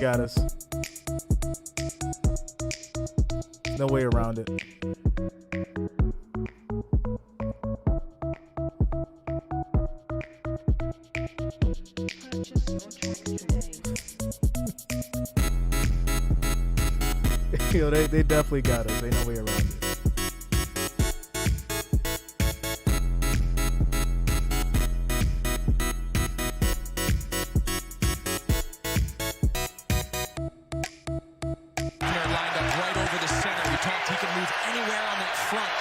got us. No way around it. Yo, they definitely got us. Ain't no way around it. Lined up right over the center. We talked he can move anywhere on that front.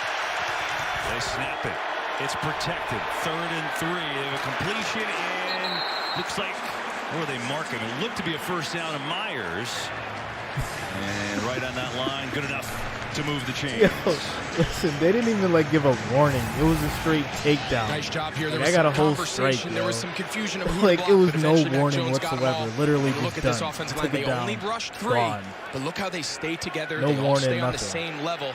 They snap it. It's protected. 3rd and 3. They have a completion and looks like, where are they marking? It looked to be a first down of Myers. And right on that line, good enough to move the chains. Yo, listen, they didn't even give a warning. It was a straight takedown. Nice job here. There I was got some a whole conversation. strike. There was some confusion of who it was no blocked, warning Jones got whatsoever. them all. Literally And look just at this done. offensive Took line. it They down. only rushed 3, Gone. but look how they stay together. No they all warning, stay on the nothing. same level.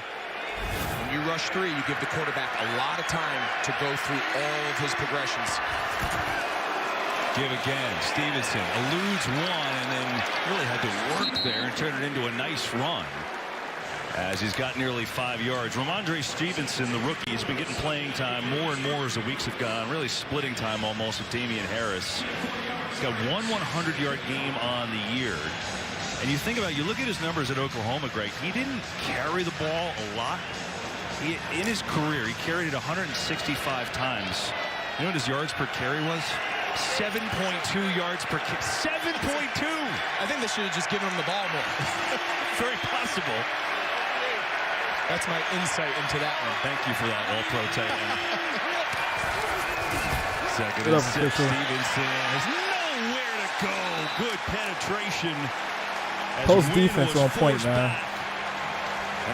When you rush 3, you give the quarterback a lot of time to go through all of his progressions. Give again. Stevenson eludes one and then really had to work there and turn it into a nice run as he's got nearly 5 yards. Ramondre Stevenson, the rookie, has been getting playing time more and more as the weeks have gone, really splitting time almost with Damian Harris. He's got one 100-yard game on the year. And you think about it, you look at his numbers at Oklahoma, Greg, he didn't carry the ball a lot. In his career, he carried it 165 times. You know what his yards per carry was? 7.2 yards per carry. 7.2! I think they should have just given him the ball more. Very possible. That's my insight into that one. Thank you for that, all-pro tight end. Second Good and up, 6. official. Stevenson has nowhere to go. Good penetration. As Colts Wynn defense was on point, forced man. back.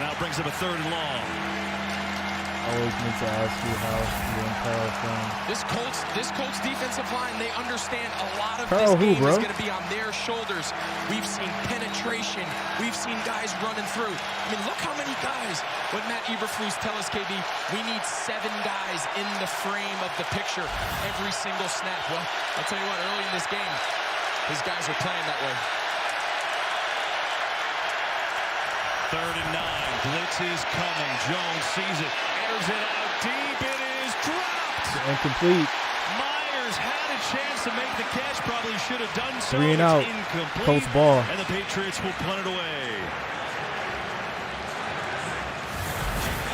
And now brings up a 3rd and long. Always meant to ask you how you and Carl from. This Colts defensive line, they understand a lot of Carl this who, game bro? is going to be on their shoulders. We've seen penetration. We've seen guys running through. I mean, look how many guys. What Matt Eberflus tell us, KB, we need 7 guys in the frame of the picture every single snap. Well, I'll tell you what, early in this game, his guys are playing that way. 3rd and 9. Blitz is coming. Jones sees it. Airs it out deep. It is dropped. Incomplete. Myers had a chance to make the catch. Probably should have done so. 3 and It's out. incomplete. Colts ball. And the Patriots will punt it away.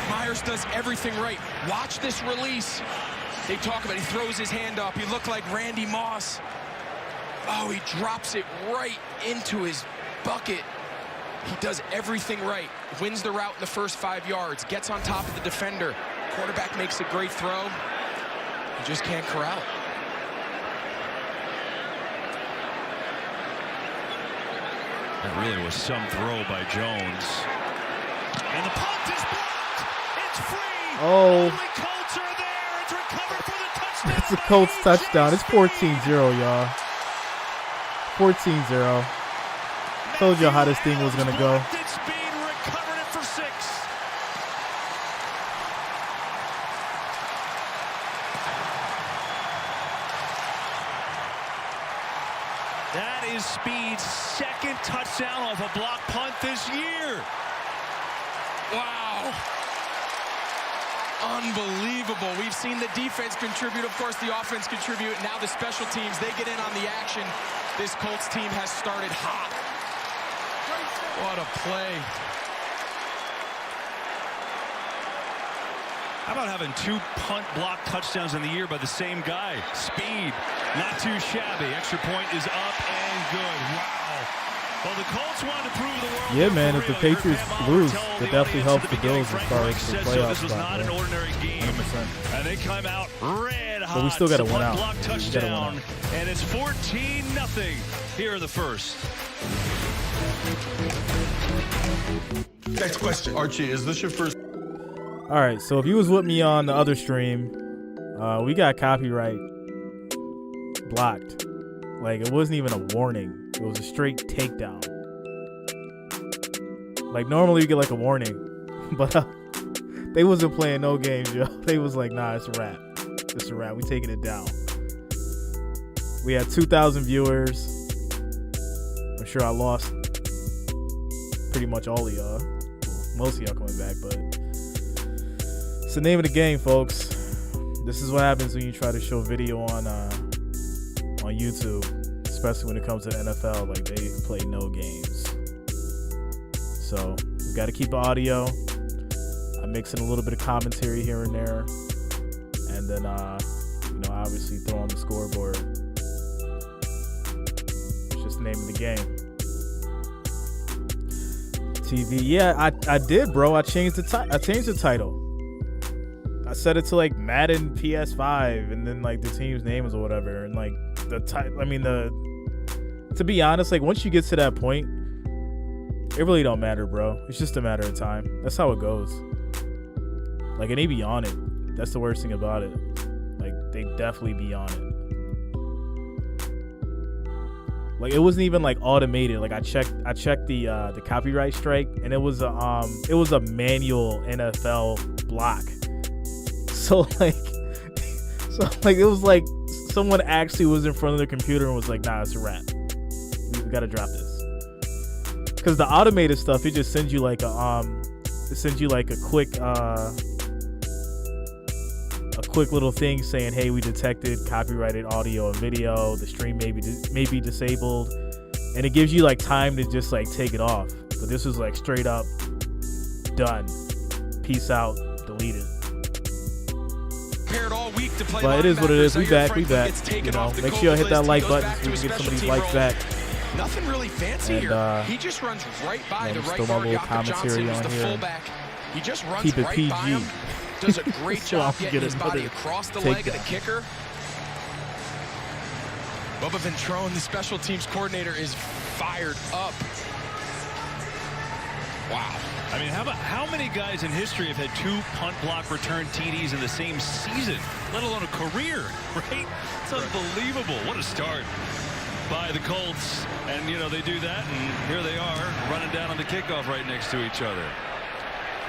Myers does everything right. Watch this release. They talk about it. He throws his hand up. He looked like Randy Moss. Oh, he drops it right into his bucket. He does everything right. Wins the route in the first 5 yards. Gets on top of the defender. Quarterback makes a great throw. He just can't corral it. That really was some throw by Jones. And the punt is blocked. It's free. Oh. The Colts are there. It's recovered for the touchdown. It's a Colts touchdown. It's 14-0, y'all. 14-0. Told you how this thing was going to go. It's being recovered it for 6. That is Speed's 2nd touchdown off a block punt this year. Wow. Unbelievable. We've seen the defense contribute. Of course, the offense contribute. Now the special teams, they get in on the action. This Colts team has started hot. What a play. How about having 2 punt block touchdowns in the year by the same guy? Speed, not too shabby. Extra point is up and good. Wow. Well, the Colts wanted to prove the world. Yeah, man, if the for real. Patriots Pat Mahler lose, tell it the definitely audience helps at the beginning, Bills as Frank far Reich as the said so. playoff This was spot, not man. an ordinary game. 100%. And they come out red hot. But we still gotta It's a win punt out. block We gotta win touchdown, out. and it's 14-0 here in the first. Next question. Archie, is this your first? All right, so if you was with me on the other stream, we got copyright blocked. Like, it wasn't even a warning. It was a straight takedown. Like, normally you get, like, a warning. But they wasn't playing no games, yo. They was like, nah, it's a wrap. It's a wrap. We taking it down. We had 2,000 viewers. I'm sure I lost pretty much all of y'all. Well, most of y'all coming back, but it's the name of the game, folks. This is what happens when you try to show video on YouTube, especially when it comes to the NFL. Like, they play no games. So we got to keep the audio. I mix in a little bit of commentary here and there, and then obviously throw on the scoreboard. It's just the name of the game. TV, yeah, I did, bro. I changed the title. I set it to like Madden PS5, and then like the team's names or whatever, and like the title. I mean, to be honest, like once you get to that point, it really don't matter, bro. It's just a matter of time. That's how it goes. Like, and they be on it. That's the worst thing about it. Like, they definitely be on it. Like, it wasn't even like automated. Like, I checked the copyright strike, and it was a manual NFL block. So like it was like someone actually was in front of the computer and was like, nah, it's a wrap. We gotta drop this. Because the automated stuff, it just sends you like a quick little thing saying, hey, we detected copyrighted audio and video. The stream may be disabled, and it gives you like time to just like take it off. But this was like straight up done. Peace out. Deleted. All week to play, but it is what it is. We back. You know, make sure y'all hit that like button so we can get some of these likes back. Nothing really fancy here. He just runs right by the right guard. Jakob Johnson was the fullback. He just runs Keep it right PG. by him. Does a great job getting his body across the leg of the kicker. Bubba Ventrone, the special teams coordinator, is fired up. Wow. I mean, how many guys in history have had 2 punt block return TDs in the same season, let alone a career, right? It's unbelievable. What a start by the Colts. And, you know, they do that, and here they are running down on the kickoff right next to each other.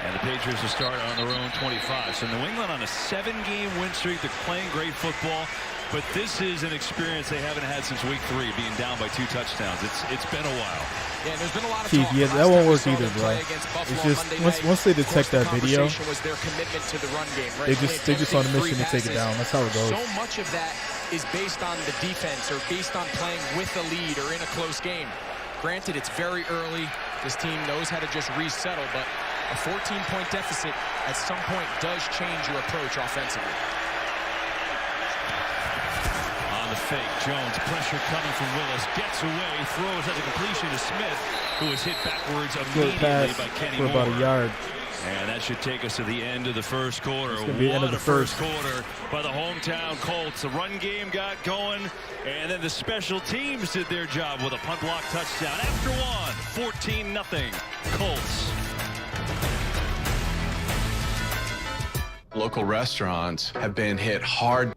And the Patriots will start on their own 25. So New England on a 7-game win streak. They're playing great football. But this is an experience they haven't had since week 3, being down by 2 touchdowns. It's been a while. Yeah, there's been a lot of talk. Yeah, that won't work either, bro. It's just once they detect that video, they just on a mission to take it down. That's how it goes. So much of that is based on the defense or based on playing with a lead or in a close game. Granted, it's very early. This team knows how to just resettle, but a 14-point deficit at some point does change your approach offensively. On the fake, Jones, pressure coming from Willis, gets away, throws at the completion to Smith, who was hit backwards immediately by Kenny Moore. For about a yard. And that should take us to the end of the first quarter. It's gonna be the end of the first quarter by the hometown Colts. The run game got going, and then the special teams did their job with a punt block touchdown. After one, 14-0 Colts. Local restaurants have been hit hard.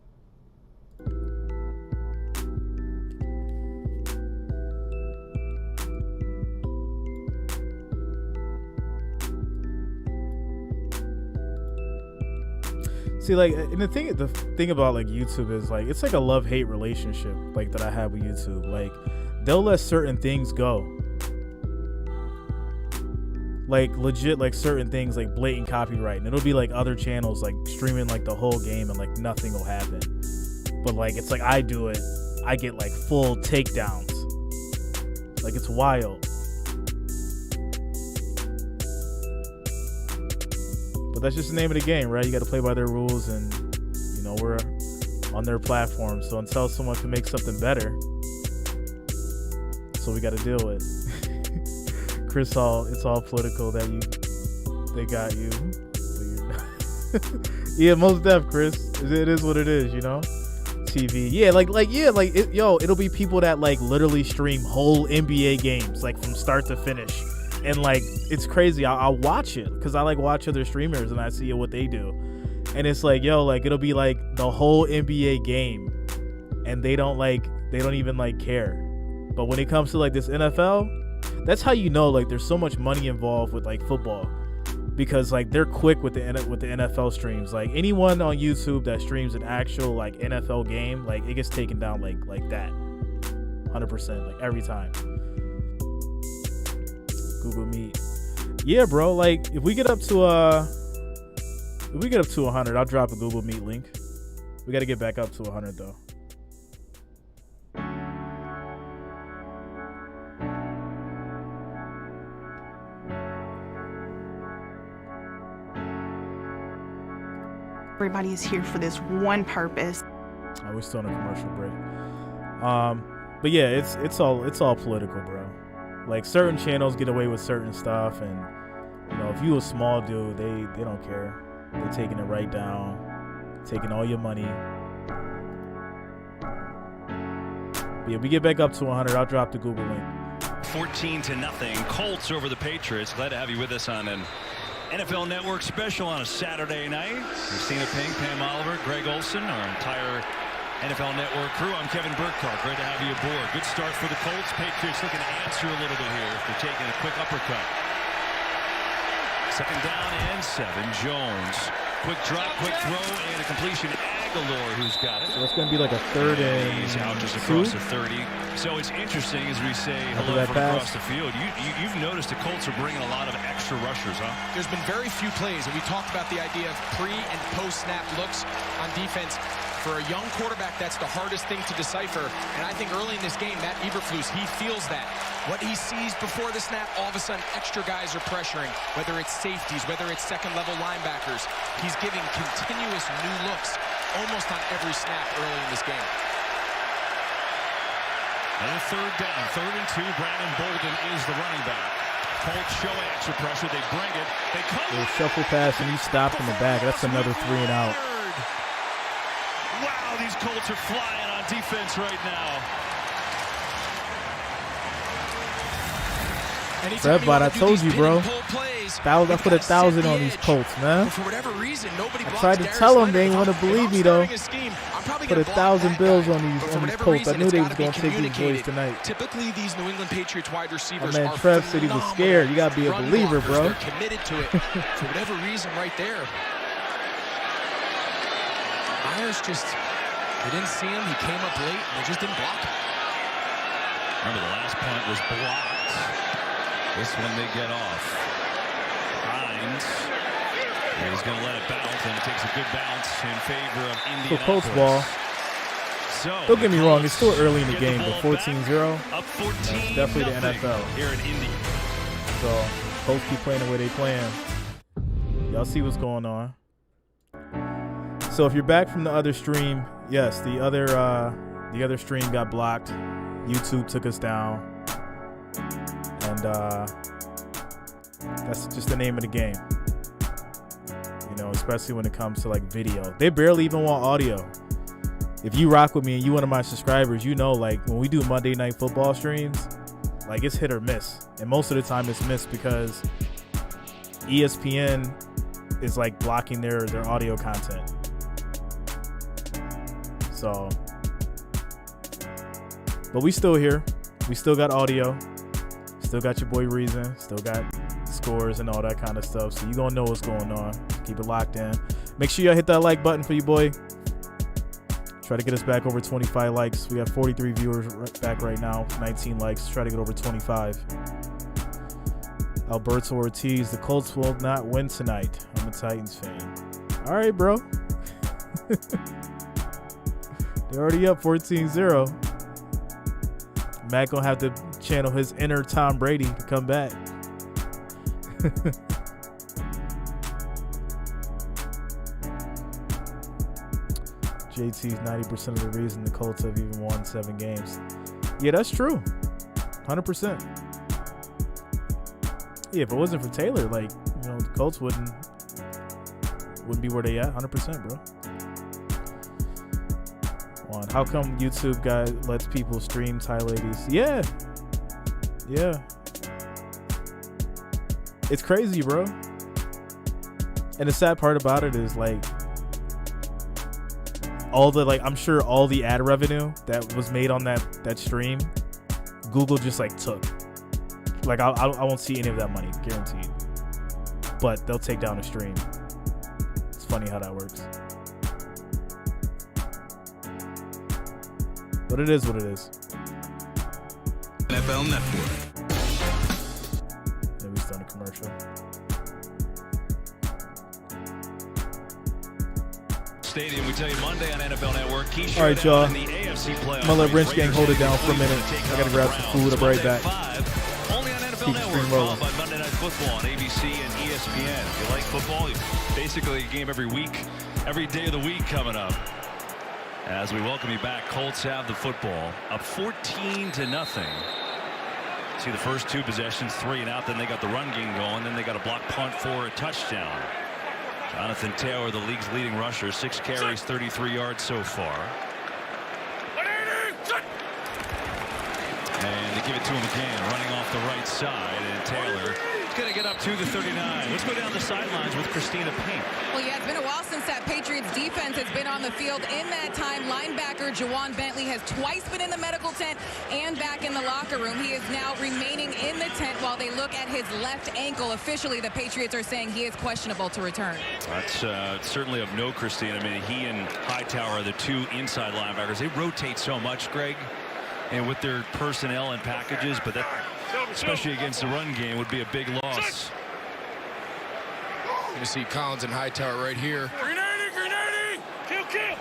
See, like, and the thing about like YouTube is like it's like a love-hate relationship like that I have with YouTube. Like, they'll let certain things go. Like, legit, like certain things like blatant copyright, and it'll be like other channels like streaming like the whole game and like nothing will happen. But like it's like I do it, I get like full takedowns. Like, it's wild. But that's just the name of the game, right? You got to play by their rules, and you know, we're on their platform. So until someone can make something better, that's what we got to deal with. Chris, it's all political that they got you. Yeah, most def, Chris. It is what it is, you know. TV, yeah, it'll be people that like literally stream whole NBA games like from start to finish. And like, it's crazy. I'll watch it because I like watch other streamers and I see what they do. And it's like, yo, like it'll be like the whole NBA game and they don't even like care. But when it comes to like this NFL, that's how you know like there's so much money involved with like football, because like they're quick with the NFL streams. Like anyone on YouTube that streams an actual like NFL game, like it gets taken down like that 100%, like every time. Google Meet. Yeah, bro. Like if we get up to 100, I'll drop a Google Meet link. We got to get back up to 100 though. Everybody is here for this one purpose. Oh, we're still on a commercial break. But yeah, it's all political, bro. Like certain channels get away with certain stuff, and you know, if you a small dude, they don't care. They're taking it right down, taking all your money. But yeah, we get back up to 100. I'll drop the Google link. 14-0. Colts over the Patriots. Glad to have you with us on an NFL Network special on a Saturday night. Christina Pink, Pam Oliver, Greg Olson, our entire NFL Network crew. I'm Kevin Burkhardt. Great to have you aboard. Good start for the Colts. Patriots looking to answer a little bit here after taking a quick uppercut. Second down and 7. Jones. Quick drop, quick throw, and a completion. Aguilar who's got it. So it's going to be like a third and he's out just across the 30. So it's interesting as we say hello from across the field. You've noticed the Colts are bringing a lot of extra rushers, huh? There's been very few plays, and we talked about the idea of pre- and post-snap looks on defense. For a young quarterback, that's the hardest thing to decipher. And I think early in this game, Matt Eberflus, he feels that. What he sees before the snap, all of a sudden, extra guys are pressuring, whether it's safeties, whether it's second-level linebackers. He's giving continuous new looks almost on every snap early in this game. And a third down, 3rd and 2. Brandon Bolden is the running back. Colts show extra pressure. They bring it. They come. Little shuffle pass, and he stopped in the back. That's another 3 and out. Wow, these Colts are flying on defense right now. But I told you, bro. I put 1,000 on these Colts, man. For whatever reason, nobody I tried to tell them they ain't want to believe me, though. Put 1,000 bills on these Colts. I knew they was going to take these boys tonight. Typically, these New England Patriots wide receivers my man Trev said he was scared. You got to be a believer, bro. They're committed to it. For whatever reason, right there. Myers they didn't see him. He came up late, and they just didn't block him. Remember, the last punt was blocked. This one they get off. Hines. And he's going to let it bounce, and it takes a good bounce in favor of Indianapolis. So Colts ball. So don't get me wrong, it's still early in the game, but 14-0. Up 14. Definitely the NFL. Here in Indy. So Colts keep playing the way they playing. Y'all see what's going on. So if you're back from the other stream, yes, the other stream got blocked. YouTube took us down, and that's just the name of the game. You know, especially when it comes to like video, they barely even want audio. If you rock with me and you one of my subscribers, you know, like when we do Monday Night Football streams, like it's hit or miss, and most of the time it's missed because ESPN is like blocking their audio content. So, but we still here. We still got audio. Still got your boy Jreasn. Still got scores and all that kind of stuff. So you gonna know what's going on. Keep it locked in. Make sure y'all hit that like button for you, boy. Try to get us back over 25 likes. We have 43 viewers back right now. 19 likes. Try to get over 25. Alberto Ortiz. The Colts will not win tonight. I'm a Titans fan. All right, bro. They're already up 14-0. Matt gonna have to channel his inner Tom Brady to come back. JT's 90% of the reason the Colts have even won 7 games. Yeah, that's true. 100%. Yeah, if it wasn't for Taylor, like, you know, the Colts wouldn't be where they at. 100%, bro. How come YouTube guy lets people stream Thai ladies? Yeah. It's crazy, bro. And the sad part about it is like I'm sure all the ad revenue that was made on that stream, Google just like took. Like I won't see any of that money, guaranteed. But they'll take down the stream. It's funny how that works. But it is what it is. NFL Network. commercial. Stadium, we tell you Monday on NFL Network. All right, y'all. In the AFC playoffs. I'm gonna let Wrench Gang hold it down for a minute. I gotta grab some food. I'll be right back. Only on NFL Keep the Network, stream rolling. followed by Monday Night Football on ABC and ESPN. If you like football, basically a game every week, every day of the week coming up. As we welcome you back, Colts have the football up 14-0. See the first two possessions, 3 and out. Then they got the run game going. Then they got a block punt for a touchdown. Jonathan Taylor, the league's leading rusher, 6 carries, 33 yards so far. And they give it to him again, running off the right side, and Taylor is going to get up to the 39. Let's go down the sidelines with Christina Pink. Well, yeah, it's been a while since that Patriots defense has been on the field. In that time, linebacker Jawan Bentley has twice been in the medical tent and back in the locker room. He is now remaining in the tent while they look at his left ankle. Officially, the Patriots are saying he is questionable to return. That's certainly of note, Christina. I mean, he and Hightower are the two inside linebackers. They rotate so much, Greg, and with their personnel and packages, but that, especially against the run game, would be a big loss. You see Collins and Hightower right here. Grenade! Kill!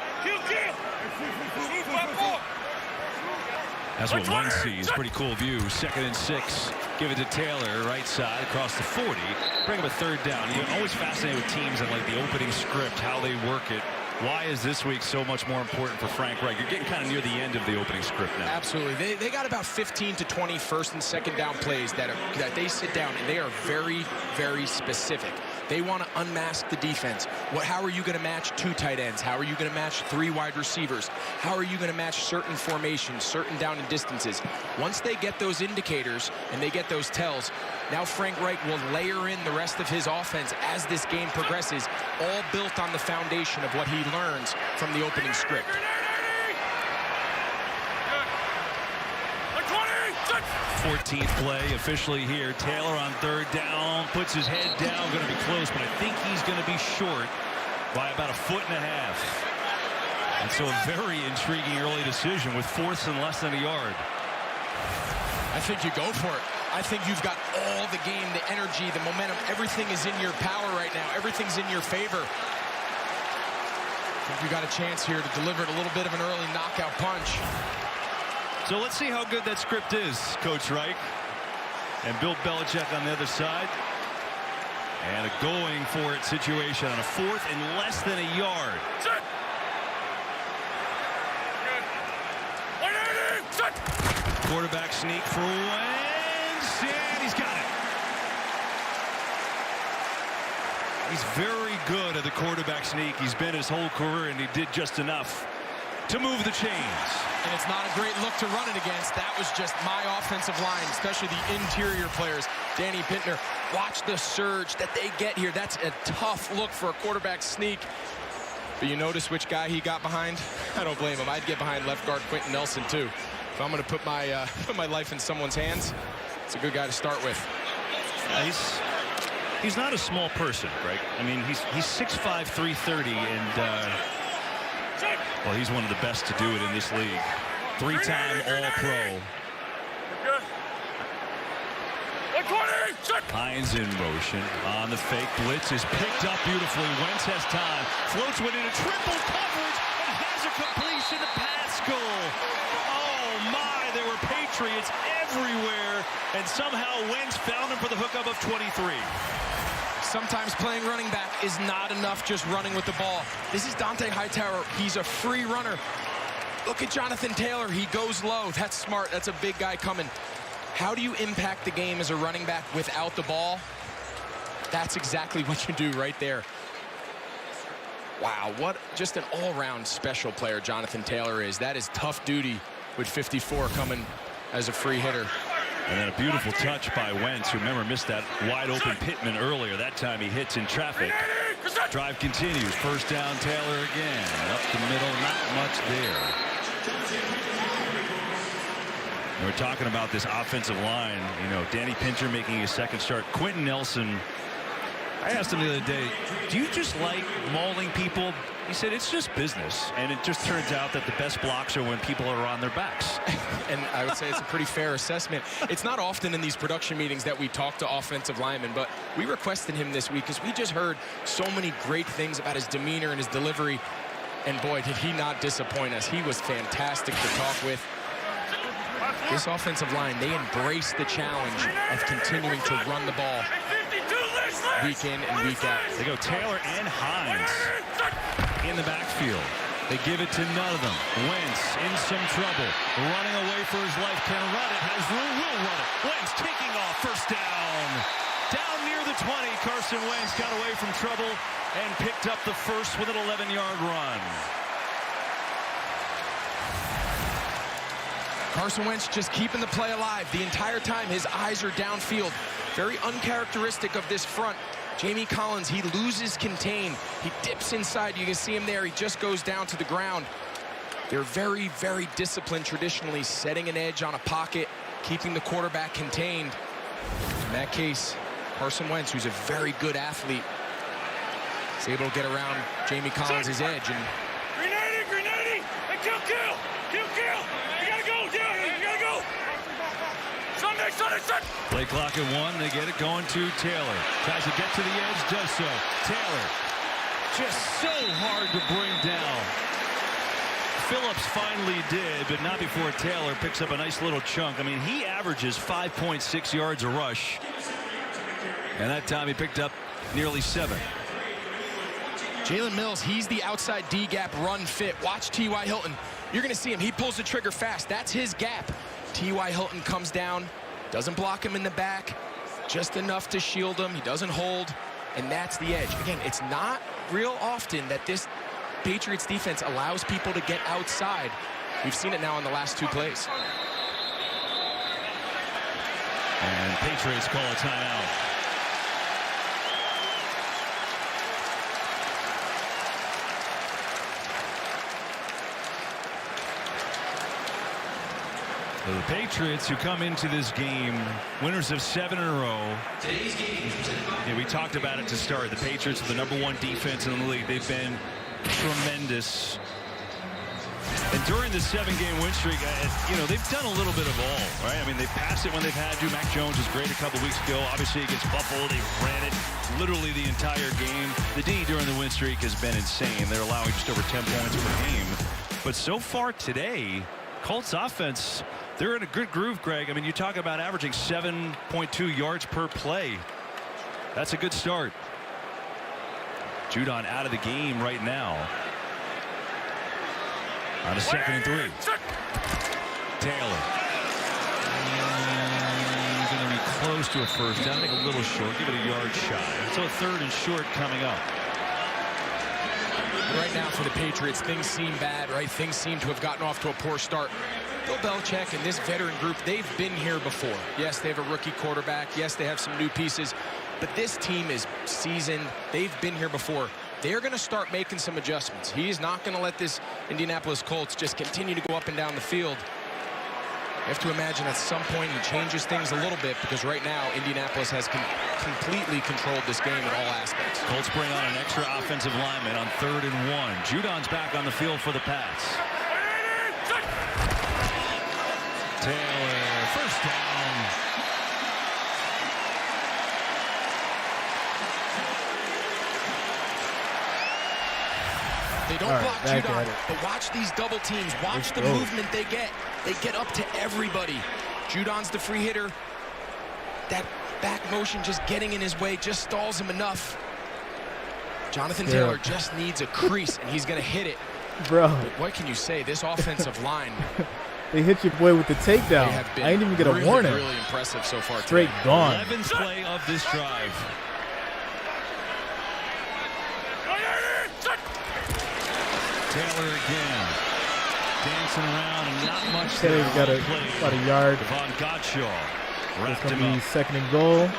That's what one sees. Pretty cool view. 2nd and 6. Give it to Taylor, right side, across the 40. Bring him a 3rd down. You're always fascinated with teams and like the opening script, how they work it. Why is this week so much more important for Frank Reich? You're getting kind of near the end of the opening script now. Absolutely. They got about 15 to 20 first and second down plays that they sit down, and they are very, very specific. They want to unmask the defense. How are you going to match 2 tight ends? How are you going to match 3 wide receivers? How are you going to match certain formations, certain down and distances? Once they get those indicators and they get those tells, now Frank Reich will layer in the rest of his offense as this game progresses, all built on the foundation of what he learns from the opening script. 14th play officially here. Taylor on 3rd down, puts his head down, going to be close, but I think he's going to be short by about 1.5 feet. And so a very intriguing early decision with 4th and less than a yard. I think you go for it. I think you've got all the game, the energy, the momentum. Everything is in your power right now. Everything's in your favor. I think you got a chance here to deliver a little bit of an early knockout punch. So let's see how good that script is, Coach Reich. And Bill Belichick on the other side. And a going for it situation on a 4th and less than a yard. Quarterback sneak for Wentz, and he's got it. He's very good at the quarterback sneak. He's been his whole career, and he did just enough to move the chains. And it's not a great look to run it against. That was just my offensive line, especially the interior players. Danny Pittner, watch the surge that they get here. That's a tough look for a quarterback sneak. But you notice which guy he got behind? I don't blame him. I'd get behind left guard Quentin Nelson, too. If I'm going to put my life in someone's hands, it's a good guy to start with. He's not a small person, Greg. I mean, he's 6'5", 330, and well, he's one of the best to do it in this league. 3-time All-Pro. Hines in motion on the fake blitz is picked up beautifully. Wentz has time, floats one into triple coverage and has a completion to Pascal. Oh my, there were Patriots everywhere, and somehow Wentz found him for the hookup of 23. Sometimes playing running back is not enough just running with the ball. This is Dante Hightower. He's a free runner. Look at Jonathan Taylor. He goes low. That's smart. That's a big guy coming. How do you impact the game as a running back without the ball? That's exactly what you do right there. Wow, what just an all-around special player Jonathan Taylor is. That is tough duty with 54 coming as a free hitter. And then a beautiful touch by Wentz, who, remember, missed that wide-open Pittman earlier. That time he hits in traffic. Drive continues. 1st down, Taylor again. Up the middle, not much there. And we're talking about this offensive line. You know, Danny Pinter making his 2nd start. Quentin Nelson, I asked him the other day, do you just like mauling people He said it's just business, and it just turns out that the best blocks are when people are on their backs. And I would say it's a pretty fair assessment. It's not often in these production meetings that we talk to offensive linemen, but we requested him this week because we just heard so many great things about his demeanor and his delivery. And boy, did he not disappoint us. He was fantastic to talk with. This offensive line, they embrace the challenge of continuing to run the ball week in and week out. They go Taylor and Hines in the backfield. They give it to none of them. Wentz in some trouble. Running away for his life. Can run it. Has room. Will run it. Wentz taking off. First down. Down near the 20. Carson Wentz got away from trouble and picked up the first with an 11-yard run. Carson Wentz just keeping the play alive the entire time. His eyes are downfield. Very uncharacteristic of this front. Jamie Collins, he loses contain. He dips inside. You can see him there. He just goes down to the ground. They're very, very disciplined traditionally, setting an edge on a pocket, keeping the quarterback contained. In that case, Carson Wentz, who's a very good athlete, is able to get around Jamie Collins' edge. And Grenade! And kill! You gotta go! You gotta go! Sunday! Play clock at 1. They get it going to Taylor. Tries to get to the edge, does so. Taylor, just so hard to bring down. Phillips finally did, but not before Taylor picks up a nice little chunk. I mean, he averages 5.6 yards a rush. And that time he picked up nearly 7. Jalen Mills, he's the outside D-gap run fit. Watch T.Y. Hilton. You're going to see him. He pulls the trigger fast. That's his gap. T.Y. Hilton comes down, doesn't block him in the back, just enough to shield him. He doesn't hold, and that's the edge. Again, it's not real often that this Patriots defense allows people to get outside. We've seen it now in the last 2 plays. And Patriots call a timeout. So the Patriots, who come into this game winners of 7 in a row. Yeah, we talked about it to start. The Patriots are the #1 defense in the league. They've been tremendous. And during the 7-game win streak, you know, they've done a little bit of all, right? I mean, they passed it when they've had to. Mac Jones was great a couple weeks ago. Obviously, against Buffalo, they ran it literally the entire game. The D during the win streak has been insane. They're allowing just over 10 points per game. But so far today, Colts offense, they're in a good groove, Greg. I mean, you talk about averaging 7.2 yards per play. That's a good start. Judon out of the game right now. On a 2nd and 3. Taylor. Going to be close to a first down. I think a little short. Give it a yard shy. So a 3rd and short coming up. Right now for the Patriots, things seem bad, right? Things seem to have gotten off to a poor start. Bill Belichick and this veteran group, they've been here before. Yes, they have a rookie quarterback. Yes, they have some new pieces. But this team is seasoned. They've been here before. They're going to start making some adjustments. He's not going to let this Indianapolis Colts just continue to go up and down the field. You have to imagine at some point he changes things a little bit, because right now Indianapolis has completely controlled this game in all aspects. Colts bring on an extra offensive lineman on 3rd and 1. Judon's back on the field for the Pats. Taylor, first down. They don't block Judon, but watch these double teams. Watch the movement they get. They get up to everybody. Judon's the free hitter. That back motion just getting in his way just stalls him enough. Jonathan Taylor just needs a crease, and he's going to hit it. Bro. But what can you say? This offensive line. They hit your boy with the takedown. I didn't even get a warning. Really impressive so far. Straight today. gone. 11th play of this drive. Taylor again. Dancing around and not much. Taylor's got about a yard. Devon Gottschall It's wrapped going him to be up. 2nd and goal.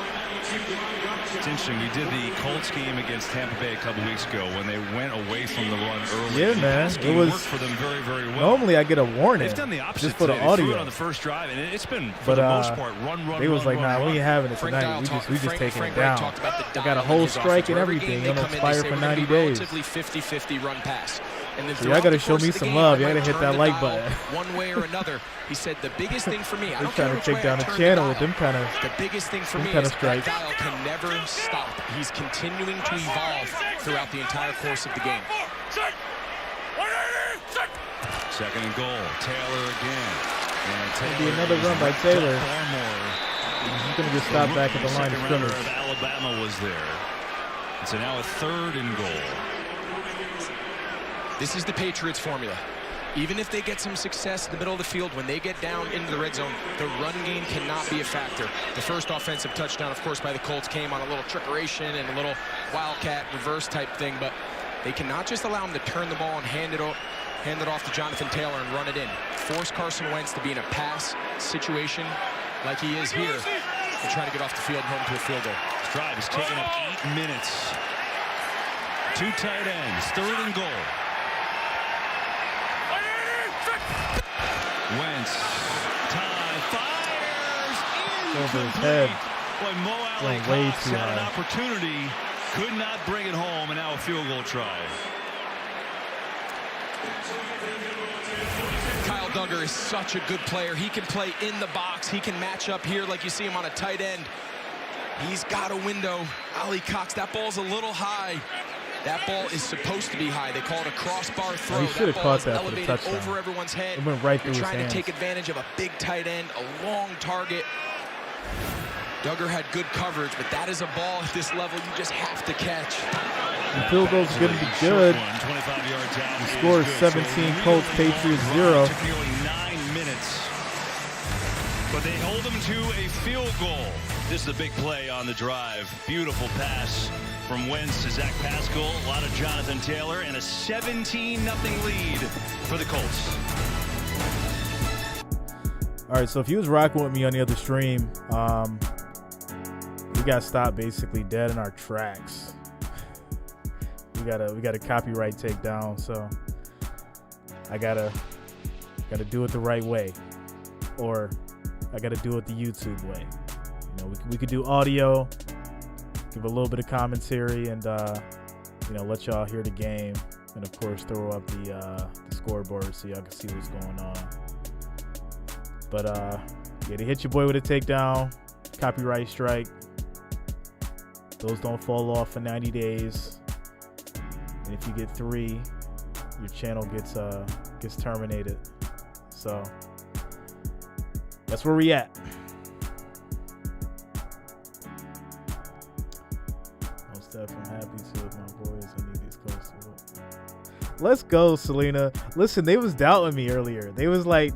It's interesting. We did the Colts game against Tampa Bay a couple weeks ago when they went away from the run early. Yeah, man. It worked for them very, very well. Normally I get a warning. They've done the opposite just for the today. audio. They threw it on the first drive, and it's been for the most part run. They was like, nah, we ain't having it tonight. We just taking it down. I got a whole strike and everything. You're gonna expire for 90 days. Relatively 50-50 run pass. And so y'all gotta show me some love. Y'all gotta hit that like button. One way or another. He said the biggest thing for me. They're trying to take down the channel with them kind of. The biggest thing for me is that dial can never stop. He's continuing to evolve throughout the entire course of the game. Second and goal. Taylor again. And Taylor be another run by Taylor. He's gonna get stopped back at the line of scrimmage. Alabama was there. And so now a third and goal. This is the Patriots formula. Even if they get some success in the middle of the field, when they get down into the red zone, the run game cannot be a factor. The first offensive touchdown, of course, by the Colts came on a little trickeration and a little wildcat reverse type thing, but they cannot just allow him to turn the ball and hand it off to Jonathan Taylor and run it in. Force Carson Wentz to be in a pass situation like he is here and try to get off the field and home to a field goal. This drive has taken up 8 minutes. 2 tight ends, third and goal. Wentz, time, fires over his head. Boy, Mo Alley had an opportunity, could not bring it home, and now a field goal try. Kyle Duggar is such a good player. He can play in the box. He can match up here like you see him on a tight end. He's got a window. Ali Cox, that ball's a little high. That ball is supposed to be high. They call it a crossbar throw. He should have caught that for the elevated touchdown. over everyone's head. It went right through his hands. Trying to take advantage of a big tight end, a long target. Duggar had good coverage, but that is a ball at this level you just have to catch. The field goal's going to be good. The score is 17, Colts, Patriots 0. It took nearly 9 minutes, but they hold them to a field goal. This is a big play on the drive. Beautiful pass from Wentz to Zach Pascal. A lot of Jonathan Taylor and a 17-0 lead for the Colts. All right, so if you was rocking with me on the other stream, we got stopped basically dead in our tracks. We got a copyright takedown, so I gotta do it the right way, or I gotta do it the YouTube way. You know, we could do audio, give a little bit of commentary, and let y'all hear the game, and of course throw up the scoreboard so y'all can see what's going on. But yeah, they hit your boy with a takedown, copyright strike. Those don't fall off for 90 days. And if you get 3, your channel gets terminated. So that's where we at. Most definitely happy to with my boys. I need these Colts to work. Let's go, Selena. Listen, they was doubting me earlier. They was like,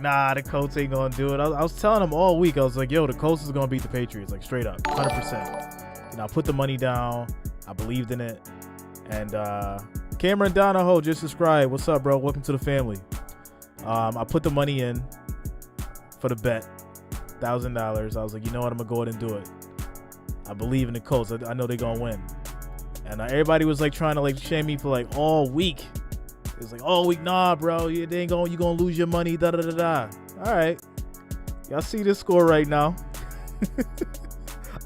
nah, the Colts ain't gonna do it. I was telling them all week. I was like, yo, the Colts is gonna beat the Patriots, like straight up, 100%. And I put the money down. I believed in it. And Cameron Donahoe just subscribed. What's up, bro? Welcome to the family. I put the money in for the bet, $1,000. I was like, you know what? I'm gonna go ahead and do it. I believe in the Colts. I know they're gonna win. And everybody was like trying to like shame me for like all week. It was like all week, nah, bro, you gonna lose your money, da da da da. All right, y'all see this score right now.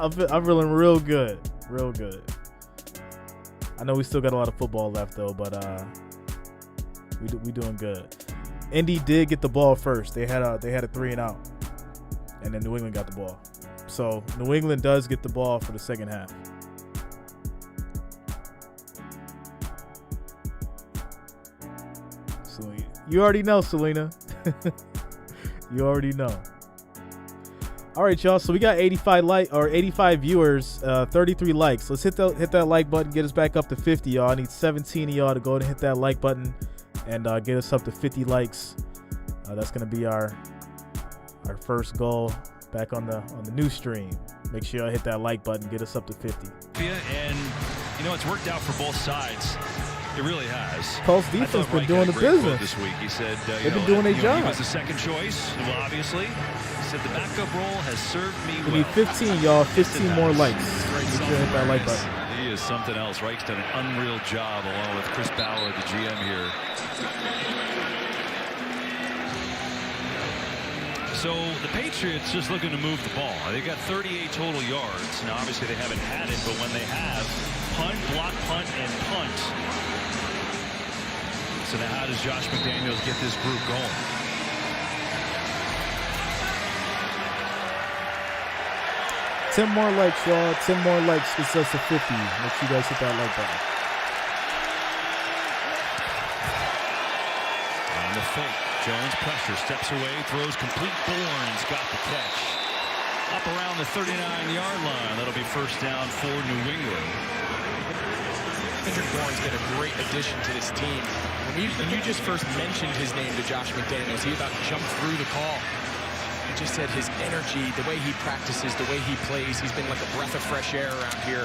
I'm feeling real good, real good. I know we still got a lot of football left though, but we doing good. Indy did get the ball first. They had a 3-and-out, and then New England got the ball. So New England does get the ball for the second half. So you already know, Selena. You already know. All right, y'all. So we got 85 viewers, 33 likes. Let's hit that like button, get us back up to 50, y'all. I need 17 of y'all to go ahead and hit that like button and get us up to 50 likes. That's gonna be our first goal back on the new stream. Make sure y'all hit that like button, get us up to 50. And it's worked out for both sides. It really has. Colts defense been doing the business this week. He said they've been doing their job. He was the second choice. Well, obviously, said the backup role has served me well. We need 15, y'all. 15 more likes. Make sure to hit that like button. He is something else. Reich's done an unreal job along with Chris Bauer, the GM here. So the Patriots just looking to move the ball. They got 38 total yards. Now, obviously, they haven't had it, but when they have, punt, block, punt, and punt. So now how does Josh McDaniels get this group going? Ten more likes, y'all. 10 more likes gets us to 50. Make sure you guys hit that like button. On the fake. Jones pressure, steps away, throws complete. Bourne's got the catch. Up around the 39-yard line. That'll be first down for New England. Kendrick Bourne's been a great addition to this team. When you just first mentioned his name to Josh McDaniels, he about jumped through the call. He just said his energy, the way he practices, the way he plays, he's been like a breath of fresh air around here.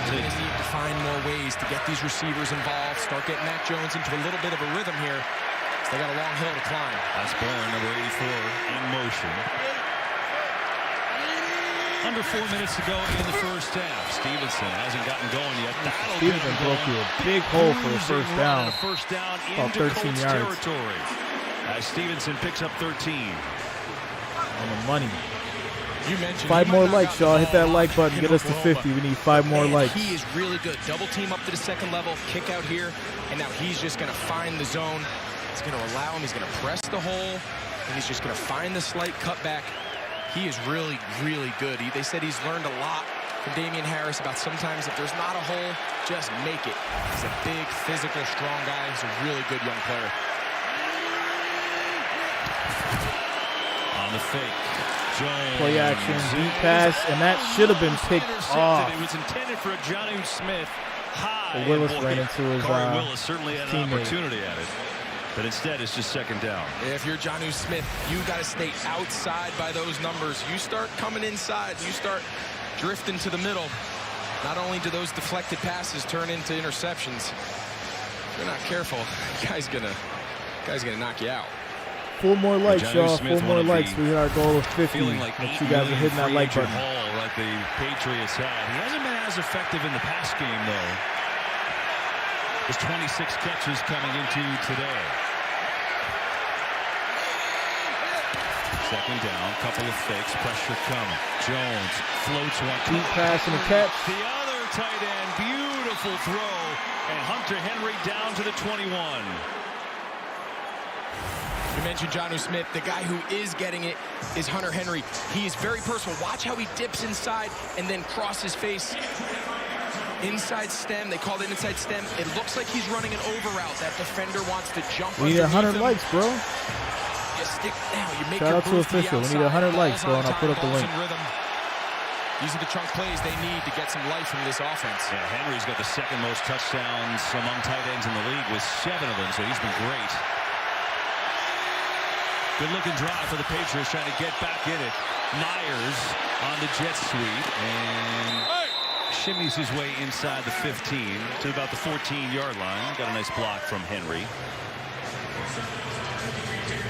They're going to need to find more ways to get these receivers involved, start getting Mac Jones into a little bit of a rhythm here. They got a long hill to climb. That's Bourne, number 84, in motion. Under 4 minutes to go in the first half. Stevenson hasn't gotten going yet. Stevenson broke through a big hole for the first down. First down About into 13 Colts yards. territory. As Stevenson picks up 13. On the money. You mentioned 5 more likes, y'all. Hit that like button. Get us to 50. We need 5 more likes. He is really good. Double team up to the second level, kick out here, and now he's just going to find the zone. It's going to allow him. He's going to press the hole, and he's just going to find the slight cutback. He is really, really good. They said he's learned a lot from Damian Harris about sometimes if there's not a hole, just make it. He's a big, physical, strong guy. He's a really good young player. On the fake. Jones. Play action, deep pass, and that should have been picked off. It was intended for a Jonnu Smith high. But Willis ran into his Willis certainly had an teammate. opportunity at it. But instead, it's just second down. If you're Jonnu Smith, you got to stay outside by those numbers. You start coming inside, you start drifting to the middle. Not only do those deflected passes turn into interceptions, if you're not careful, guy's gonna knock you out. 4 more likes, Jonnu y'all. Smith, 4 more one of likes. the We hit our goal of 50. Feeling like Make sure you guys are hitting that like button. Hall like the Patriots had. He hasn't been as effective in the pass game, though. His 26 catches coming into today. Second down, couple of fakes, pressure coming. Jones floats one. Deep pass and a catch. The other tight end, beautiful throw. And Hunter Henry down to the 21. You mentioned Jonnu Smith. The guy who is getting it is Hunter Henry. He is very personal. Watch how he dips inside and then crosses face. Inside stem. They call it inside stem. It looks like he's running an over route. That defender wants to jump. We need 100 likes, bro. You stick now. You make Shout your out to move to the official. We need outside. 100 likes, bro, and I'll put up the Balls link. in rhythm. These are the chunk plays they need to get some life from this offense. Yeah, Henry's got the second most touchdowns among tight ends in the league with 7 of them, so he's been great. Good-looking drive for the Patriots trying to get back in it. Myers on the jet sweep and shimmies his way inside the 15 to about the 14-yard line. Got a nice block from Henry.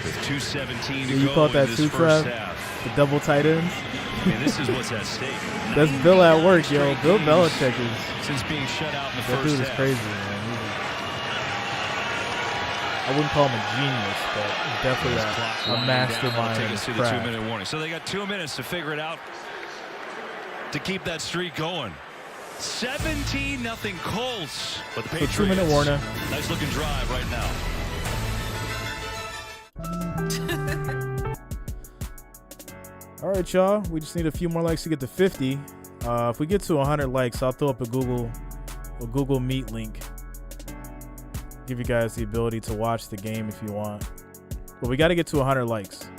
With 2:17 to You go caught that in too, this first Trev? half. The double tight ends. I mean, this is what's at stake. That's Bill at work, yo. Straight Bill games Belichick is. since being shut out in the That first dude is half. crazy, man. I wouldn't call him a genius, but definitely a mastermind Take in us his to the craft. 2-minute warning. So they got 2 minutes to figure it out to keep that streak going. 17-0 Colts. But the So Patriots, 2-minute warning. nice looking drive right now. All right, y'all. We just need a few more likes to get to 50. If we get to 100 likes, I'll throw up a Google Meet link. Give you guys the ability to watch the game if you want. But we got to get to 100 likes.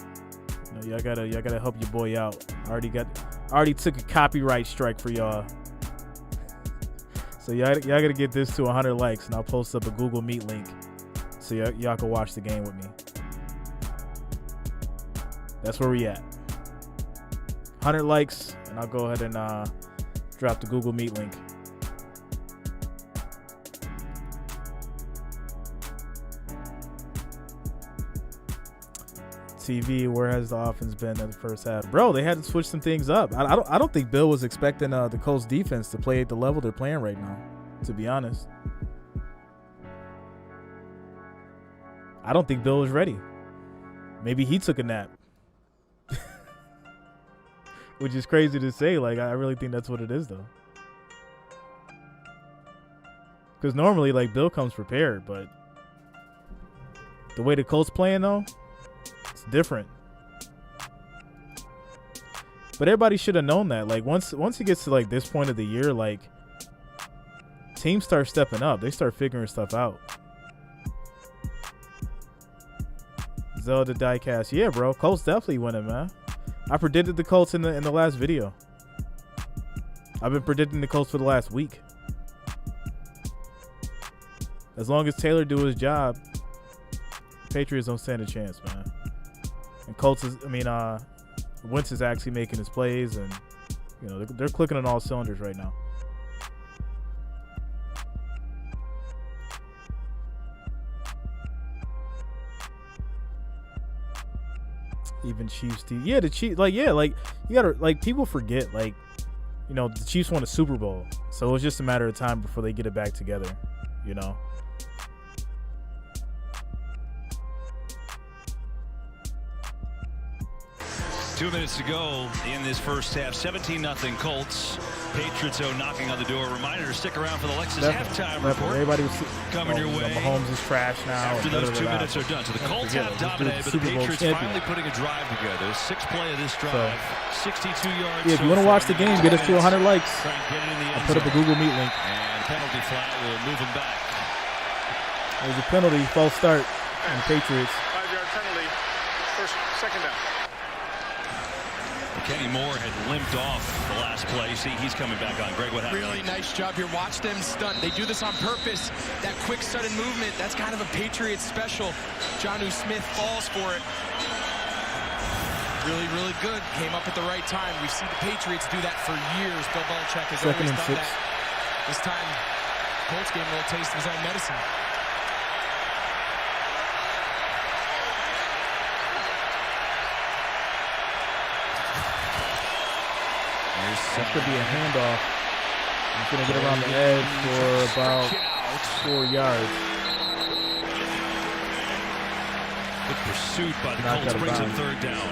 You know, y'all gotta help your boy out. I already took a copyright strike for y'all. So y'all gotta get this to 100 likes, and I'll post up a Google Meet link so y'all can watch the game with me. That's where we at. 100 likes, and I'll go ahead and drop the Google Meet link. TV, where has the offense been in the first half? Bro, they had to switch some things up. I don't think Bill was expecting the Colts defense to play at the level they're playing right now, to be honest. I don't think Bill was ready. Maybe he took a nap. Which is crazy to say. Like, I really think that's what it is, though. Because normally, like, Bill comes prepared, but the way the Colts playing, though, it's different. But everybody should have known that. Like, once it gets to, like, this point of the year, like, teams start stepping up. They start figuring stuff out. Zelda diecast. Yeah, bro. Colts definitely winning, man. I predicted the Colts in the last video. I've been predicting the Colts for the last week. As long as Taylor do his job, Patriots don't stand a chance, man. And Wentz is actually making his plays, and you know they're clicking on all cylinders right now. Even Chiefs team. Yeah, the Chiefs, like you gotta, like, people forget, like, you know, the Chiefs won a Super Bowl. So it's just a matter of time before they get it back together, you know. Two minutes to go in this first half. 17-0 Colts. Patriots, knocking on the door. Reminder to stick around for the Lexus halftime report. Everybody was coming your way. Mahomes is trash now. After those 2 minutes are done. So the Colts have dominated, but the Patriots finally putting a drive together. Sixth play of this drive. 62 yards. Yeah, if you want to watch the game, get us to 100 likes. I'll put up a Google Meet link. And penalty flag will move him back. There's a penalty, false start on Patriots. 5-yard penalty. Second down. Kenny Moore had limped off the last play. See, he's coming back on. Greg, what happened? Really nice job here. Watch them stunt. They do this on purpose. That quick, sudden movement, that's kind of a Patriots special. Jonnu Smith falls for it. Really, really good. Came up at the right time. We've seen the Patriots do that for years. Bill Belichick has always done that. This time, Colts gave him a little taste of his own medicine. That could be a handoff. He's going to get around the edge for about 4 yards. Good pursuit by the Colts brings him third down.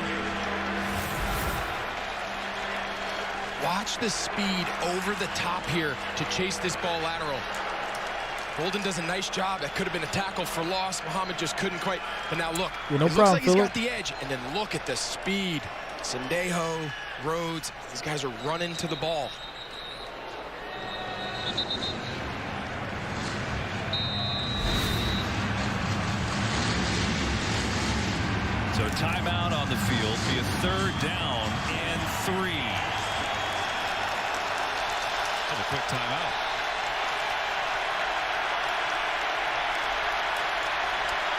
Watch the speed over the top here to chase this ball lateral. Bolden does a nice job. That could have been a tackle for loss. Muhammad just couldn't quite. But now look, yeah, no it problem, looks like he's Phillip. got the edge. And then look at the speed. Sendejo, Rhodes, these guys are running to the ball. So timeout on the field. Be a third down and 3. That's a quick timeout.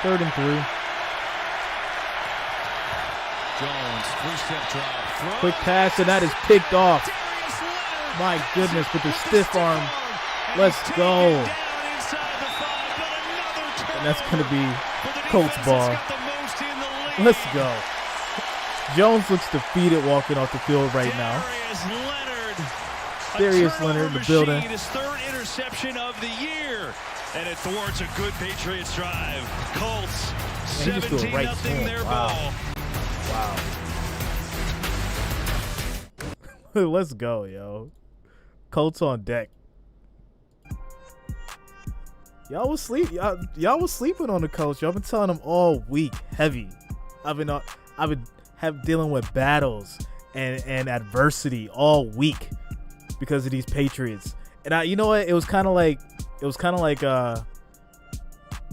Third and 3. Jones, 3-step drop. Throw. Quick pass, and that is picked off. My goodness, with the stiff arm. Let's go. And that's going to be Colts ball. Let's go. Jones looks defeated walking off the field right now. Darius Leonard in the building. His third interception of the year. And it thwarts a good Patriots drive. Colts, 17-0 their ball. Wow. Let's go, yo. Colts on deck. Y'all was sleeping on the Colts. Y'all been telling them all week, heavy. I've been dealing with battles and adversity all week because of these Patriots. And you know what? It was kind of like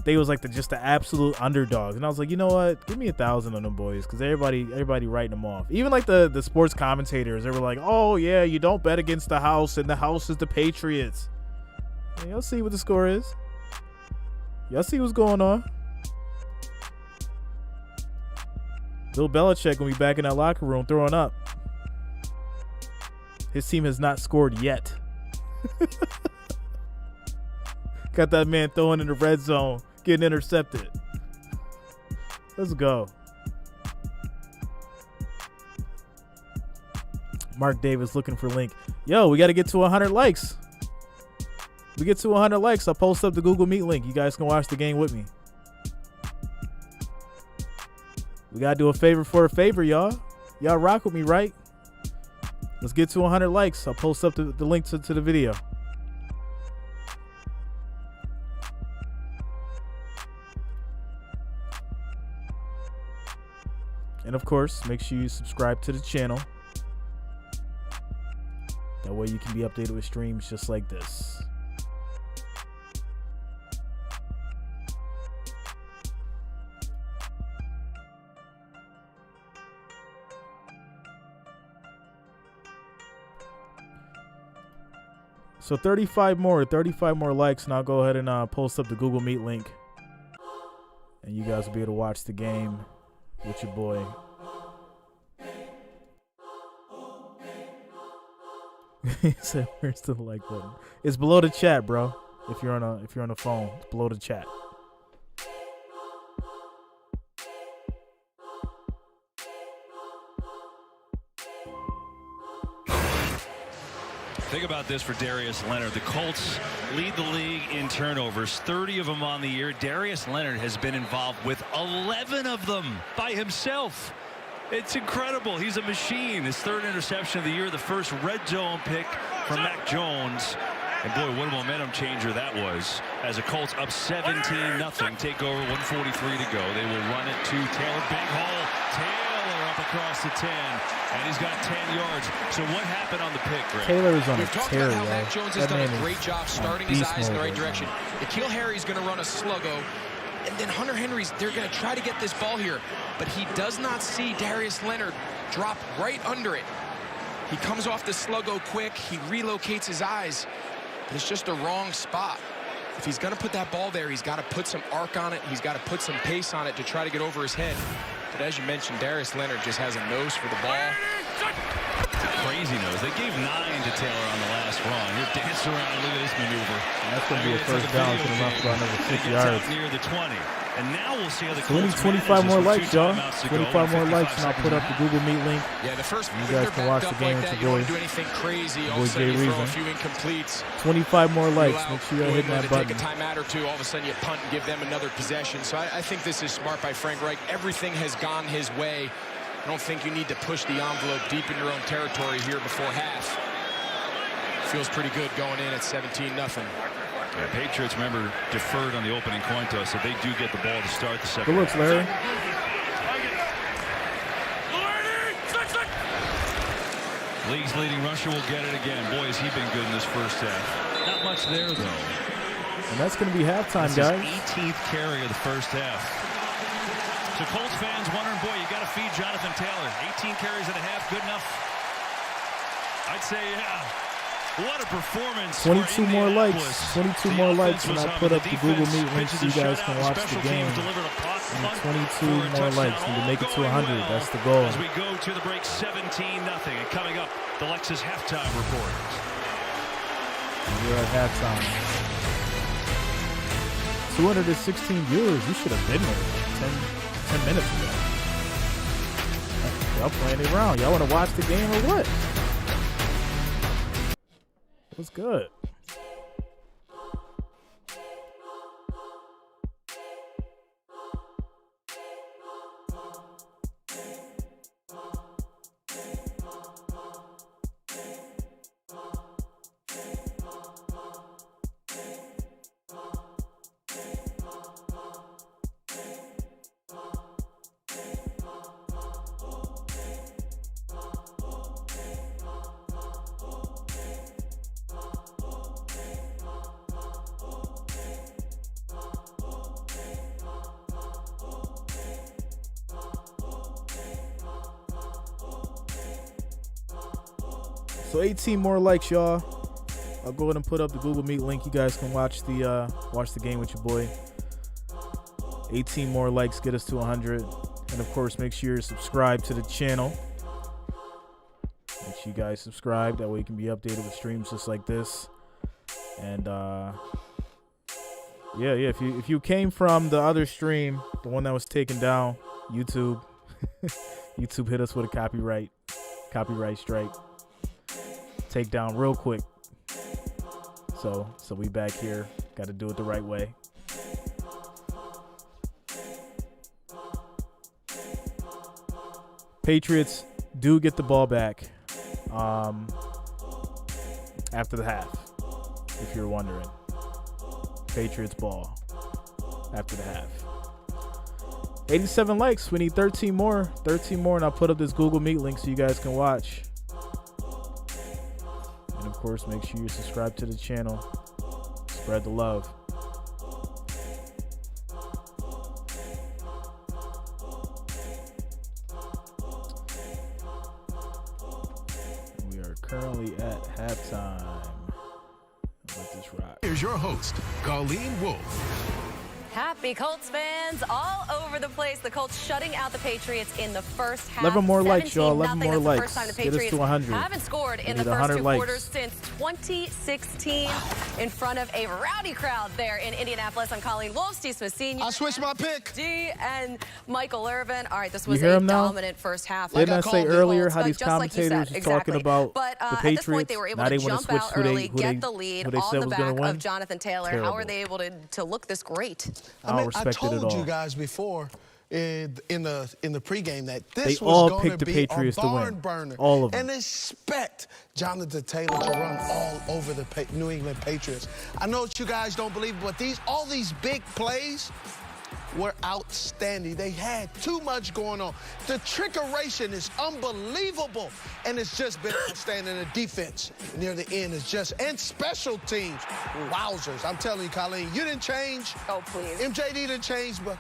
they was like just the absolute underdogs, and I was like, you know what? Give me 1,000 on them boys, because everybody writing them off. Even like the sports commentators, they were like, oh yeah, you don't bet against the house, and the house is the Patriots. And y'all see what the score is. Y'all see what's going on. Bill Belichick gonna be back in that locker room throwing up. His team has not scored yet. Got that man throwing in the red zone, getting intercepted. Let's go. Mark Davis looking for link. Yo, we got to get to 100 likes. We get to 100 likes, I'll post up the Google Meet link. You guys can watch the game with me. We got to do a favor for a favor, y'all. Y'all rock with me, right? Let's get to 100 likes. I'll post up the link to the video. And of course, make sure you subscribe to the channel. That way you can be updated with streams just like this. So 35 more likes, and I'll go ahead and post up the Google Meet link. And you guys will be able to watch the game with your boy. He said, "Where's the like button?" It's below the chat, bro. If you're on a phone, it's below the chat. Think about this for Darius Leonard. The Colts lead the league in turnovers, 30 of them on the year. Darius Leonard has been involved with 11 of them by himself. It's incredible. He's a machine. His third interception of the year, the first red zone pick from Mac Jones. And boy, what a momentum changer that was. As the Colts up 17-0, take over, 1:43 to go. They will run it to Taylor. Big hole. Taylor up across the 10. And he's got 10 yards. So what happened on the pick, Greg? Taylor is on a We've talked tear, about how yo. Mac Jones has done a great job starting his eyes in the right direction. N'Keal Harry's going to run a sluggo. And then Hunter Henry's, they're going to try to get this ball here. But he does not see Darius Leonard drop right under it. He comes off the sluggo quick. He relocates his eyes. But it's just a wrong spot. If he's going to put that ball there, he's got to put some arc on it. He's got to put some pace on it to try to get over his head. But as you mentioned, Darius Leonard just has a nose for the ball. Crazy nose. They gave 9 to Taylor on the last run. He'll dance around. Look at this maneuver. That's going to be a first down for the run for another 50 yards. Near the 20. And now we'll see how the So we need 25 more likes, y'all. 25 more likes, and I'll put up the Google Meet link. Yeah, the first you guys can watch the game with your boy. You don't do anything crazy. All of a sudden you throw a few incompletes. 25 more likes. Make sure you're hitting that button. Take a timeout or two. All of a sudden you punt and give them another possession. So I think this is smart by Frank Reich. Everything has gone his way. I don't think you need to push the envelope deep in your own territory here before half. Feels pretty good going in at 17-0. Yeah, Patriots, remember, deferred on the opening coin toss, so they do get the ball to start the second. Good looks, Larry. League's leading rusher will get it again. Boy, has he been good in this first half. Not much there, though. And that's going to be halftime, That's guys. his 18th carry of the first half. So Colts fans wondering, boy, you got to feed Jonathan Taylor. 18 carries and a half, good enough? I'd say, yeah. What a performance. 22 more likes. 22 more likes, and I'll put up the Google Meet link so you guys can watch the game. And 22 more likes. Need to make it to 100. That's the goal. As we go to the break, 17-0. And coming up, the Lexus halftime report. We're at halftime. 216 viewers. You should have been there 10 minutes ago. Y'all playing it around. Y'all want to watch the game or what? What's good? So 18 more likes, y'all. I'll go ahead and put up the Google Meet link. You guys can watch the game with your boy. 18 more likes get us to 100. And of course, make sure you're subscribed to the channel. Make sure you guys subscribe. That way you can be updated with streams just like this. And yeah. If you came from the other stream, the one that was taken down, YouTube, YouTube hit us with a copyright strike. take down real quick. So we back here. Got to do it the right way. Patriots do get the ball back after the half, if you're wondering. Patriots ball after the half. 87 likes. We need 13 more. 13 more, and I'll put up this Google Meet link so you guys can watch. And, of course, make sure you subscribe to the channel. Spread the love. We are currently at halftime. Let this rock. Here's your host, Colleen Wolfe. Happy Colts fans all over the place. The Colts shutting out the Patriots in the first half. 11 more likes, y'all. 11 more That's likes. The first time the Get us Patriots to 100. haven't scored in We the need first 100 two likes. quarters since 2016 in front of a rowdy crowd there in Indianapolis. I'm Colleen Wolfe, Steve Smith Sr. I switched my pick. D and Michael Irvin. All right, this was hear a him now? dominant first half. Didn't I say earlier how these just like you commentators said, are talking exactly. about but, the at Patriots? this point, they were able Now to they wanna jump switch out who they- early, who get they- the lead who they on said the was gonna back win? of Jonathan Taylor. Terrible. How are they able to look this great? I don't respect it at told all. you guys before in the pregame that this They was all going picked to the be Patriots a to barn win. burner. All of them. And expect Jonathan Taylor to run all over the New England Patriots. I know that you guys don't believe it, but all these big plays were outstanding. They had too much going on. The trickeration is unbelievable, and it's just been outstanding. The defense near the end is just, and special teams, wowzers. I'm telling you, Colleen, you didn't change. Oh, please. MJD didn't change, but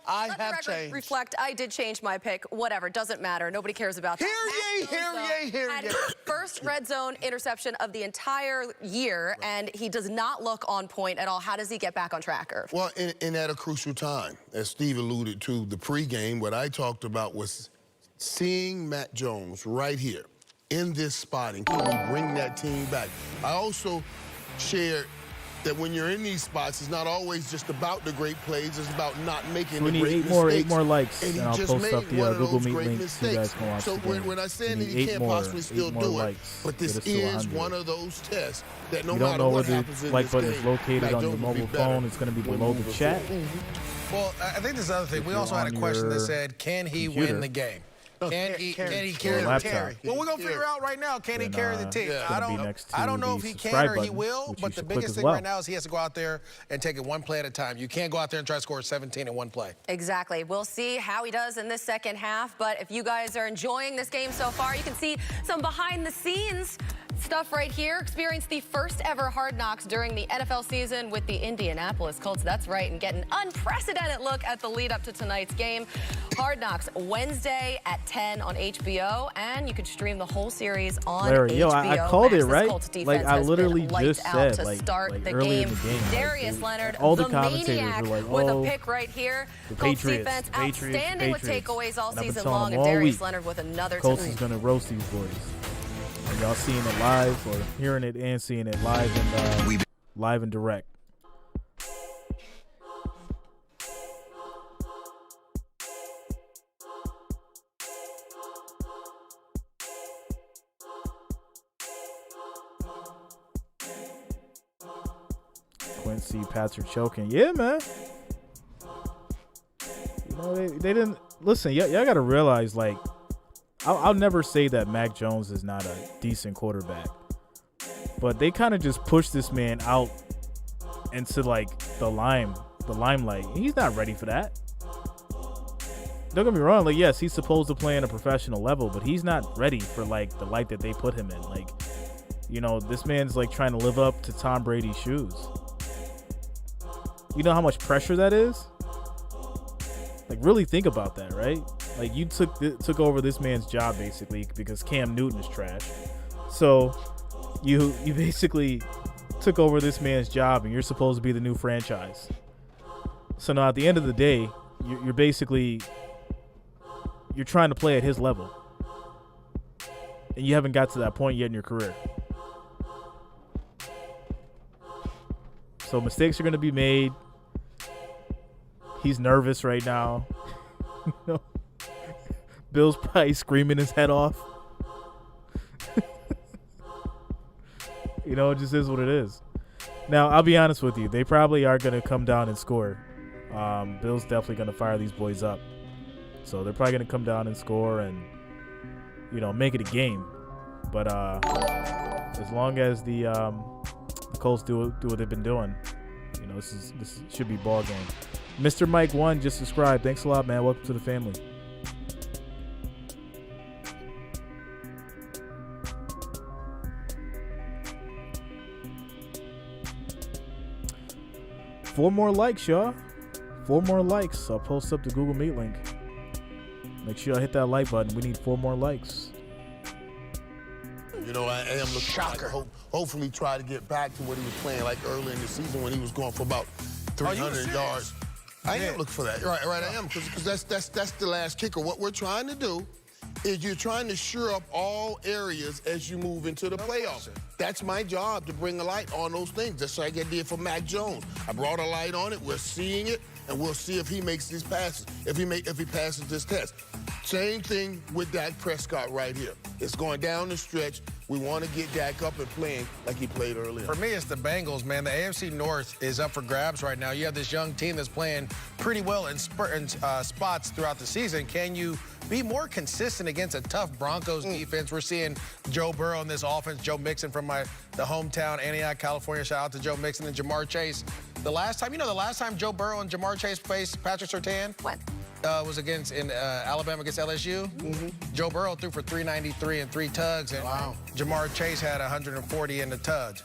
I Let the have record changed. reflect, I did change my pick. Whatever, doesn't matter. Nobody cares about that. Hear ye, Mac hear Jones, ye, hear though, had ye. his first red zone interception of the entire year, and he does not look on point at all. How does he get back on track, Irv? Well, and at a crucial time, as Steve alluded to, the pregame, what I talked about was seeing Matt Jones right here in this spot, and can we bring that team back? I also shared that when you're in these spots, it's not always just about the great plays. It's about not making So we the need great eight mistakes. more likes, and he and I'll just post made up the one of Google those Meet great link so you guys mistakes. can watch So the game. when I said We that need he eight can't more, possibly still 8 more do it, likes. but this Get us to is 100. one of those tests that no You don't matter know what where happens the in like this button is game, located Mac on your Jones will be mobile better phone. It's going to be when below the moving chat. forward. Well, I think this other thing. If We you're also had a on question that your said, can he computer. win the game? Can he Or carry the laptop. team? Well, we're going to figure out right now, can he Then, carry the team? it's gonna be next I to don't know if the he can subscribe or he button, will, which you but the should click biggest as thing well. right now is he has to go out there and take it one play at a time. You can't go out there and try to score 17 in one play. Exactly. We'll see how he does in this second half. But if you guys are enjoying this game so far, you can see some behind-the-scenes stuff right here. Experienced the first ever Hard Knocks during the NFL season with the Indianapolis Colts. That's right, and get an unprecedented look at the lead up to tonight's game. Hard Knocks Wednesday at 10 on HBO, and you can stream the whole series on Larry, HBO. yo, I called Max, it, this right? Colts defense Like, I has literally been lights just out said, to like start the early game. in the game. like, Darius Leonard, all the the commentators maniac, were like, with oh, a pick right here. the Colts Patriots, defense Patriots, outstanding with Patriots. takeaways all And I've been season telling long, them and all Darius week, Leonard with another Colts is going to roast these boys. And y'all seeing it live or hearing it and seeing it live and direct. Quincy, Patrick choking. Yeah, man. You know, they didn't listen. Y'all got to realize, like, I'll never say that Mac Jones is not a decent quarterback, but they kind of just pushed this man out into like the limelight. He's not ready for that. Don't get me wrong. Like, yes, he's supposed to play on a professional level, but he's not ready for like the light that they put him in. Like, you know, this man's like trying to live up to Tom Brady's shoes. You know how much pressure that is? Like, really think about that, right? Like, you took over this man's job basically because Cam Newton is trash. So you basically took over this man's job, and you're supposed to be the new franchise. So now at the end of the day, you're basically trying to play at his level, and you haven't got to that point yet in your career. So mistakes are going to be made. He's nervous right now. You know? Bill's probably screaming his head off. You know, it just is what it is. Now, I'll be honest with you. They probably are going to come down and score. Bill's definitely going to fire these boys up. So they're probably going to come down and score and, you know, make it a game. But as long as the Colts do what they've been doing, you know, this should be ball game. Mr. Mike 1 just subscribed. Thanks a lot, man. Welcome to the family. Four more likes, y'all. 4 more likes. I'll post up the Google Meet link. Make sure y'all hit that like button. We need 4 more likes. You know, I am looking like hopefully try to get back to what he was playing like early in the season when he was going for about 300 yards. I am looking for that. Right, I am, because that's the last kicker. What we're trying to do is you're trying to shore up all areas as you move into the playoffs. That's my job, to bring a light on those things, just like I did for Mac Jones. I brought a light on it. We're seeing it, and we'll see if he makes these passes, if he passes this test. Same thing with Dak Prescott right here. It's going down the stretch. We want to get Dak up and playing like he played earlier. For me, it's the Bengals, man. The AFC North is up for grabs right now. You have this young team that's playing pretty well in spots throughout the season. Can you be more consistent against a tough Broncos defense? We're seeing Joe Burrow in this offense. Joe Mixon from the hometown, Antioch, California. Shout out to Joe Mixon and Jamar Chase. The last time Joe Burrow and Jamar Chase faced Patrick Surtain? What? Was in Alabama against LSU. Joe Burrow threw for 393 and 3 tugs, and Jamar Chase had 140 in the tugs.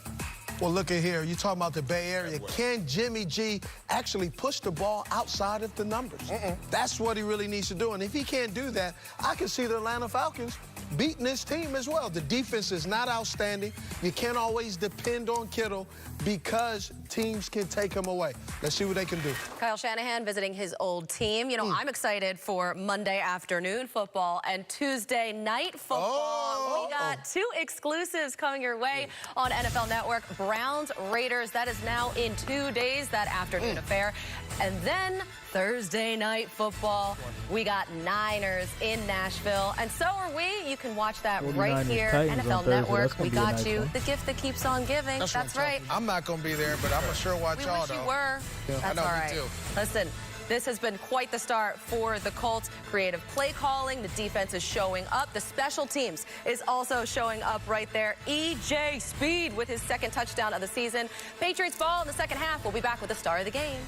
Well, look at here. You're talking about the Bay Area. Can Jimmy G actually push the ball outside of the numbers? That's what he really needs to do. And if he can't do that, I can see the Atlanta Falcons beating this team as well. The defense is not outstanding. You can't always depend on Kittle because teams can take him away. Let's see what they can do. Kyle Shanahan visiting his old team. You know, I'm excited for Monday afternoon football and Tuesday night football. We got 2 exclusives coming your way on NFL Network. Browns, Raiders, that is now in 2 days, that afternoon affair. And then Thursday night football, we got Niners in Nashville. And so are we. You can watch that right here, NFL Network. We got you. The gift that keeps on giving. That's right. I'm not going to be there, but I'm going to sure watch y'all, wish though. You were. Yeah. That's all right. Listen, this has been quite the start for the Colts. Creative play calling. The defense is showing up. The special teams is also showing up right there. E.J. Speed with his 2nd touchdown of the season. Patriots ball in the second half. We'll be back with the star of the game.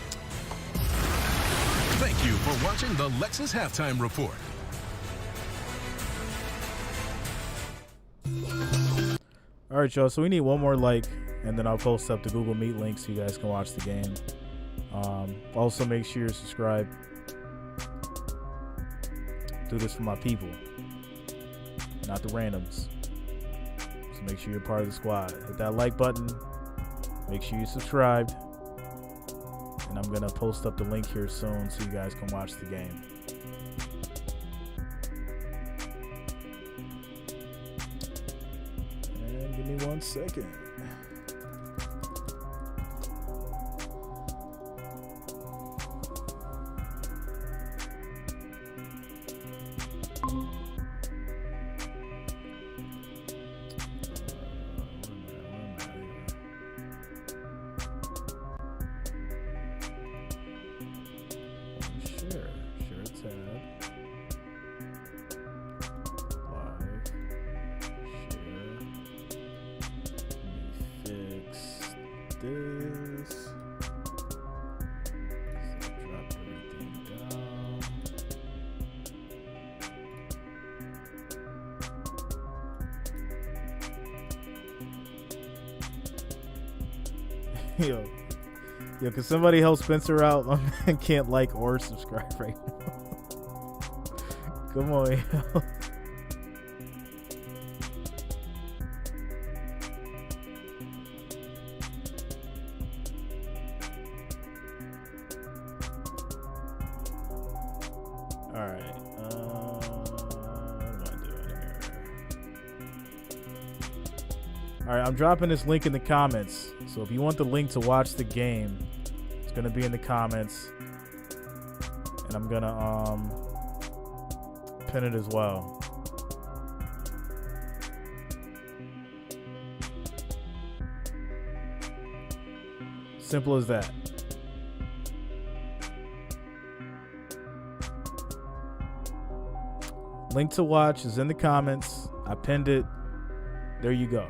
Thank you for watching the Lexus Halftime Report. All right, y'all. So we need 1 more like, and then I'll post up the Google Meet link so you guys can watch the game. Also, make sure you're subscribed. Do this for my people, not the randoms. So make sure you're part of the squad. Hit that like button. Make sure you're subscribed. And I'm going to post up the link here soon so you guys can watch the game. And give me 1 second. Yo, can somebody help Spencer out? My man can't like or subscribe right now. Come on, yo. I'm dropping this link in the comments. So if you want the link to watch the game, it's going to be in the comments. And I'm going to pin it as well. Simple as that. Link to watch is in the comments. I pinned it. There you go.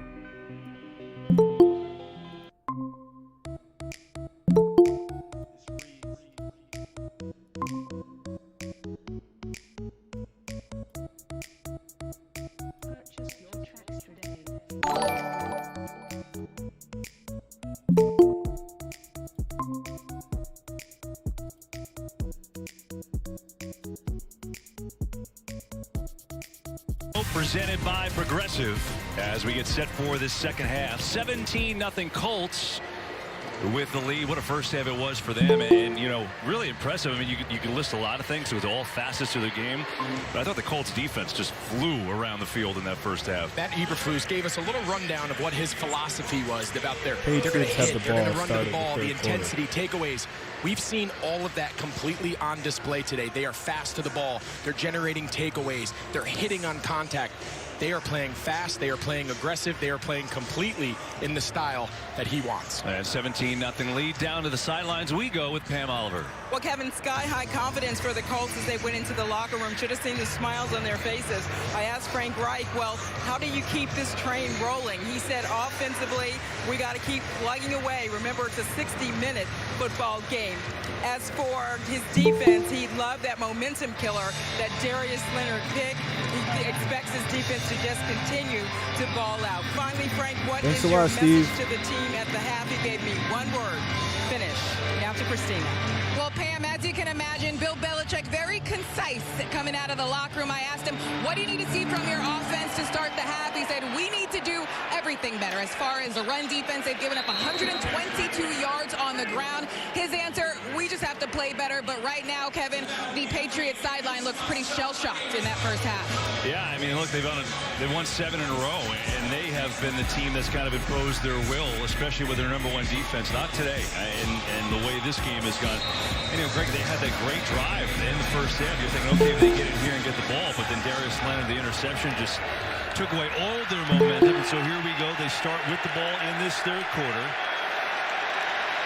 Presented by Progressive as we get set for this second half. 17-0 Colts with the lead. What a first half it was for them, and you know, really impressive. I mean, you can list a lot of things with all facets of the game, but I thought the Colts defense just flew around the field in that first half. Matt Eberflus gave us a little rundown of what his philosophy was about they're going to Patriots hit, have the they're going to ball run to the started ball, the the third quarter. intensity, takeaways. We've seen all of that completely on display today. They are fast to the ball. They're generating takeaways. They're hitting on contact. They are playing fast. They are playing aggressive. They are playing completely in the style that he wants. And 17-0 lead. Down to the sidelines we go with Pam Oliver. Well, Kevin, sky-high confidence for the Colts as they went into the locker room. Should have seen the smiles on their faces. I asked Frank Reich, well, how do you keep this train rolling? He said, offensively, we got to keep plugging away. Remember, it's a 60-minute football game. As for his defense, he loved that momentum killer that Darius Leonard picked. He expects his defense to just continue to ball out. Finally, Frank, what is your message to the team at the half? He gave me one word: finish. Now to Christina. Well, Pam, as you can imagine, Bill Belichick very concise coming out of the locker room. I asked him, what do you need to see from your offense to start the half? He said, we need to do everything better. As far as the run defense, they've given up 122 yards on the ground. His answer, we just have to play better. But right now, Kevin, the Patriots sideline looks pretty shell-shocked in that first half. Yeah, I mean, look, they've won 7 in a row, and they have been the team that's kind of imposed their will, especially with their #1 defense. Not today, and the way this game has gone. And, you know, Greg, they had that great drive in the first half. You're thinking, okay, they get in here and get the ball, but then Darius Leonard, the interception, just took away all their momentum. And so here we go. They start with the ball in this third quarter.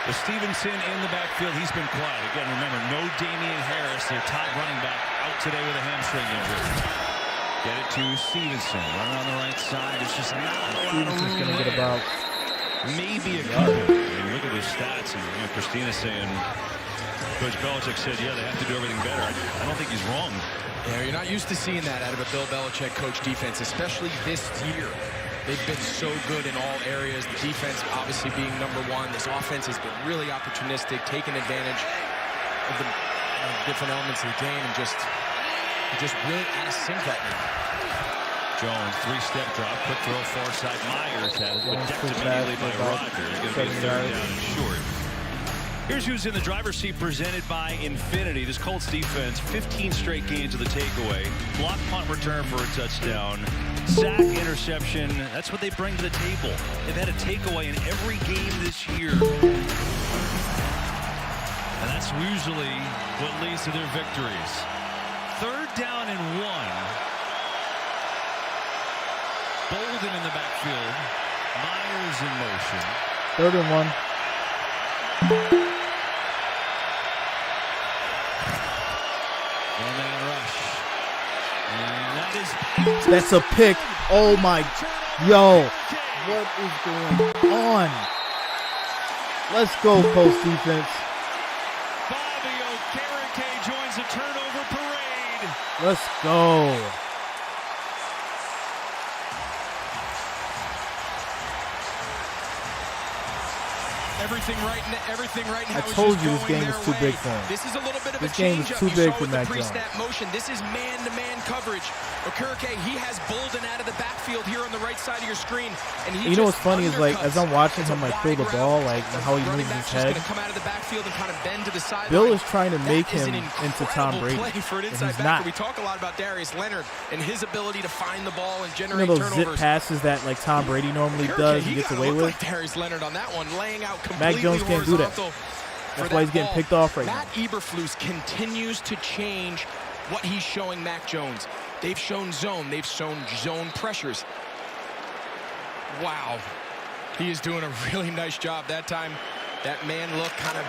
But Stevenson in the backfield, he's been quiet. Again, remember, no Damian Harris, their top running back, out today with a hamstring injury. Get it to Stevenson, running on the right side. It's just not a lot. Stevenson's going to get about maybe a couple. I mean, look at those stats. And you know, Christina's saying, Coach Belichick said, yeah, they have to do everything better. I don't think he's wrong. Yeah, you're not used to seeing that out of a Bill Belichick coach defense, especially this year. They've been so good in all areas. The defense obviously being #1. This offense has been really opportunistic, taking advantage of the different elements of the game, and just really out of sync right now. Jones, 3-step drop, quick throw, far side. Myers has it, but decked immediately by Rodgers. Going to be a 3rd down and short. Here's who's in the driver's seat, presented by Infinity. This Colts defense, 15 straight gains of the takeaway. Block punt return for a touchdown. Sack, interception. That's what they bring to the table. They've had a takeaway in every game this year. And that's usually what leads to their victories. 3rd down and 1. Bolden in the backfield. Myers in motion. 3rd and 1. One-man rush. And that is... That's a pick. Oh, my. Yo. What is going on? Let's go, Colts defense. Bobby Okereke joins the turnover parade. Let's go. Everything right now. I told you this game was too big for him. This is a little bit of this a game was too big for Mac Jones. Pre-snap motion. This is man-to-man coverage. Okereke, he has Bolden out of the backfield here on the right side of your screen, and he. You know what's funny is, like, as I'm watching him like throw the ball, like how he moves his head. Come out of the backfield and kind of bend to the sideline. Bill is trying to make him into Tom Brady, for an and inside he's backer. not. We talk a lot about Darius Leonard and his ability to find the ball and generate those zip turnovers. passes that like Tom Brady normally does and gets away with. Like Darius Leonard on that one, laying out completely Mac Jones can't do that. That's why he's getting picked off right now. Matt Eberflus continues to change what he's showing Mac Jones. They've shown zone. They've shown zone pressures. Wow. He is doing a really nice job that time. That man look kind of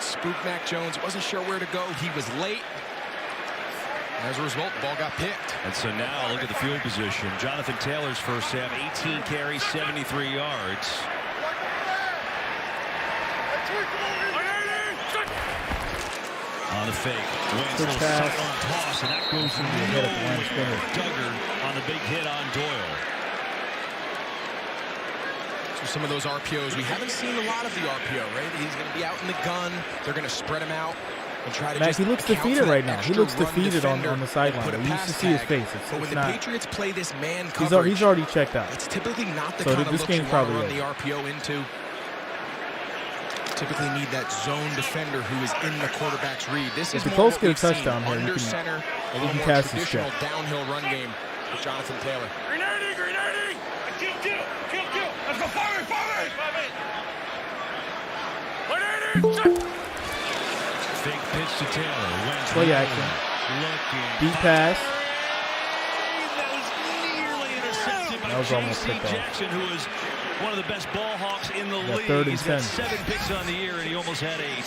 spooked Mac Jones. Wasn't sure where to go. He was late. As a result, the ball got picked. And so now look at the field position. Jonathan Taylor's first half, 18 carries, 73 yards. On the fake. Wentz little sidearm toss, and that goes from Duggar on the big hit on Doyle. So some of those RPOs, we haven't seen a lot of the RPO, right? He's going to be out in the gun. They're going to spread him out and try to Mac, just he looks defeated right now. He looks defeated on the sideline. You You used to see his face. But when the Patriots play this man he's coverage, already checked out. it's typically not the So kind of this look you game's want to probably run the RPO into. Typically need that zone defender who is in the quarterback's read. This is If the more Colts what get a we've touchdown seen. here, Under you can- center, a you little can more cast his traditional check. downhill run game with Jonathan Taylor. Kill. Let's go forward. Fake pitch to Taylor. Wentz Play action. looking. Deep pass. That was nearly intercepted by That was almost J.C. picked off. Jackson, who is one of the best ball hawks in the league. 3rd and He's got 10. 7 picks on the year, and he almost had 8.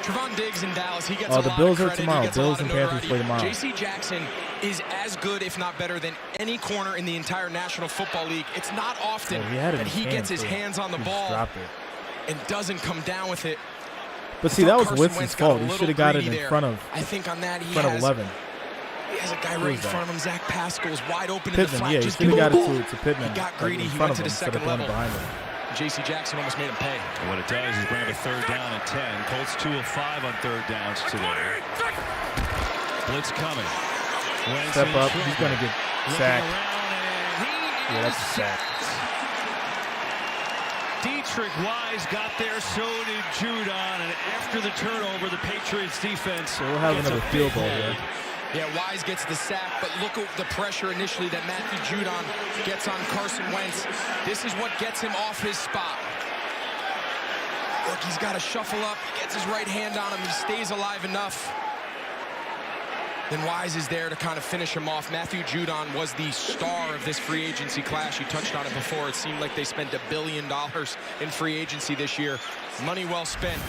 Trevon Diggs in Dallas, he gets Oh, a the lot Bills of are credit. tomorrow. He gets a Bills lot of and Panthers notoriety. play tomorrow. J.C. Jackson is as good, if not better, than any corner in the entire National Football League. It's not often Oh, he had it that in he his gets his hands, too. hands on the He just ball dropped it. and doesn't come down with it. But see, that was Carson Winston's Wentz got fault. a He little should have got it greedy in there. front of I think on that he 11. He has a guy Who right in is that? front of him. Zach Pascal's wide open in the Pittman, flat. yeah, he Just should have give got him it to Pittman. He got like, greedy. in He front went of to the him instead of second throwing it level. behind him. J.C. Jackson almost made him pay. And what it does is bring up a 3rd down and 10. Colts 2 of 5 on 3rd downs today. Blitz coming. Wentz Step in up. trouble. He's going to get Looking sacked. around, and he Yeah, that's a sack. Dietrich Wise got there, so did Judon, and after the turnover, the Patriots defense. So we'll have gets another a field big goal hole. there. Yeah, Wise gets the sack, but look at the pressure initially that Matthew Judon gets on Carson Wentz. This is what gets him off his spot. Look, he's got to shuffle up. He gets his right hand on him. He stays alive enough. Then Wise is there to kind of finish him off. Matthew Judon was the star of this free agency class. You touched on it before. It seemed like they spent $1 billion in free agency this year. Money well spent.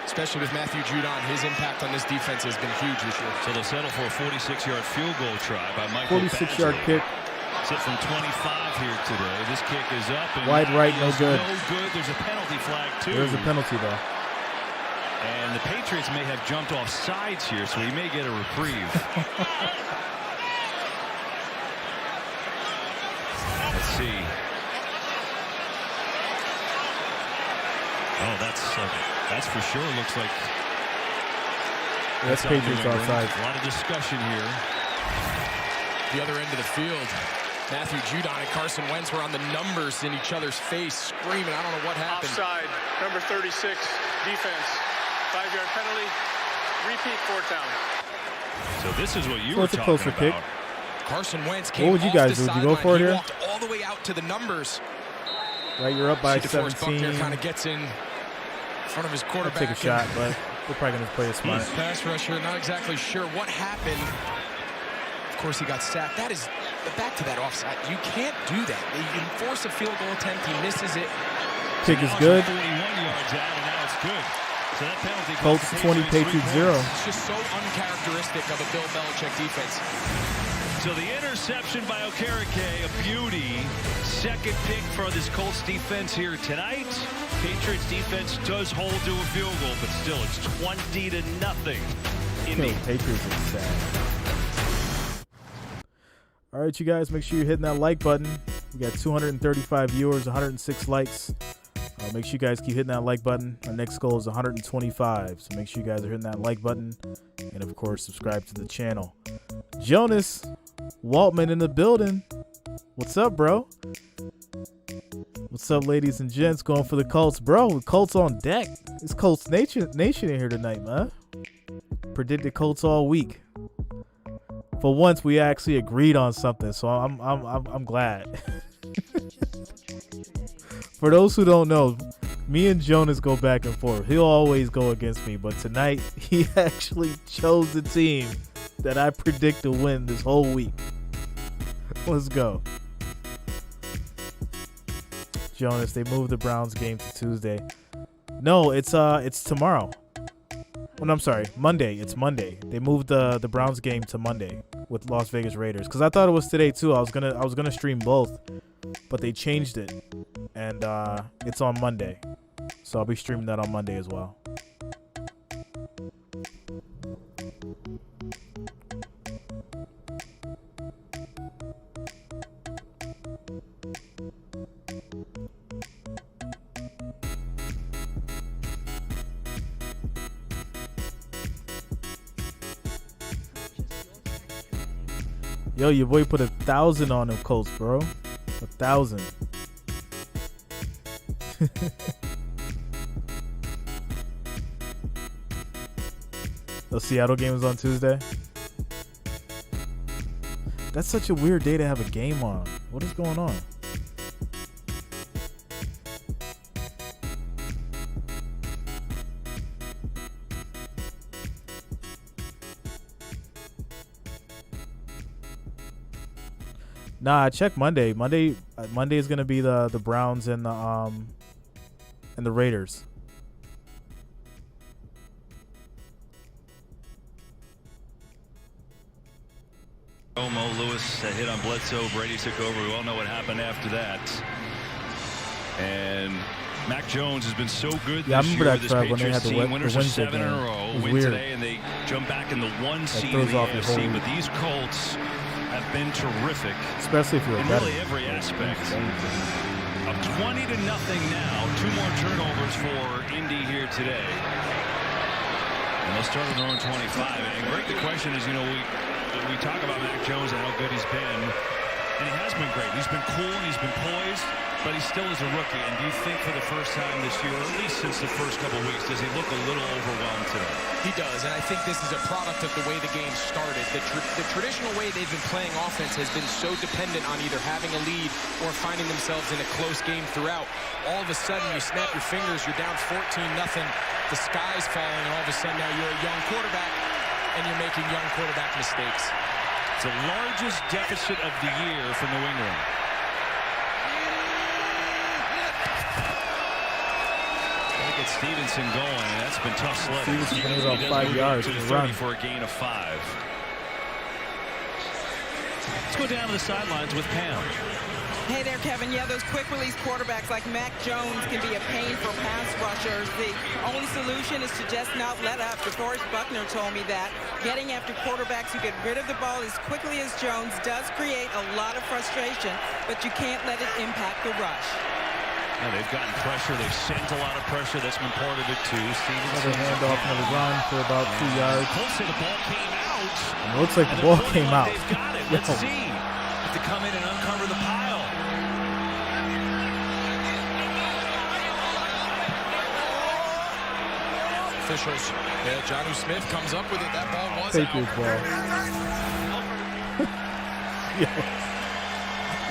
Especially with Matthew Judon, his impact on this defense has been huge this year. So they'll settle for a 46-yard field goal try by Michael 46-yard kick. Sit from 25 here today. This kick is up. And Wide right, no good. No good. There's a penalty flag, too. There's a penalty, though. And the Patriots may have jumped off sides here, so he may get a reprieve. Let's see. Oh, that's for sure. Looks like That's Patriots offside. A lot of discussion here. The other end of the field, Matthew Judon and Carson Wentz were on the numbers in each other's face, screaming. I don't know what happened. Offside, number 36, defense. 5-yard penalty, repeat 4th down. So this is what you So were it's a talking closer about. kick. Carson Wentz came What would you off guys the do? Would you go sideline. for it He here? walked all the way out to the numbers. Right, you're up by DeForest 17. Buckner kind of gets in front of his I'll quarterback. take a shot, but we're probably going to play a smart. Pass rusher, not exactly sure what happened. Of course, he got sacked. That is, back to that offside. You can't do that. You force a field goal attempt. He misses it. Kick is good. 41 yards out, and now it's good. So that penalty Colts 20, Patriots 0. It's just so uncharacteristic of a Bill Belichick defense. So the interception by Okereke, a beauty. Second pick for this Colts defense here tonight. Patriots defense does hold to a field goal, but still it's 20-0. Indy. Patriots are sad. All right, you guys, make sure you're hitting that like button. We got 235 viewers, 106 likes. Make sure you guys keep hitting that like button. Our next goal is 125, so make sure you guys are hitting that like button. And, of course, subscribe to the channel. Jonas Waltman in the building. What's up, bro? What's up, ladies and gents? Going for the Colts. Bro, the Colts on deck. It's Colts Nation in here tonight, man. Predicted Colts all week. For once, we actually agreed on something, so I'm glad. For those who don't know, me and Jonas go back and forth. He'll always go against me, but tonight he actually chose the team that I predict to win this whole week. Let's go. Jonas, they moved the Browns game to Tuesday. No, it's tomorrow. Well, I'm sorry, Monday. It's Monday. They moved the Browns game to Monday with Las Vegas Raiders because I thought it was today too. I was gonna stream both, but they changed it, and it's on Monday. So I'll be streaming that on Monday as well. Yo, your boy put 1,000 on them Colts, bro. 1,000. The Seattle game is on Tuesday. That's such a weird day to have a game on. What is going on? Nah, I checked Monday. Monday is gonna be the Browns and the Raiders. Mo Lewis hit on Bledsoe. Brady took over. We all know what happened after that. And Mac Jones has been so good this year with this Patriots team. Winners of 7 in a row. Win weird. today, and they jump back in the 1 seed in the AFC. But these Colts have been terrific, especially if you're in really every aspect. Up 20-0 now. 2 more turnovers for Indy here today. And they'll start on their own 25. And Greg, the question is, we talk about Mac Jones and how good he's been, and he has been great. He's been cool and he's been poised, but he still is a rookie. And do you think for the first time this year, or at least since the first couple of weeks, does he look a little overwhelmed today? He does, and I think this is a product of the way the game started. The traditional way they've been playing offense has been so dependent on either having a lead or finding themselves in a close game throughout. All of a sudden, you snap your fingers, you're down 14-0, the sky's falling, and all of a sudden now you're a young quarterback, and you're making young quarterback mistakes. It's the largest deficit of the year for New England. Gotta get Stevenson going, and that's been tough sledding. Stevenson about 5 yards to the 30 for a gain of 5. Let's go down to the sidelines with Pam. Hey there, Kevin. Yeah, those quick release quarterbacks like Mac Jones can be a pain for pass rushers. The only solution is to just not let up. DeForest Buckner told me that. Getting after quarterbacks who get rid of the ball as quickly as Jones does create a lot of frustration, but you can't let it impact the rush. Yeah, they've gotten pressure. They've sent a lot of pressure. That's been part of it, too. Another handoff, another run for about 2 yards. Colts say the ball came out. It looks like the ball came out. They've got it. Let's see. Have to come in and uncover the pile. Officials. Yeah, Jonnu Smith comes up with it. That ball was Patriots out. ball. Yeah.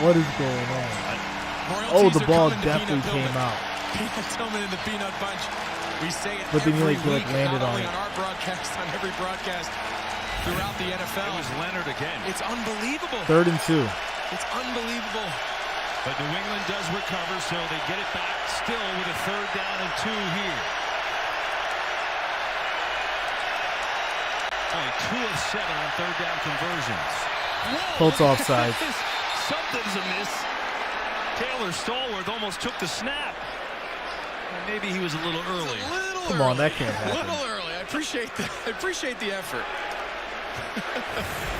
What is going on? Oh, the ball definitely came out. Peanut Tillman in the peanut bunch. We say it but then every you week, landed not on only it. on our broadcast, on every broadcast throughout the NFL. It was Leonard again. It's unbelievable. 3rd and 2. It's unbelievable. But New England does recover, so they get it back still with a 3rd down and 2 here. Only 2 of 7 on 3rd down conversions. Colts offside. Something's amiss. Taylor Stallworth almost took the snap. Maybe he was a little early. Come on, that can't happen. A little early. I appreciate the effort.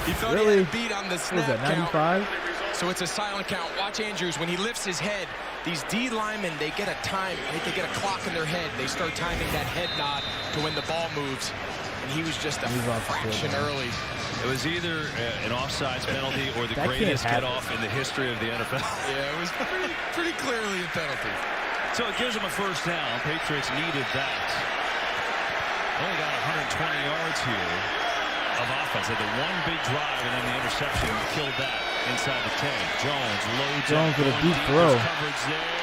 He thought really? he had a beat on the snap. What was that, 95? So it's a silent count. Watch Andrews. When he lifts his head, these D linemen, they get a time. They get a clock in their head. They start timing that head nod to when the ball moves. And he was just a fraction early. It was either an offsides penalty or the greatest get-off in the history of the NFL. Yeah, it was pretty clearly a penalty. So it gives them a 1st down. Patriots needed that. Only got 120 yards here of offense. Had the one big drive and then the interception killed that inside the 10. Jones with a deep throw. Coverage there.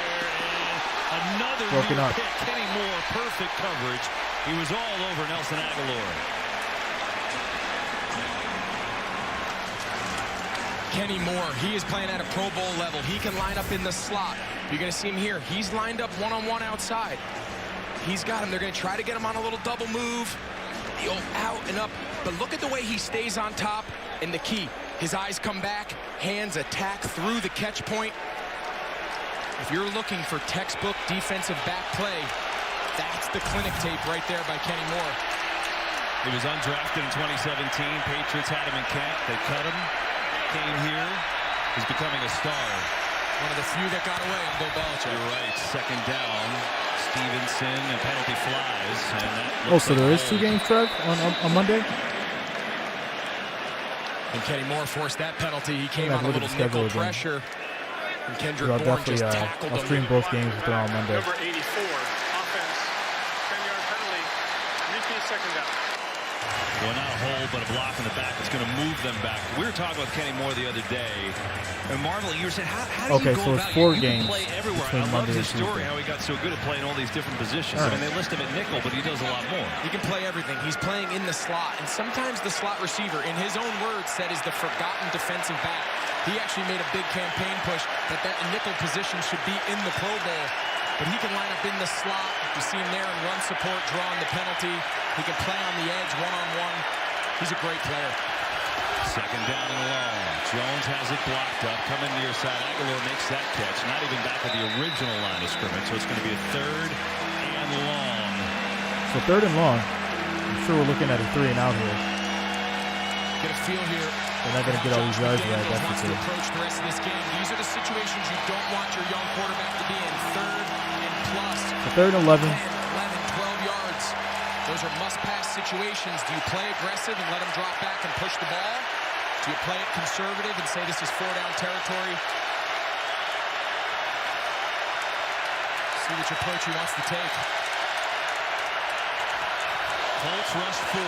And another broken up. Pick. Kenny Moore, perfect coverage. He was all over Nelson Aguilar. Kenny Moore, he is playing at a Pro Bowl level. He can line up in the slot. You're going to see him here. He's lined up one-on-one outside. He's got him. They're going to try to get him on a little double move. The old out and up. But look at the way he stays on top. And the key, his eyes come back, hands attack through the catch point. If you're looking for textbook defensive back play, that's the clinic tape right there by Kenny Moore. He was undrafted in 2017. Patriots had him in camp. They cut him. Came here. He's becoming a star. One of the few that got away on Bill Belichick. You're right. Second down. Stevenson and penalty flies. And that so there is 2 games, Trev, on Monday? And Kenny Moore forced that penalty. He came on a little nickel pressure. And Kendrick Bourne just tackled him. I'll stream both games if they're on Monday. Number 84, offense, 10-yard penalty, repeat second down. Well, not a hole, but a block in the back. It's going to move them back. We were talking with Kenny Moore the other day. And Marvel, you were saying, how do you go about it's 4 games play everywhere? I love his story, how he got so good at playing all these different positions. I mean, they list him at nickel, but he does a lot more. He can play everything. He's playing in the slot. And sometimes the slot receiver, in his own words, said is the forgotten defensive back. He actually made a big campaign push that nickel position should be in the Pro Bowl. But he can line up in the slot. You see him there in run support, drawing the penalty. He can play on the edge, one-on-one. He's a great player. Second down and long. Jones has it blocked up. Coming near side. Aguilar makes that catch. Not even back at the original line of scrimmage. So it's going to be a 3rd and long. So 3rd and long. I'm sure we're looking at a 3 and out here. Get a feel here. They're not going to get all these yards right. That's for sure. Approach the rest of this game. These are the situations you don't want your young quarterback to be in. 3rd and plus. So 3rd and 11. 10, 11, 12 yards. Those are must-pass situations. Do you play aggressive and let him drop back and push the ball? Do you play it conservative and say this is 4-down territory? See which approach he wants to take. Colts rush 4.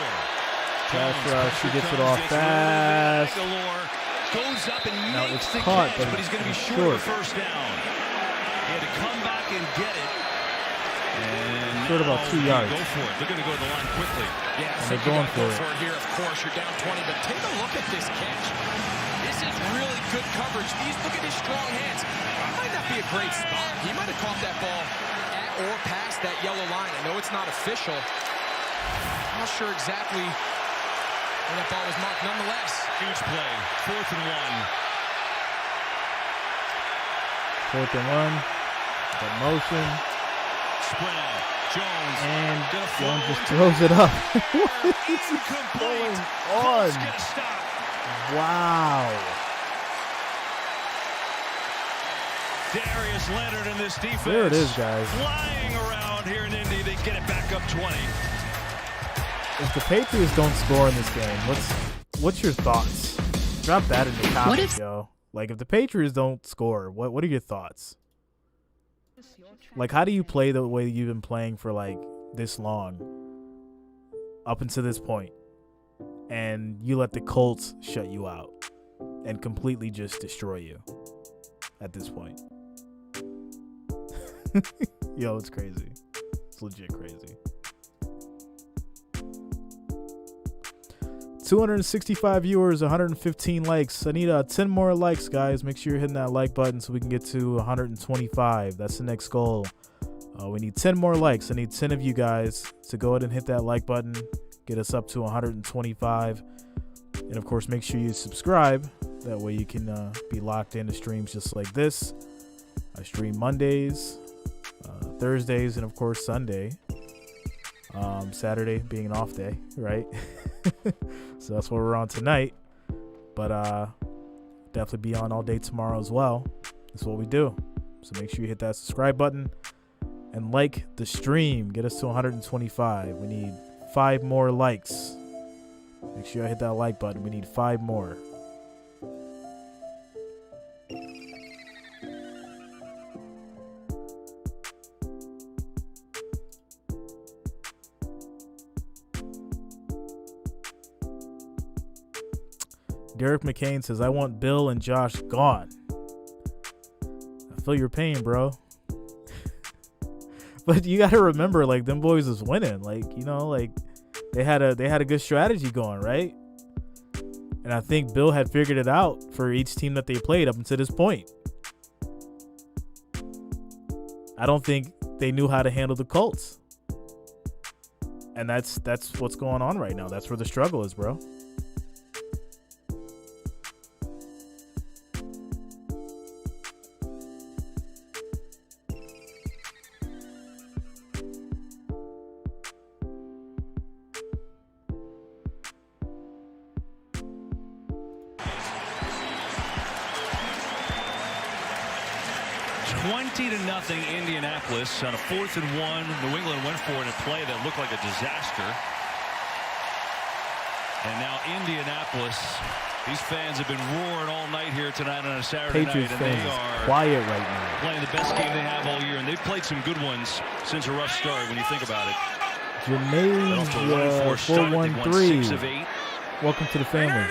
Pass rush, he gets it off fast. Goes up and now makes it's the caught, catch, but he's going to be short of first down. He had to come back and get it. And short about 2 yards. Go for it. They're going to go to the line quickly. Yeah, and they're going for it. Here, of course, you're down 20, but take a look at this catch. This is really good coverage. Look at his strong hands. It might not be a great spot. He might have caught that ball at or past that yellow line. I know it's not official. I'm not sure exactly where that ball was marked. Nonetheless, huge play. 4th and 1. 4th and 1. That motion. Sprint out. Jones. And Jones just throws it up. What is going on? Wow. Darius Leonard in this defense. There it is, guys. Flying around here in Indy. They get it back up 20. If the Patriots don't score in this game, what's your thoughts? Drop that in the comments, yo. Like, if the Patriots don't score, what are your thoughts? Like, how do you play the way you've been playing for, like, this long? Up until this point. And you let the Colts shut you out. And completely just destroy you. At this point. Yo, it's crazy. It's legit crazy. 265 viewers, 115 likes. I need 10 more likes, guys. Make sure you're hitting that like button so we can get to 125. That's the next goal. We need 10 more likes. I need 10 of you guys to go ahead and hit that like button. Get us up to 125. And, of course, make sure you subscribe. That way you can be locked into streams just like this. I stream Mondays, Thursdays, and, of course, Sunday. Saturday being an off day, right? So that's what we're on tonight. But definitely be on all day tomorrow as well. That's what we do. So make sure you hit that subscribe button and like the stream. Get us to 125. We need 5 more likes. Make sure I hit that like button. We need 5 more. Derek McCain says, I want Bill and Josh gone. I feel your pain, bro. But you got to remember, like, them boys is winning. Like, you know, like, they had a good strategy going, right? And I think Bill had figured it out for each team that they played up until this point. I don't think they knew how to handle the Colts. And that's what's going on right now. That's where the struggle is, bro. Indianapolis on a 4th and 1. New England went for it in a play that looked like a disaster. And now Indianapolis, these fans have been roaring all night here tonight on a Saturday Patriots night. And fans they are quiet right now. Playing the best game they have all year. And they've played some good ones since a rough start when you think about it. Jermaine 413. Welcome to the family.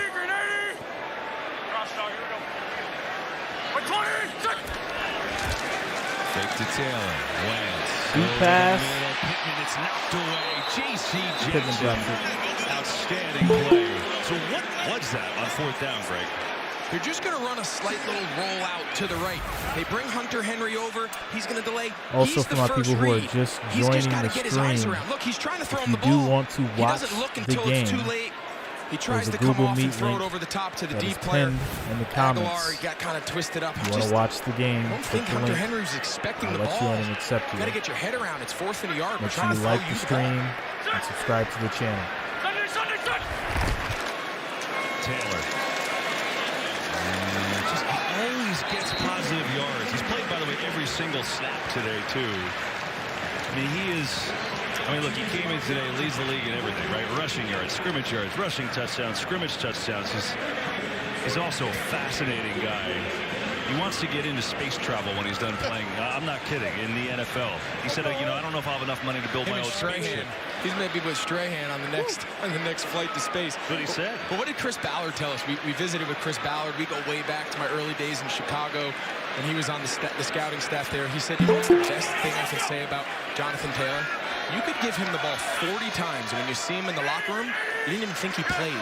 To Taylor. Wentz. Deep pass. Pittman, it's knocked away. Jreasn. Outstanding play. So what was that on 4th down, Greg? They're just going to run a slight little roll out to the right. They bring Hunter Henry over. He's going to delay. Also, for my people who are just joining the stream, look, he's trying to throw him if the you ball. do want to watch the game, it's too late. He tries to come off and throw it over the top to the deep player. In the comments, Aguilar got kind of twisted up. You want to watch the game? I don't think Hunter Henry's expecting the ball. I'll let you in and accept you. Got to get your head around. It's 4th and a yard. Make sure you like the stream and subscribe to the channel. Taylor. Just always gets positive yards. He's played, by the way, every single snap today, too. I mean, look, he came in today, leads the league in everything, right? Rushing yards, scrimmage yards, rushing touchdowns, scrimmage touchdowns. He's also a fascinating guy. He wants to get into space travel when he's done playing. I'm not kidding. In the NFL, he said, I don't know if I'll have enough money to build my own spaceship. He's maybe with Strahan on the next flight to space. That's what he said. But what did Chris Ballard tell us? We visited with Chris Ballard. We go way back to my early days in Chicago, and he was on the scouting staff there. He said, what's the best thing I can say about Jonathan Taylor? You could give him the ball 40 times, and when you see him in the locker room, you didn't even think he played.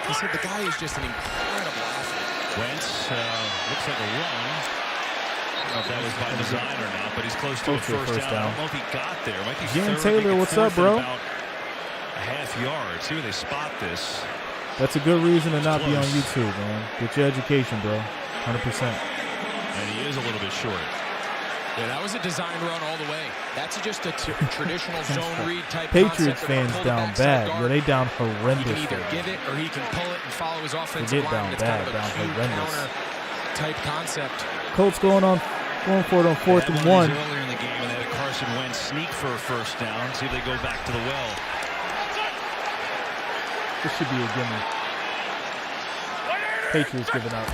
He said the guy is just an incredible athlete. Wentz looks like a run. I don't know if that was by design or not, but he's close to a first down. I don't know if he got there. Might be Taylor, what's up, bro? About a half yard. See where they spot this. That's a good reason to not be on YouTube, man. Get your education, bro. 100%. And he is a little bit short. Yeah, that was a design run all the way. That's just a traditional zone read type Patriots concept. fans down bad. Yeah, they down horrendous. He can either give it or he can pull it and follow his offensive line. Down It's bad, kind of a down cute horrendous type concept. Colts going for it on 4th and 1. Earlier in the game, and they had Carson Wentz sneak for a first down. See if they go back to the well. This should be a gimme. Patriots giving up.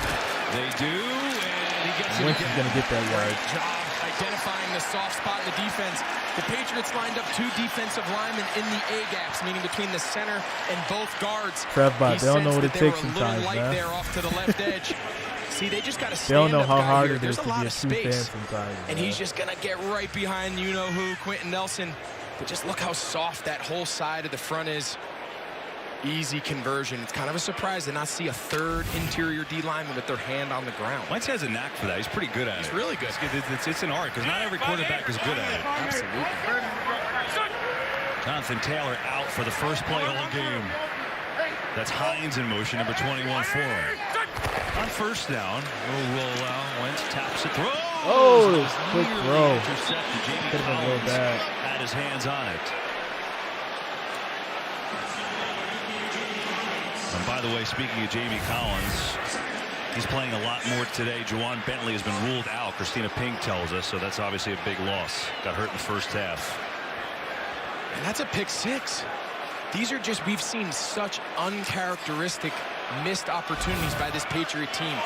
They do, and he gets it Wentz is going to get that yard. Great job identifying the soft spot in the defense. The Patriots lined up 2 defensive linemen in the A gaps, meaning between the center and both guards. They don't know what it takes sometimes, man. There off to the left edge. See, they just got to They don't know how hard it is There's to a lot be a of true fan space, sometimes. and he's just going to get right behind you-know-who, Quentin Nelson. But just look how soft that whole side of the front is. Easy conversion. It's kind of a surprise to not see a third interior D lineman with their hand on the ground. Wentz has a knack for that. He's pretty good at it. He's really good. It's an art because not every quarterback is good at it. Absolutely. Jonathan Taylor out for the first play all game. That's Hines in motion, number 21 for him. On first down, roll out. Wentz taps it. Throws. Oh, quick throw. Intercepted. Jamie Could have been real Collins bad. had his hands on it. And by the way, speaking of Jamie Collins, he's playing a lot more today. Juwan Bentley has been ruled out, Christina Pink tells us, so that's obviously a big loss. Got hurt in the first half. And that's a pick 6. These are just, we've seen such uncharacteristic missed opportunities by this Patriot team.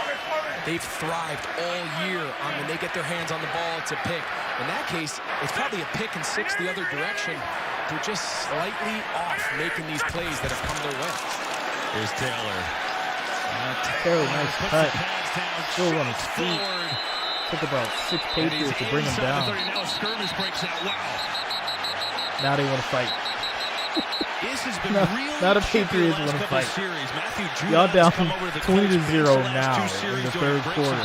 They've thrived all year on when they get their hands on the ball, it's a pick. In that case, it's probably a pick and 6 the other direction. They're just slightly off making these plays that have come their way. Here's Taylor. Taylor, nice cut. Still on his feet. Took about 6 Patriots to bring him down. Now skirmish breaks out. Wow. Now they want to fight. This has been now the Patriots want to fight. Y'all down 20-0 now in the third quarter.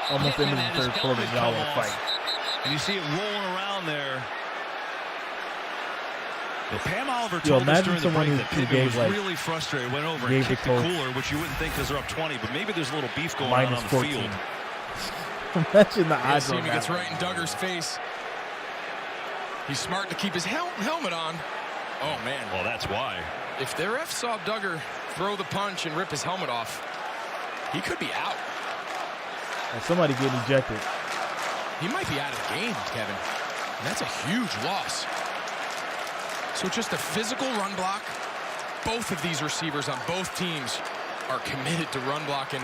Almost into the third quarter. Y'all want to fight. And you see it rolling down there. Well, Pam Oliver told us during the break that Pittman was really frustrated, went over and kicked the cooler, which you wouldn't think because they're up 20, but maybe there's a little beef going on the 14. field. Imagine the odds on Seaman that. gets right in Duggar's face. He's smart to keep his helmet on. Oh, man. Well, that's why. If the ref saw Duggar throw the punch and rip his helmet off, he could be out. And somebody getting ejected. He might be out of the game, Kevin. And that's a huge loss. So just a physical run block. Both of these receivers on both teams are committed to run blocking.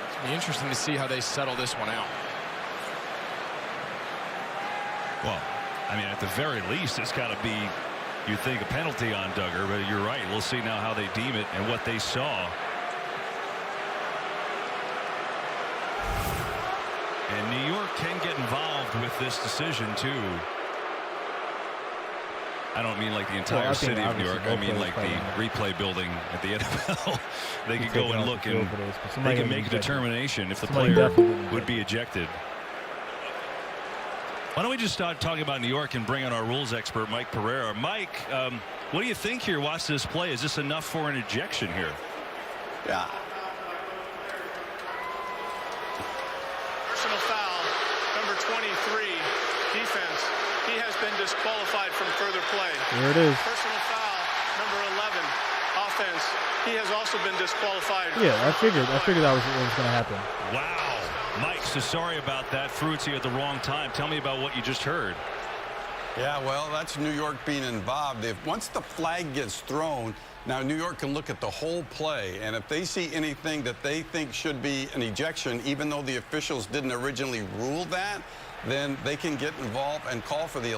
It's going to be interesting to see how they settle this one out. Well, I mean, at the very least, it's got to be, you think, a penalty on Duggar, but you're right. We'll see now how they deem it and what they saw. And New York can get involved with this decision, too. I don't mean like the entire city of New York. I mean like the replay building at the NFL. They could go and look and they can make a determination if the player would be ejected. Why don't we just start talking about New York and bring in our rules expert, Mike Pereira. Mike, what do you think here? Watch this play. Is this enough for an ejection here? Yeah. Personal foul, number 23, defense. He has been disqualified from further play. There it is. Personal foul, number 11, offense. He has also been disqualified. Yeah, I figured that was what was going to happen. Wow. Mike, so sorry about that. Fruits here at the wrong time. Tell me about what you just heard. Yeah, well, that's New York being involved. Once the flag gets thrown, now New York can look at the whole play, and if they see anything that they think should be an ejection, even though the officials didn't originally rule that, then they can get involved and call for the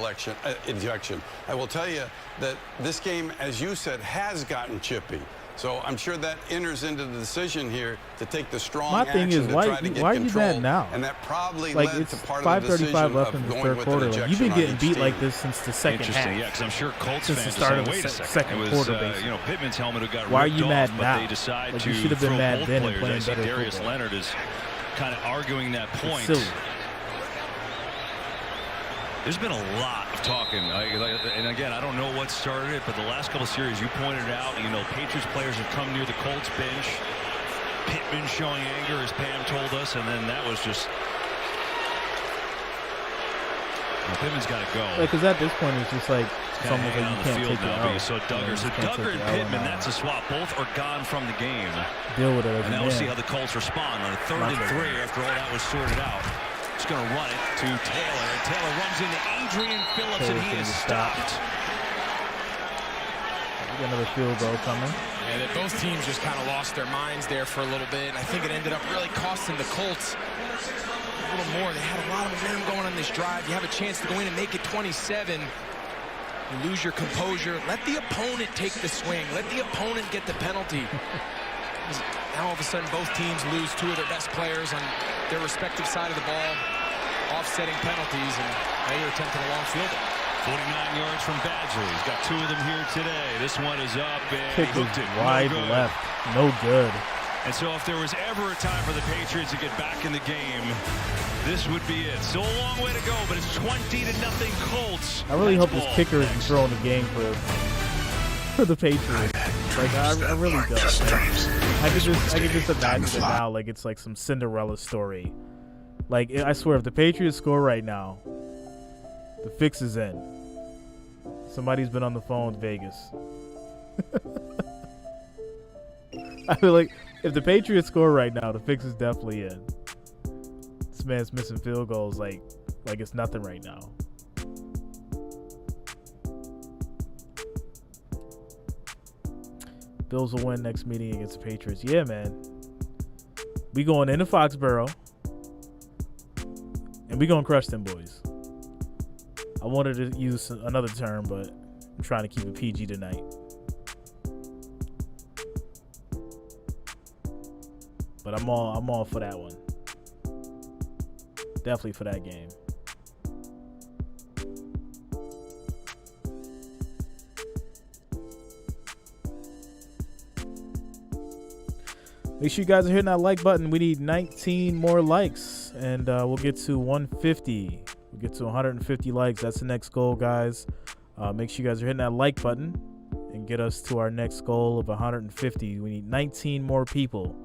ejection. I will tell you that this game, as you said, has gotten chippy. So I'm sure that enters into the decision here to take the strong action to try to get control. Why are you mad now? And that probably like led to part of the decision left in of the going third with quarter. an ejection. You've been getting beat like this since the second half. Interesting, yeah, because I'm sure Colts since fans the start of wait the a second. second It was, quarter, basically. you know, Pittman's helmet who got Why are ripped you mad off, now? but they decide Like, to you should have been throw mad both then and players. playing I see better Darius football. Leonard is kind of arguing that point. Silly. There's been a lot of talking, and again, I don't know what started it, but the last couple of series you pointed out, you know, Patriots players have come near the Colts bench. Pittman showing anger, as Pam told us, and then that was just. Well, Pittman's got to go. Because at this point, it's just like it's almost like you can't take it now, out. you saw Duggar. So Duggar and Pittman, that's a swap. Both are gone from the game. Deal with it. And now we'll see how the Colts respond on a 3rd and 3 after all that was sorted out. He's going to run it to Taylor, and Taylor runs into Adrian Phillips, and he is stopped. We got another field goal coming. Yeah, both teams just kind of lost their minds there for a little bit, and I think it ended up really costing the Colts a little more. They had a lot of momentum going on this drive. You have a chance to go in and make it 27. You lose your composure. Let the opponent take the swing. Let the opponent get the penalty. Now all of a sudden both teams lose 2 of their best players on their respective side of the ball, offsetting penalties, and now you're attempting a long field goal. 49 yards from Badgley. He's got 2 of them here today. This one is up, and Kick he hooked it. Wide no good. left. No good. And so if there was ever a time for the Patriots to get back in the game, this would be it. Still a long way to go, but it's 20-0 Colts. I really hope this kicker isn't throwing the game for the Patriots. Like I really don't. I could just imagine it now, like it's like some Cinderella story. Like I swear, if the Patriots score right now, the fix is in. Somebody's been on the phone with Vegas. I feel like if the Patriots score right now, the fix is definitely in. This man's missing field goals like it's nothing right now. Bills will win next meeting against the Patriots. Yeah, man. We going into Foxborough. And we going to crush them boys. I wanted to use another term, but I'm trying to keep it PG tonight. But I'm all for that one. Definitely for that game. Make sure you guys are hitting that like button. We need 19 more likes. and we'll get to 150. We'll get to 150 likes. That's the next goal, guys. Make sure you guys are hitting that like button and get us to our next goal of 150. We need 19 more people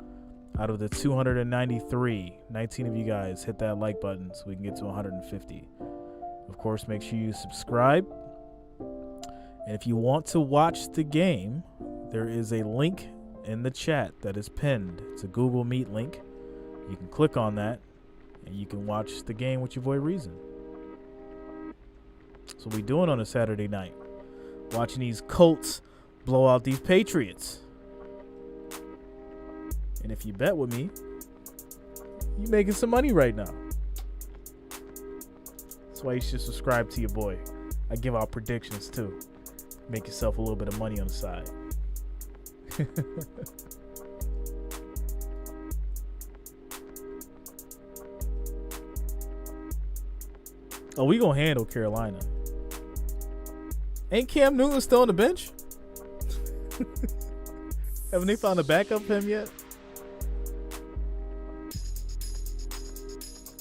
out of the 293. 19 of you guys hit that like button so we can get to 150. Of course, make sure you subscribe. And if you want to watch the game, there is a link in the chat that is pinned. It's a Google Meet link. You can click on that and you can watch the game with your boy Jreasn. So we doing on a Saturday night, watching these Colts blow out these Patriots. And if you bet with me, you making some money right now. That's why you should subscribe to your boy. I give out predictions too. Make yourself a little bit of money on the side. Oh, we gonna handle Carolina. Ain't Cam Newton still on the bench? Haven't they found a backup for him yet?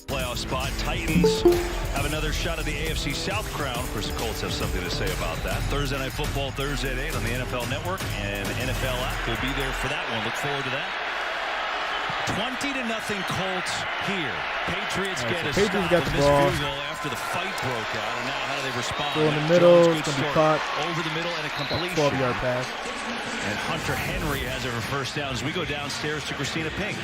Playoff spot. Titans have another shot at the AFC South crown. Of course, the Colts have something to say about that. Thursday Night Football, Thursday at 8 on the NFL Network, and the NFL app will be there for that one. Look forward to that. 20-0 Colts here. Patriots get a stop got the ball after the fight broke out. And now how do they respond? Go in the middle. It's going to be caught. Over the middle and a completion. 12-yard pass. And Hunter Henry has it for first down as we go downstairs to Christina Pink.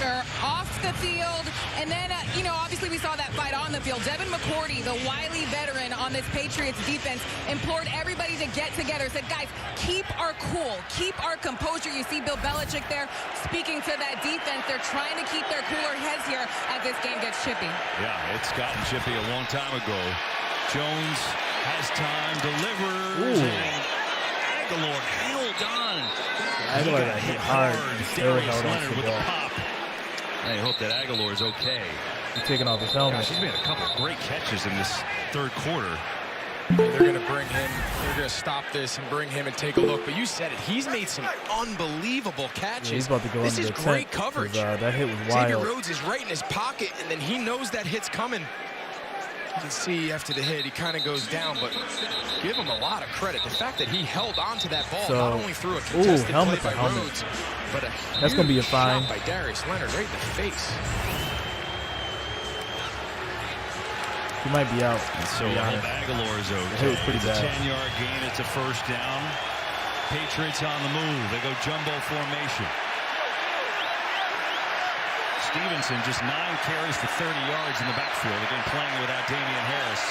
They're off the field, and then, obviously we saw that fight on the field. Devin McCourty, the wily veteran on this Patriots defense, implored everybody to get together, said, guys, keep our cool, keep our composure. You see Bill Belichick there speaking to that defense. They're trying to keep their cooler heads here as this game gets chippy. Yeah, it's gotten chippy a long time ago. Jones has time, delivers, and Aguilar held on. Aguilar got hit hard. Darius Leonard with a pop. I hope that Aguilar is okay. He's taking off his helmet. Gosh, he's made a couple of great catches in this third quarter. They're going to bring him. They're going to stop this and bring him and take a look. But you said it. He's made some unbelievable catches. Yeah, he's about to go this under is the great tent, coverage. That hit was wild. Xavier Rhodes is right in his pocket, and then he knows that hit's coming. You can see after the hit, he kind of goes down, but give him a lot of credit. The fact that he held on to that ball, not only through a contested play by Rhodes, but that's going to be a fine. By Darius Leonard right in the face. He might be out. And so Aguilar is okay. It was pretty bad. It's a 10-yard gain. It's a first down. Patriots on the move. They go jumbo formation. Stevenson just 9 carries for 30 yards in the backfield. Again, playing without Damian Harris.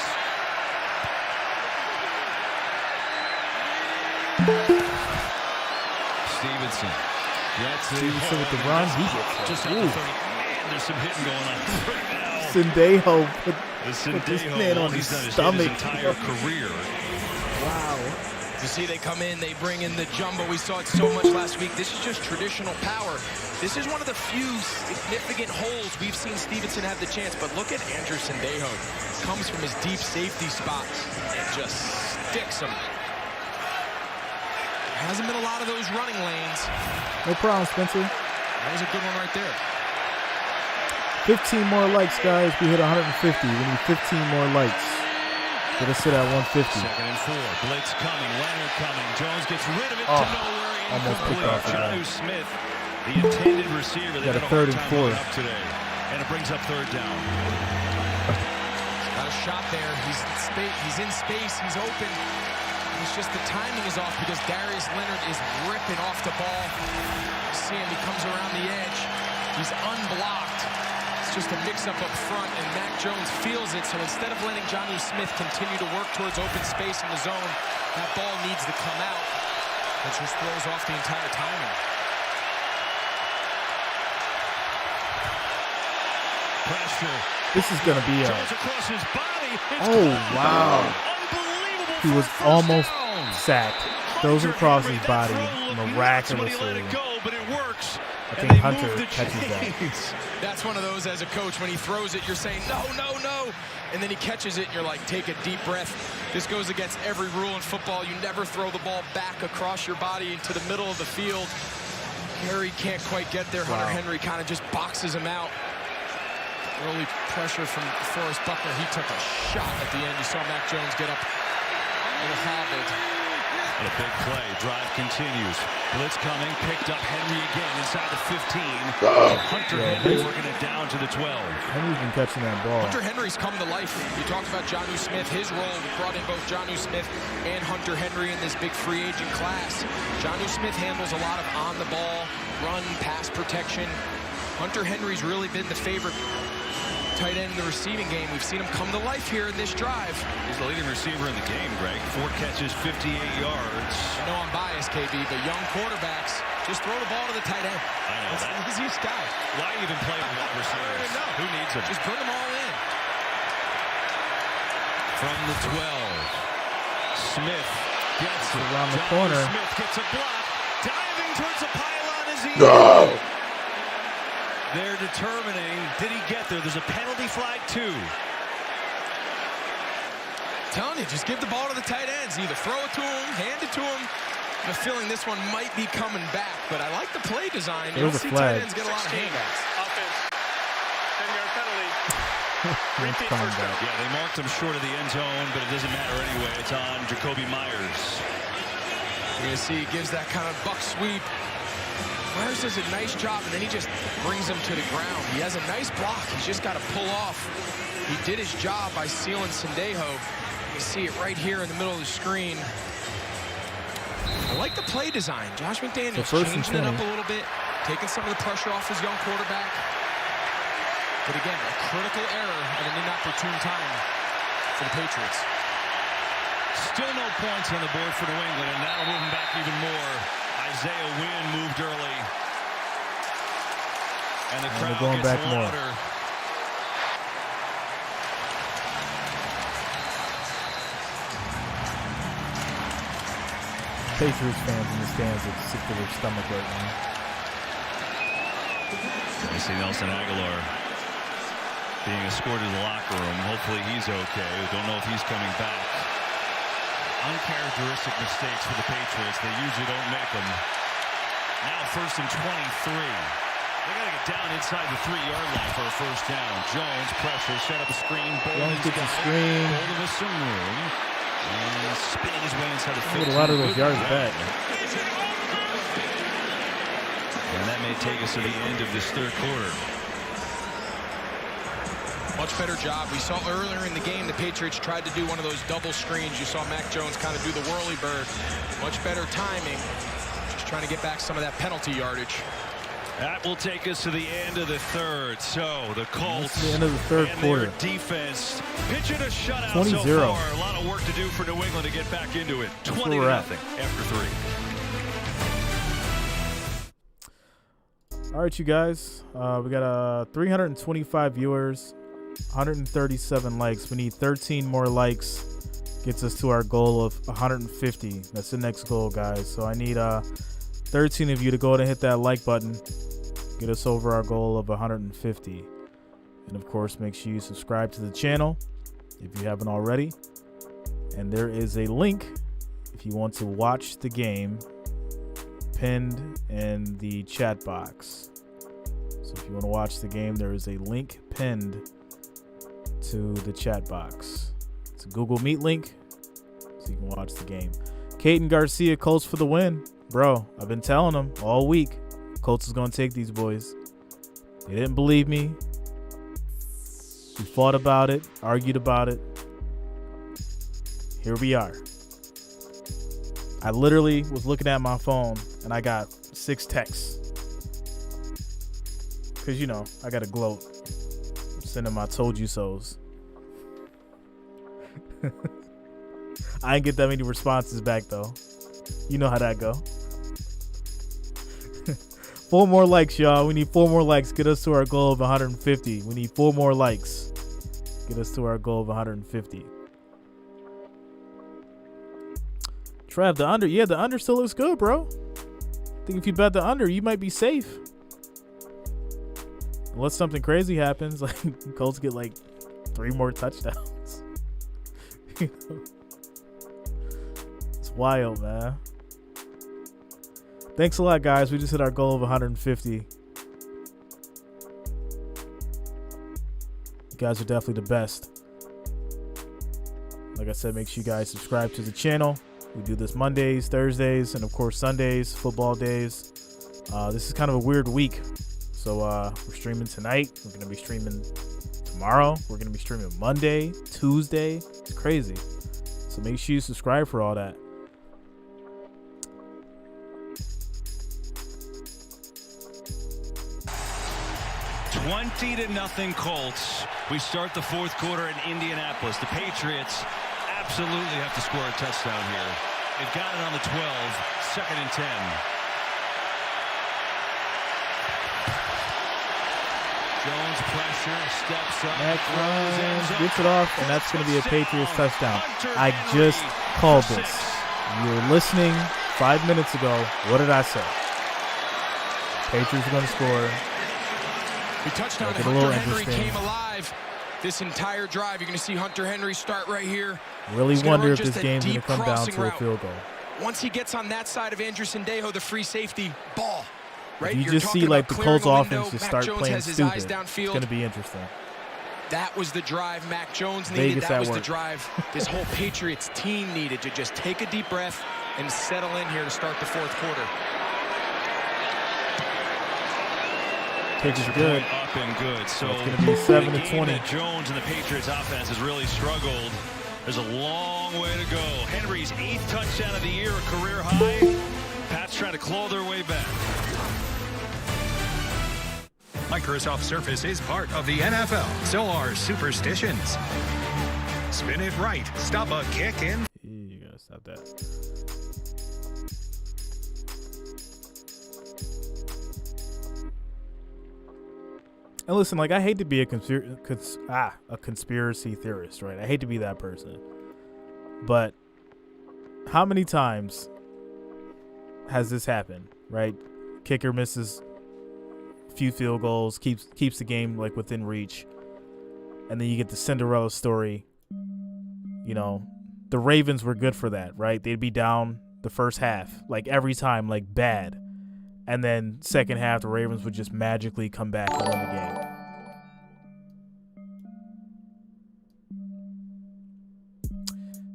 Stevenson. Stevenson with the run. He gets just on the 30. Man, there's some hitting going on right now. Sendejo put this man on his stomach. His entire career. Wow. You see they come in, they bring in the jumbo. We saw it so much last week. This is just traditional power. This is one of the few significant holes we've seen Stevenson have the chance. But look at Andrew Sendejo. Comes from his deep safety spot and just sticks him. Hasn't been a lot of those running lanes. No problem, Spencer. That was a good one right there. 15 more likes, guys. We hit 150. We need 15 more likes. Get us to that 150. Second and 4. Blitz coming. Leonard coming. Jones gets rid of it to nowhere. Almost picked off the Jonnu Smith, the intended receiver. Got a 3rd and 4 up today, and it brings up 3rd down. Got a shot there. He's in space. He's open. It's just the timing is off because Darius Leonard is ripping off the ball. You see him. He comes around the edge. He's unblocked. It's just a mix-up up front, and Mac Jones feels it. So instead of letting Jonnu Smith continue to work towards open space in the zone, that ball needs to come out. It just throws off the entire timing. Pressure. This is going to be a... Jones across his body. Oh, wow. He was almost sacked. Throws across his body miraculously. But it works. I think Hunter catches that. That's one of those as a coach. When he throws it, you're saying, no, no, no. And then he catches it, and you're like, take a deep breath. This goes against every rule in football. You never throw the ball back across your body into the middle of the field. Harry can't quite get there. Hunter Henry kind of just boxes him out. Early pressure from Forrest Buckner. He took a shot at the end. You saw Mac Jones get up a little hobbled. What a big play. Drive continues. Blitz coming. Picked up Henry again inside the 15. Hunter Henry working it down to the 12. Henry's been catching that ball. Hunter Henry's come to life. You talked about Jonnu Smith. His role brought in both Jonnu Smith and Hunter Henry in this big free agent class. Jonnu Smith handles a lot of on-the-ball, run, pass protection. Hunter Henry's really been the favorite tight end in the receiving game. We've seen him come to life here in this drive. He's the leading receiver in the game, Greg. 4 catches, 58 yards. I know I'm biased, KB, but young quarterbacks just throw the ball to the tight end. I know. That's the easiest guy. Why even play with wide receivers? Who needs them? Just put them all in. From the 12. Smith gets it. Around the corner. Smith gets a block. Diving towards the pylon as he... No! They're determining, did he get there? There's a penalty flag, too. Telling you, just give the ball to the tight ends. Either throw it to him, hand it to him. I have a feeling this one might be coming back, but I like the play design. You don't see tight ends get a lot of handouts. Offense. 10-yard penalty. Repeat first down. Yeah, they marked him short of the end zone, but it doesn't matter anyway. It's on Jacoby Myers. You're going to see he gives that kind of buck sweep. Myers does a nice job, and then he just brings him to the ground. He has a nice block. He's just got to pull off. He did his job by sealing Sendejo. You see it right here in the middle of the screen. I like the play design. Josh McDaniels changing it up a little bit, taking some of the pressure off his young quarterback. But again, a critical error at an inopportune time for the Patriots. Still no points on the board for New England, and that'll move them back even more. Isaiah Wynn moved early. And the crowd going gets back louder. more. Patriots fans in the stands are sick to their stomach right now. I see Nelson Aguilar being escorted to the locker room. Hopefully he's okay. We don't know if he's coming back. Uncharacteristic mistakes for the Patriots. They usually don't make them. Now 1st and 23. They got to get down inside the 3-yard line for a first down. Jones pressure, set up a screen. Jones gets a screen. Bolden with some room. And spinning his way inside the 50. Get a lot of those yards back. And that may take us to the end of this third quarter. Much better job. We saw earlier in the game the Patriots tried to do one of those double screens. You saw Mac Jones kind of do the whirly bird. Much better timing. Just trying to get back some of that penalty yardage. That will take us to the end of the third. So the Colts the end of the third and quarter. Their defense pitching a shutout 20-0. so far. A lot of work to do for New England to get back into it. 20-0 after 3. All right, you guys. We got 325 viewers, 137 likes. We need 13 more likes. Gets us to our goal of 150. That's the next goal, guys. So I need 13 of you to go ahead and hit that like button. Get us over our goal of 150. And of course, make sure you subscribe to the channel if you haven't already. And there is a link if you want to watch the game pinned in the chat box. So if you want to watch the game, there is a link pinned to the chat box. It's a Google Meet link so you can watch the game. Caden Garcia, Colts for the win. Bro, I've been telling them all week, Colts is going to take these boys. They didn't believe me. We fought about it, argued about it. Here we are. I literally was looking at my phone and I got 6 texts. Because, you know, I got to gloat. I'm sending my told you so's. I didn't get that many responses back, though. You know how that go. 4 more likes, y'all. We need 4 more likes. Get us to our goal of 150. We need 4 more likes. Get us to our goal of 150. Trav, the under. Yeah, the under still looks good, bro. I think if you bet the under, you might be safe. Unless something crazy happens, like Colts get like 3 more touchdowns. You know? It's wild, man. Thanks a lot, guys. We just hit our goal of 150. You guys are definitely the best. Like I said, make sure you guys subscribe to the channel. We do this Mondays, Thursdays, and of course Sundays, football days. This is kind of a weird week. So we're streaming tonight. We're going to be streaming tomorrow. We're going to be streaming Monday, Tuesday. It's crazy. So make sure you subscribe for all that. $20-0 Colts. We start the fourth quarter in Indianapolis. The Patriots absolutely have to score a touchdown here. They've got it on the 12, 2nd and 10. Jones pressure, steps up, Mac runs, gets it off, and that's going to be a Patriots touchdown. I just called this. You were listening 5 minutes ago. What did I say? Patriots are going to score. The touchdown to Hunter Henry came alive this entire drive. You're going to see Hunter Henry start right here. Really wonder if this game's going to come down to a field goal. Once he gets on that side of Andrew Sendejo, the free safety, ball. Right? If you just see like the Colts offense just start playing stupid, it's going to be interesting. That was the drive Mac Jones needed. That was the drive this whole Patriots team needed to just take a deep breath and settle in here to start the fourth quarter. Pitch is good. Up and good. So it's going to be 7-20. Jones and the Patriots offense has really struggled. There's a long way to go. Henry's 8th touchdown of the year, a career high. Pats trying to claw their way back. Microsoft Surface is part of the NFL. So are superstitions. Spin it right. Stop a kick in. You gotta stop that. And listen, like, I hate to be a conspiracy theorist, right? I hate to be that person. But how many times has this happened, right? Kicker misses a few field goals, keeps the game, like, within reach. And then you get the Cinderella story. You know, the Ravens were good for that, right? They'd be down the first half, like, every time, like, bad. And then second half, the Ravens would just magically come back and win the game.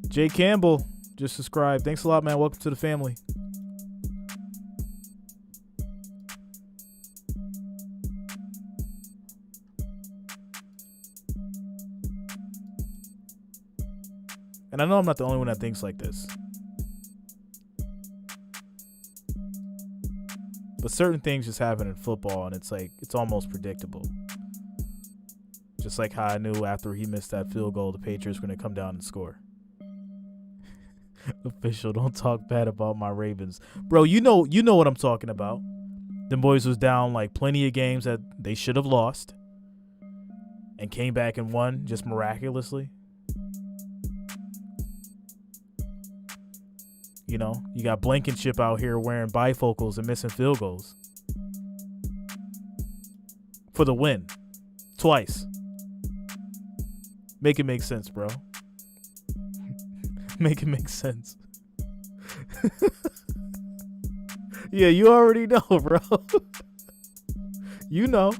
Jay Campbell just subscribed. Thanks a lot, man. Welcome to the family. And I know I'm not the only one that thinks like this. But certain things just happen in football, and it's like, it's almost predictable. Just like how I knew after he missed that field goal, the Patriots were going to come down and score. Official, don't talk bad about my Ravens. Bro, you know what I'm talking about. Them boys was down like plenty of games that they should have lost and came back and won just miraculously. You know, you got Blankenship out here wearing bifocals and missing field goals for the win twice. Make it make sense, bro. Make it make sense. Yeah, you already know, bro. You know.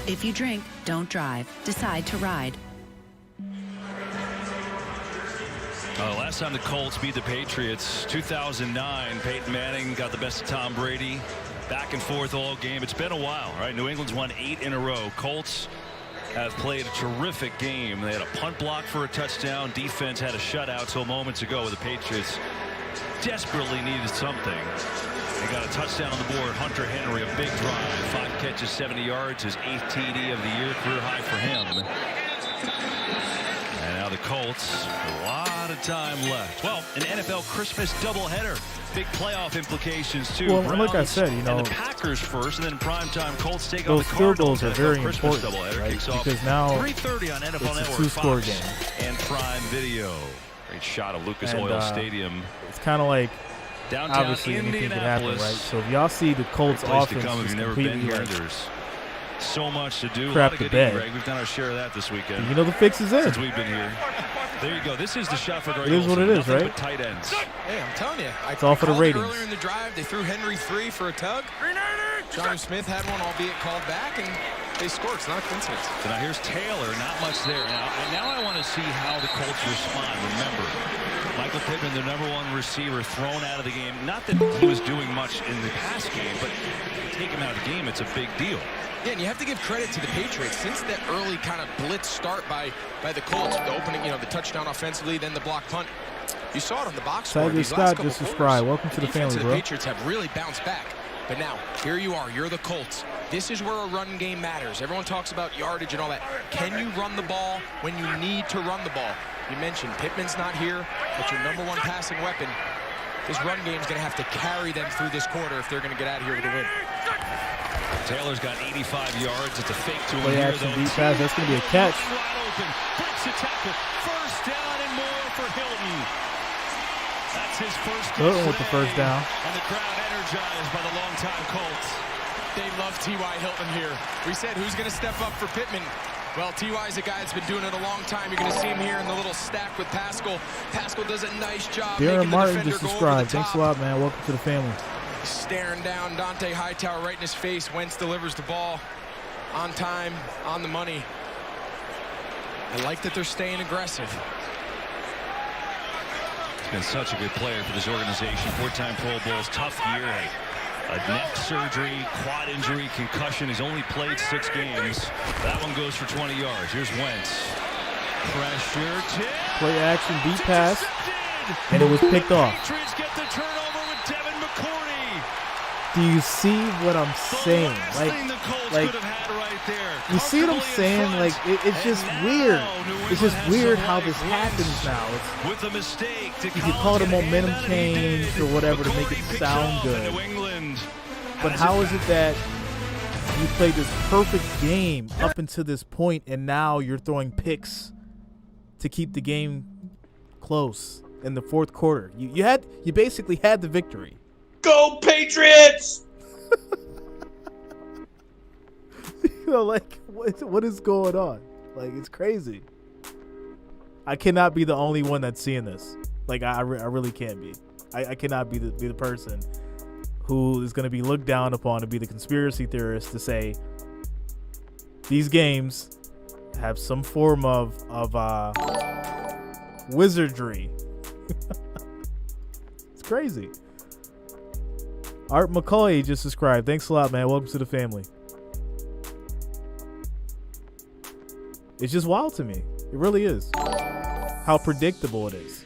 If you drink, don't drive. Decide to ride. Last time the Colts beat the Patriots, 2009, Peyton Manning got the best of Tom Brady. Back and forth all game. It's been a while, right? New England's won 8 in a row. Colts have played a terrific game. They had a punt block for a touchdown. Defense had a shutout till moments ago where the Patriots desperately needed something. They got a touchdown on the board. Hunter Henry, a big drive. 5 catches, 70 yards. His 8th TD of the year. Career high for him. And now the Colts, a lot of time left. Well, an NFL Christmas doubleheader. Big playoff implications, too. Well, and like I said, you know, and the Packers first, and then primetime Colts take on the those field Cardinals. goals are very important, right? Kicks off Because now 3:30 on NFL it's a Network, 2-score Fox, game. and Prime Video. Great shot of Lucas And, Oil Stadium. It's kind of like, Downtown obviously anything could happen, right? Indianapolis. So if y'all see the Colts Great place to offense come if just you've never been completely here. like There's So much to do. Crap a lot of the good bed. eating, Greg. We've done our share of that this weekend. You know the fix is in. Since we've been here. There you go. This is the shot for Greg. It is what it is, right? But tight ends. Hey, I'm telling you. It's all for the ratings. Earlier in the drive, they threw Henry 3 for a tug. Johnny Smith had one, albeit called back, and they scored. It's not a coincidence. So now here's Taylor. Not much there. Now I want to see how the Colts respond. Remember, Michael Pittman, the #1 receiver, thrown out of the game. Not that he was doing much in the pass game, but take him out of the game, it's a big deal. Yeah, and you have to give credit to the Patriots. Since that early kind of blitz start by the Colts, the opening, the touchdown offensively, then the block punt, you saw it on the box score. Tiger Scott just subscribed. Welcome to the family, bro. The Patriots have really bounced back. But now, here you are. You're the Colts. This is where a run game matters. Everyone talks about yardage and all that. Can you run the ball when you need to run the ball? You mentioned Pittman's not here, but your #1 passing weapon. This run game's going to have to carry them through this quarter if they're going to get out of here with a win. Taylor's got 85 yards. It's a fake to him Play here, action though. deep pass. That's going to be a catch. Wide open. Breaks the tackle. First down and more for Hilton. That's his first. Hilton with the first down. And the crowd energized by the longtime Colts. They love T.Y. Hilton here. We said, who's going to step up for Pittman? Well, T.Y. is a guy that's been doing it a long time. You're going to see him here in the little stack with Pascal. Pascal does a nice job. Darren Martin just subscribed. Thanks a lot, man. Welcome to the family. Staring down Dante Hightower right in his face. Wentz delivers the ball on time, on the money. I like that they're staying aggressive. He's been such a good player for this organization. 4-time Pro Bowls, tough year. A neck surgery, quad injury, concussion. He's only played 6 games. That one goes for 20 yards. Here's Wentz. Pressure tip. Play action, deep pass. And it was picked off. Patriots get the turnover with Devin McCourty. Do you see what I'm saying? Like, you see what I'm saying? Like, it's just weird. It's just weird how this happens now. With a mistake, you can call it a momentum change or whatever to make it sound good. But how is it that you played this perfect game up until this point and now you're throwing picks to keep the game close in the fourth quarter? You basically had the victory. Go Patriots! Like, what is going on? Like, it's crazy. I cannot be the only one that's seeing this. Like, I really can't be. I cannot be the person who is going to be looked down upon to be the conspiracy theorist to say these games have some form of wizardry. It's crazy. Art McCoy just subscribed. Thanks a lot, man. Welcome to the family. It's just wild to me. It really is. How predictable it is.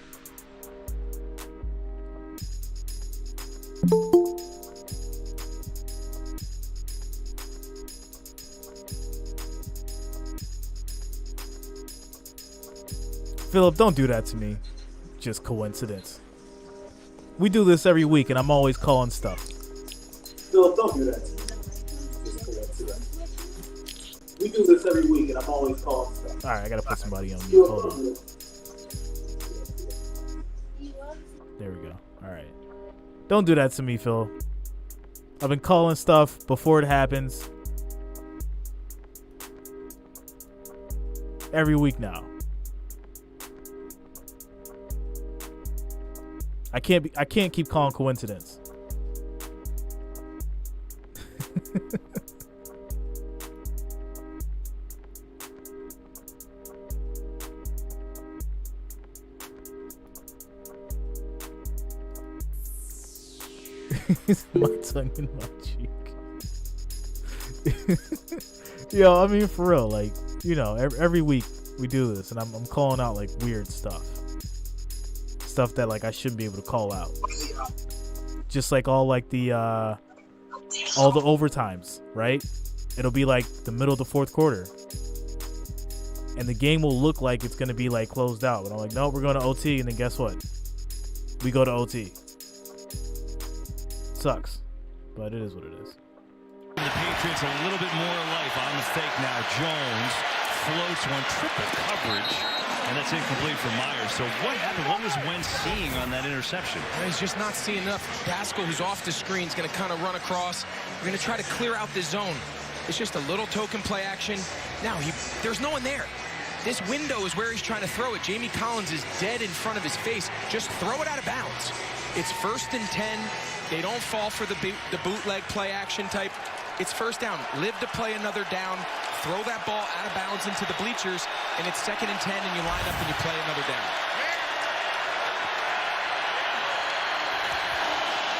Philip, don't do that to me. Just coincidence. We do this every week, and I'm always calling stuff. Philip, don't do that to me. Just coincidence. We do this every week, and I'm always calling stuff. All right, I got to put somebody on mute. Hold on. There we go. All right. Don't do that to me, Phil. I've been calling stuff before it happens. Every week now. I can't keep calling coincidence. My tongue in my cheek. Yo, I mean, for real, like, you know, every week we do this, and I'm calling out like weird stuff that like I shouldn't be able to call out. Just like all the overtimes, right? It'll be like the middle of the fourth quarter, and the game will look like it's gonna be like closed out, but I'm like, no, we're going to OT, and then guess what? We go to OT. Sucks, but it is what it is. The Patriots a little bit more life on the fake now. Jones floats one, triple coverage, and that's incomplete for Myers. So what happened? What was Wentz seeing on that interception? He's just not seeing enough. Pascal, who's off the screen, is going to kind of run across. We're going to try to clear out the zone. It's just a little token play action. Now, there's no one there. This window is where he's trying to throw it. Jamie Collins is dead in front of his face. Just throw it out of bounds. It's 1st and 10. They don't fall for the bootleg play action type. It's 1st down. Live to play another down. Throw that ball out of bounds into the bleachers, and it's 2nd and 10, and you line up and you play another down.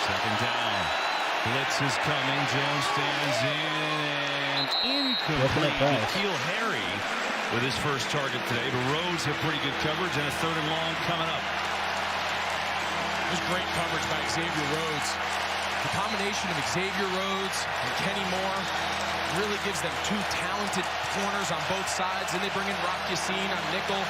2nd down. Blitz is coming. Jones stands in and incomplete. N'Keal Harry with his first target today. The Rhodes have pretty good coverage, and a 3rd and long coming up. It was great coverage by Xavier Rhodes. The combination of Xavier Rhodes and Kenny Moore really gives them 2 talented corners on both sides. And they bring in Rock Yassin on nickel.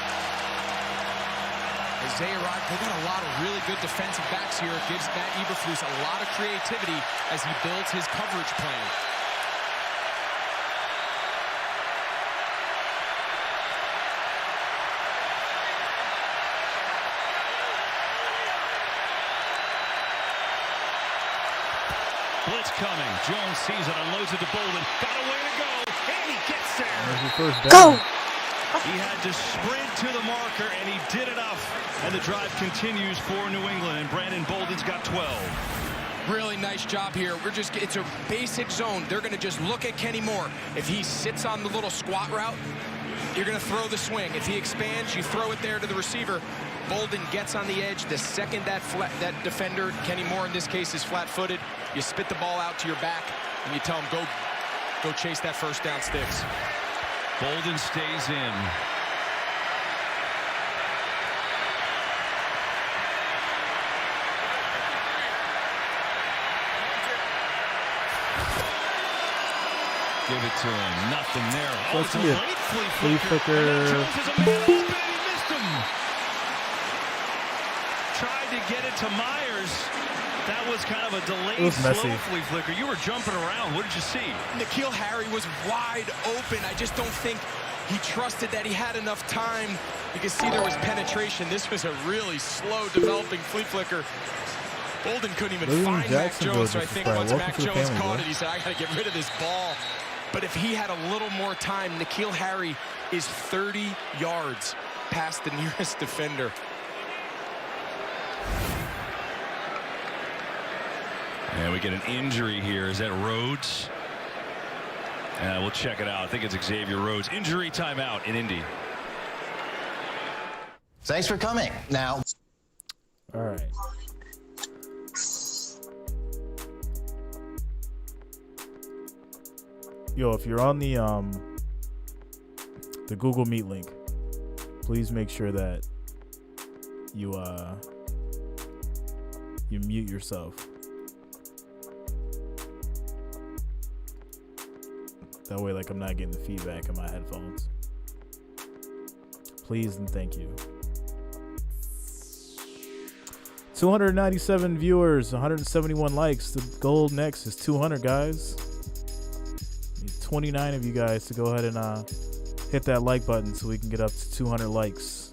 Isaiah Rod, they got a lot of really good defensive backs here. It gives Matt Eberflus a lot of creativity as he builds his coverage plan. Blitz coming. Jones sees it, unloads it to Bolden. Got a way to go, and he gets there. There's your first down. Go! He had to sprint to the marker, and he did enough. And the drive continues for New England, and Brandon Bolden's got 12. Really nice job here. It's a basic zone. They're going to just look at Kenny Moore. If he sits on the little squat route, you're going to throw the swing. If he expands, you throw it there to the receiver. Bolden gets on the edge. The second that defender, Kenny Moore in this case, is flat-footed, you spit the ball out to your back, and you tell him, go chase that 1st down sticks. Bolden stays in. Give it to him. Nothing there. Oh, it's a late flea flicker. Jones is a man open, and he missed him. Tried to get it to Myers. That was kind of a delayed, slow flea flicker. You were jumping around. What did you see? N'Keal Harry was wide open. I just don't think he trusted that he had enough time. You can see there was penetration. This was a really slow developing flea flicker. Bolden couldn't even find Mac Jones, so I think once Mac Jones caught it, he said, I got to get rid of this ball. But if he had a little more time, N'Keal Harry is 30 yards past the nearest defender. And we get an injury here. Is that Rhodes? We'll check it out. I think it's Xavier Rhodes. Injury timeout in Indy. Thanks for coming. Now. All right. Yo, if you're on the Google Meet link, please make sure that you mute yourself. That way, like, I'm not getting the feedback in my headphones. Please and thank you. 297 viewers, 171 likes. The goal next is 200, guys. Need 29 of you guys to go ahead and hit that like button so we can get up to 200 likes.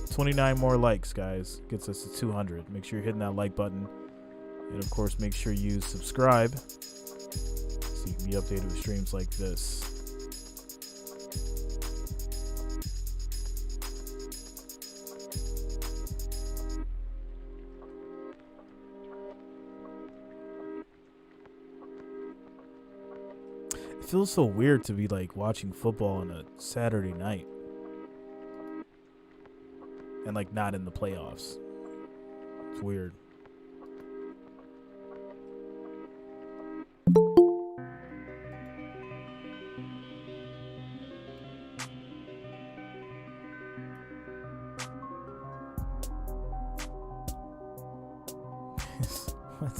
29 more likes, guys, gets us to 200. Make sure you're hitting that like button. And, of course, make sure you subscribe so you can be updated with streams like this. It feels so weird to be like watching football on a Saturday night and like not in the playoffs. It's weird. What?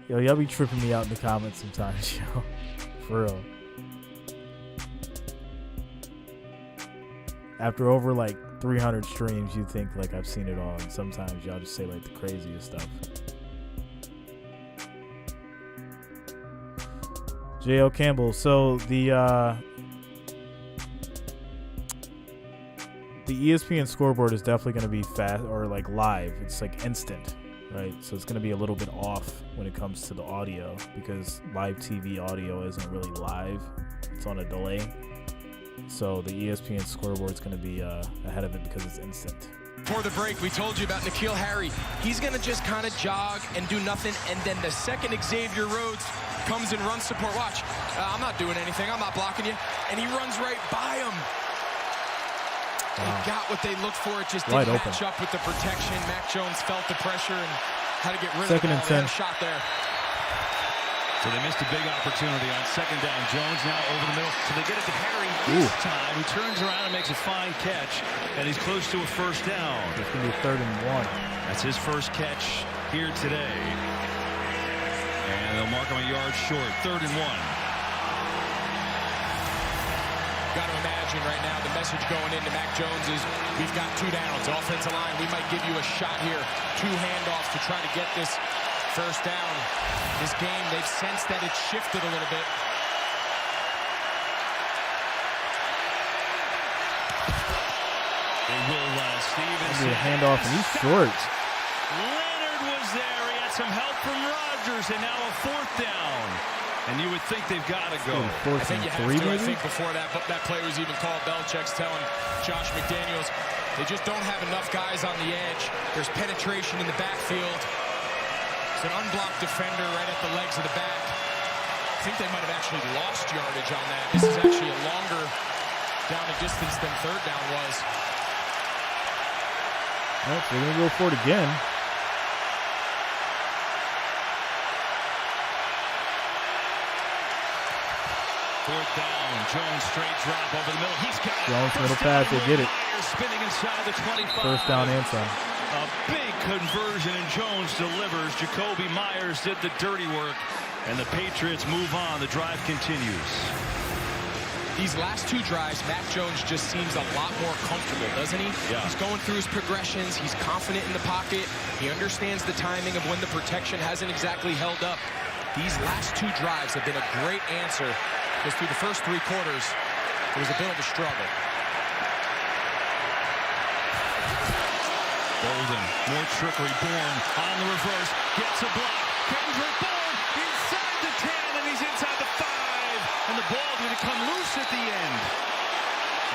Yo, y'all be tripping me out in the comments sometimes, yo. For real. After over like 300 streams, you think like I've seen it all, and sometimes y'all just say like the craziest stuff. J.L. Campbell. So the ESPN scoreboard is definitely going to be fast or like live. It's like instant, right? So it's going to be a little bit off when it comes to the audio because live TV audio isn't really live. It's on a delay. So the ESPN scoreboard is going to be ahead of it because it's instant. Before the break, we told you about N'Keal Harry. He's going to just kind of jog and do nothing, and then the second Xavier Rhodes comes and runs support. Watch, I'm not doing anything. I'm not blocking you. And he runs right by him. They got what they looked for. It just didn't match up with the protection. Mac Jones felt the pressure and had to get rid of the ball. They had a shot there. So they missed a big opportunity on second down. Jones now over the middle. So they get it to Harry this time, who turns around and makes a fine catch, and he's close to a first down. It's going to be 3rd and 1. That's his first catch here today. And they'll mark him a yard short. 3rd and 1. Got to imagine right now the message going into Mac Jones is we've got 2 downs. Offensive line, we might give you a shot here. 2 handoffs to try to get this first down. This game, they've sensed that it's shifted a little bit. They will Stevenson. A handoff, and he's short. Leonard was there. He had some help from Rodgers, and now a 4th down. And you would think they've got to go. I think you have to. I think before that play was even called, Belichick's telling Josh McDaniels, they just don't have enough guys on the edge. There's penetration in the backfield. It's an unblocked defender right at the legs of the back. I think they might have actually lost yardage on that. This is actually a longer down and distance than 3rd down was. Well, they're going to go for it again. Fourth down. Jones straight drop over the middle. He's got Jones middle pass. They get it. Spinning inside the 25. First down and some. A big conversion, and Jones delivers. Jacoby Myers did the dirty work, and the Patriots move on. The drive continues. These last 2 drives, Mac Jones just seems a lot more comfortable, doesn't he? Yeah. He's going through his progressions. He's confident in the pocket. He understands the timing of when the protection hasn't exactly held up. These last 2 drives have been a great answer, because through the first 3 quarters, it was a bit of a struggle. Bolden, more trickery. Bourne on the reverse, gets a block. Kendrick Bourne inside the 10, and he's inside the 5. And the ball did come loose at the end.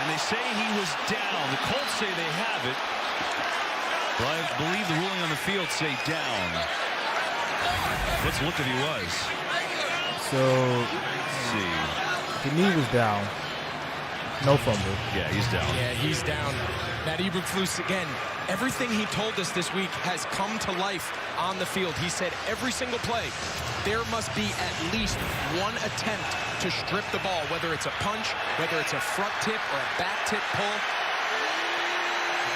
And they say he was down. The Colts say they have it. But I believe the ruling on the field say down. Let's look if he was. So, let's see. The knee was down. No fumble. Yeah, he's down. Yeah, he's down. Matt Eberflus, again, everything he told us this week has come to life on the field. He said every single play, there must be at least 1 attempt to strip the ball, whether it's a punch, whether it's a front tip or a back tip pull.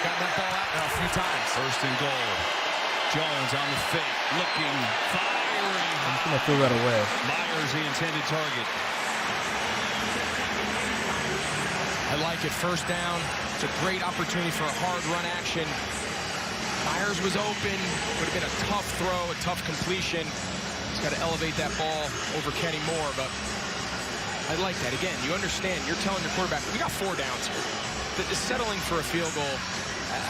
Got that ball out now a few times. 1st and goal. Jones on the fake, looking, firing. I'm just going to throw that away. Myers, the intended target. I like it. 1st down. It's a great opportunity for a hard run action. Myers was open. Would have been a tough throw, a tough completion. He's got to elevate that ball over Kenny Moore, but I like that. Again, you understand. You're telling your quarterback, we got 4 downs here. The settling for a field goal,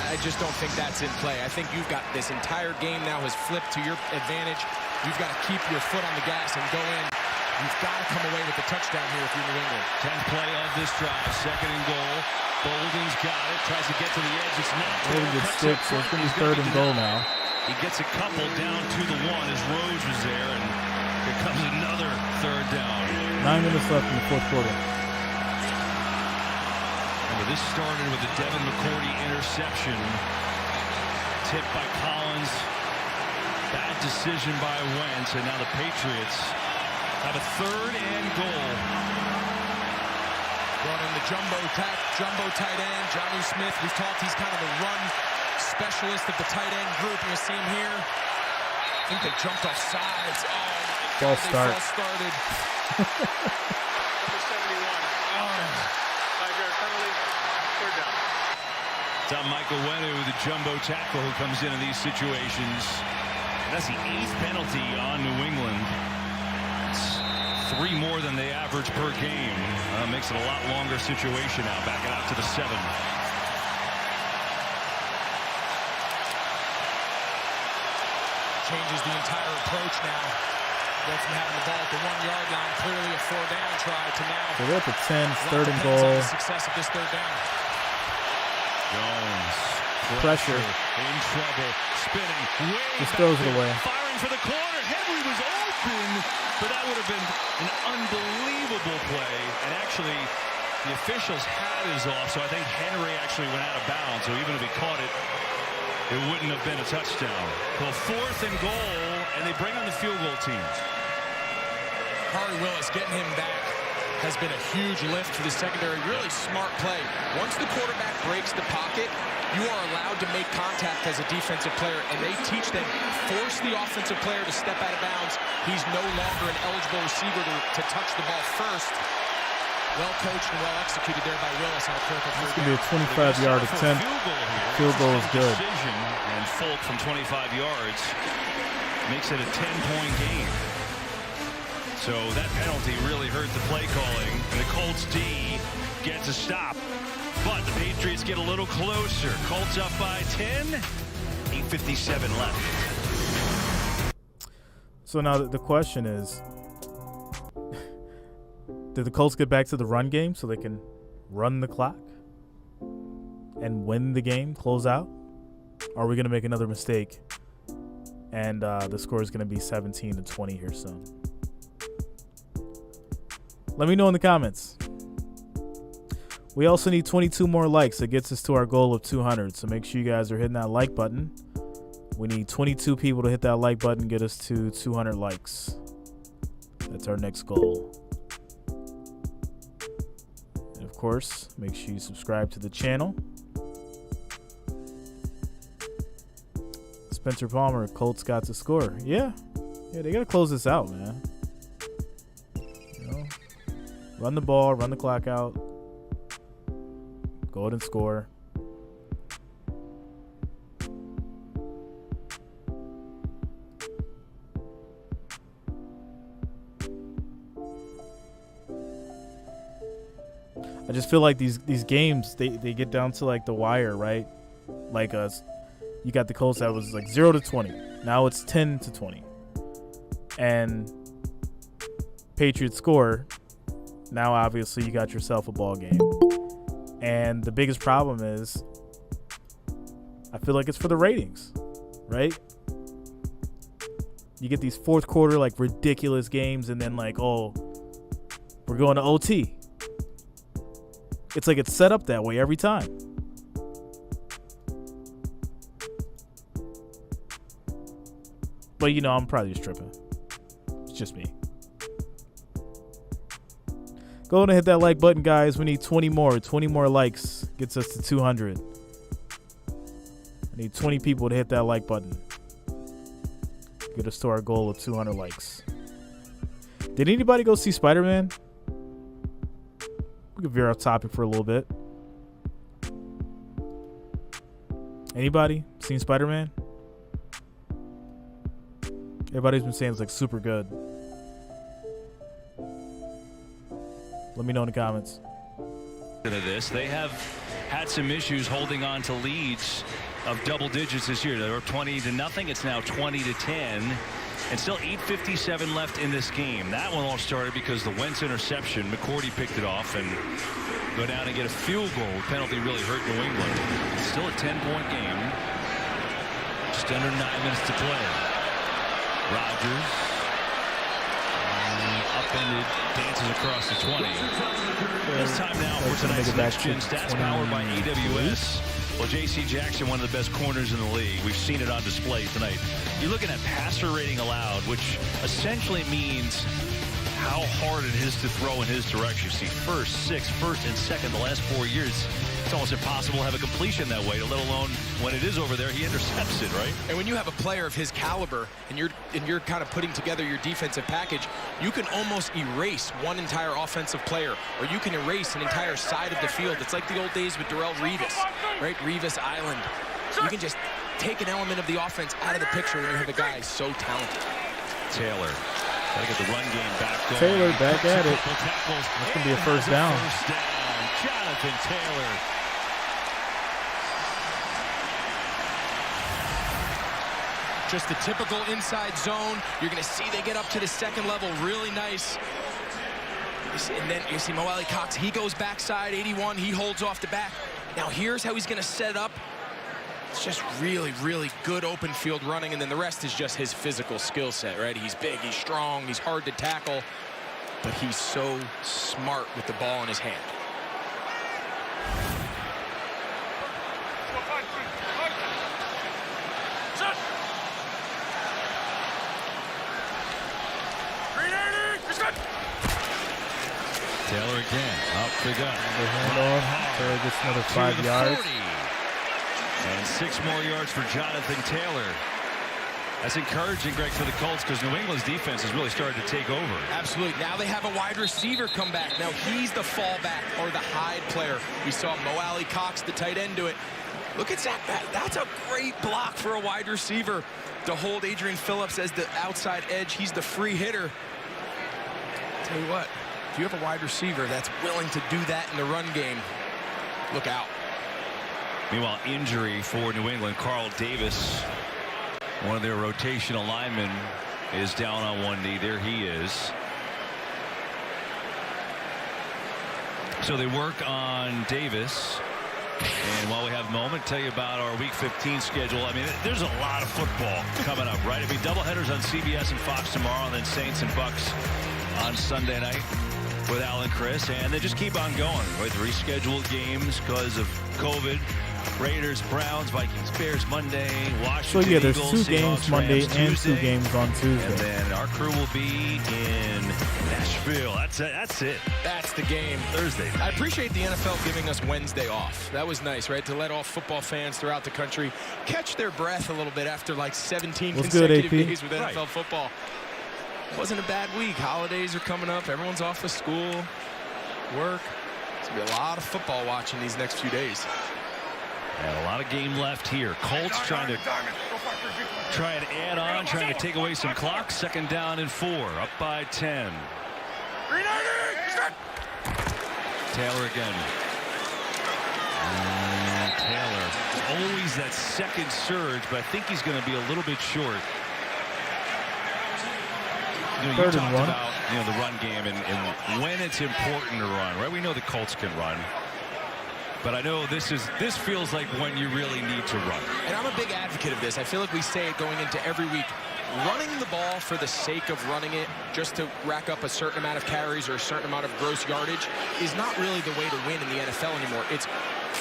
I just don't think that's in play. I think you've got this entire game now has flipped to your advantage. You've got to keep your foot on the gas and go in. You've got to come away with a touchdown here if you're New England. 10th play of this drive, 2nd and goal. Bolden's got it, tries to get to the edge. It's not. Bolden gets 6, so it's going to be 3rd and goal now. He gets a couple down to the 1 as Rhodes was there, and here comes another 3rd down. 9 minutes left in the 4th quarter. Remember, this started with a Devin McCourty interception. Tipped by Collins. Bad decision by Wentz, and now the Patriots have a 3rd and goal. Running the jumbo tight end, Johnny Smith. We've talked he's kind of a run specialist of the tight end group. You see him here. I think they jumped off sides. Oh, false start. False started. Number 71. 5-yard penalty. 3rd down. It's on Michael Wenu, the jumbo tackle who comes into these situations. That's the 8th penalty on New England. It's 3 more than they average per game. Makes it a lot longer situation now. Back it out to the 7. changes the entire approach now. Go from having the ball at the 1-yard line, clearly a 4-down try, to now. So they're at the 10, third and depends on goal. the success of this third down. Jones. Pressure. In trouble. Spinning. Just throws it away. Firing for the corner. Henry was open, but that would have been an unbelievable play. And actually, the officials had his off, so I think Henry actually went out of bounds. So even if he caught it, it wouldn't have been a touchdown. So 4th and goal, and they bring on the field goal team. Harry Willis getting him back has been a huge lift for the secondary. Really smart play. Once the quarterback breaks the pocket, you are allowed to make contact as a defensive player, and they teach them, force the offensive player to step out of bounds. He's no longer an eligible receiver to touch the ball first. Well coached and well executed there by Willis on a critical It's going to be a 25-yard attempt. Field goal is good. And Folk from 25 yards makes it a 10-point game. So that penalty really hurt the play calling, and the Colts D gets a stop. But the Patriots get a little closer. Colts up by 10. 8:57 left. So now the question is, did the Colts get back to the run game so they can run the clock and win the game, close out? Or are we going to make another mistake and the score is going to be 17-20 here soon? Let me know in the comments. We also need 22 more likes. That gets us to our goal of 200. So make sure you guys are hitting that like button. We need 22 people to hit that like button, get us to 200 likes. That's our next goal. And of course, make sure you subscribe to the channel. Spencer Palmer, Colts got to score. Yeah, they got to close this out, man. You know, run the ball, run the clock out. Go ahead and score. I just feel like these games, they get down to like the wire, right? Like you got the Colts that was like 0-20. Now it's 10-20. And Patriots score. Now obviously you got yourself a ball game. And the biggest problem is, I feel like it's for the ratings, right? You get these fourth quarter, like, ridiculous games, and then, like, oh, we're going to OT. It's like it's set up that way every time. But, you know, I'm probably just tripping. It's just me. Go ahead and hit that like button, guys. We need 20 more. 20 more likes gets us to 200. I need 20 people to hit that like button. Get us to our goal of 200 likes. Did anybody go see Spider-Man? We could veer off topic for a little bit. Anybody seen Spider-Man? Everybody's been saying it's like super good. Let me know in the comments. They have had some issues holding on to leads of double digits this year. They were 20-0. It's now 20-10. And still 8:57 left in this game. That one all started because the Wentz interception, McCourty picked it off and go down and get a field goal. The penalty really hurt New England. It's still a 10-point game. Just under 9 minutes to play. Rodgers. Upended, dances across the 20. It's time now for tonight's Next Gen Stats powered by AWS. Well, J.C. Jackson, one of the best corners in the league. We've seen it on display tonight. You're looking at passer rating allowed, which essentially means how hard it is to throw in his direction. You see first, sixth, first, and second the last 4 years. It's almost impossible to have a completion that way, let alone when it is over there, he intercepts it, right? And when you have a player of his caliber and you're kind of putting together your defensive package, you can almost erase one entire offensive player, or you can erase an entire side of the field. It's like the old days with Darrelle Revis, right? Revis Island. You can just take an element of the offense out of the picture when you have a guy so talented. Taylor. Gotta get the run game back going. Taylor back at it. That's going to be a first down. First down. Jonathan Taylor. Just the typical inside zone. You're going to see they get up to the second level. Really nice. And then you see Mo Alley Cox. He goes backside, 81. He holds off the back. Now here's how he's going to set it up. It's just really, really good open field running. And then the rest is just his physical skill set, right? He's big, he's strong, he's hard to tackle. But he's so smart with the ball in his hand. Taylor again, up the gut. The handoff. Taylor gets another 5 yards. 40. And 6 more yards for Jonathan Taylor. That's encouraging, Greg, for the Colts, because New England's defense has really started to take over. Absolutely. Now they have a wide receiver come back. Now he's the fallback or the hide player. We saw Mo Alley Cox, the tight end, do it. Look at Zach. That's a great block for a wide receiver to hold Adrian Phillips as the outside edge. He's the free hitter. Tell you what, if you have a wide receiver that's willing to do that in the run game, look out. Meanwhile, injury for New England. Carl Davis, one of their rotational linemen, is down on one knee. There he is. So they work on Davis. And while we have a moment, tell you about our Week 15 schedule. I mean, there's a lot of football coming up, right? I mean, doubleheaders on CBS and Fox tomorrow, and then Saints and Bucks on Sunday night with Al and Chris. And they just keep on going with rescheduled games because of COVID. Raiders, Browns, Vikings, Bears Monday, Washington. So yeah, there's Eagles, 2 games Seahawks, Monday Rams, and Tuesday. 2 games on Tuesday. And then our crew will be in Nashville. That's it. That's the game. Thursday night. I appreciate the NFL giving us Wednesday off. That was nice, right? To let all football fans throughout the country catch their breath a little bit after like 17 consecutive days with NFL football. Wasn't a bad week. Holidays are coming up. Everyone's off of school, work. It's going to be a lot of football watching these next few days. And a lot of game left here. Colts trying to add on, trying to take away some clock. 2nd down and 4, up by 10. Taylor again. And Taylor, always that second surge, but I think he's going to be a little bit short. You know, you talked about the run game and when it's important to run, right? We know the Colts can run. But I know this feels like when you really need to run. And I'm a big advocate of this. I feel like we say it going into every week. Running the ball for the sake of running it, just to rack up a certain amount of carries or a certain amount of gross yardage, is not really the way to win in the NFL anymore. It's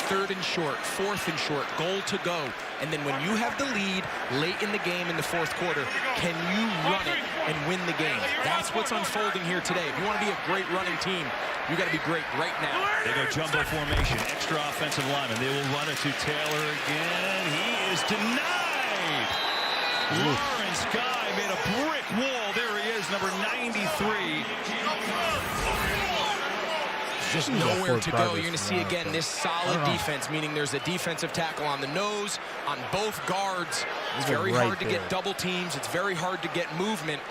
3rd and short, 4th and short, goal to go. And then when you have the lead late in the game in the 4th quarter, can you run it and win the game? That's what's unfolding here today. If you want to be a great running team, you got to be great right now. They go jumbo formation, extra offensive lineman. They will run it to Taylor again. He is denied. Lawrence Guy made a brick wall. There he is, number 93. Just nowhere to go. You're going to see again this solid defense, meaning there's a defensive tackle on the nose, on both guards. It's very hard to get double teams. It's very hard to get movement.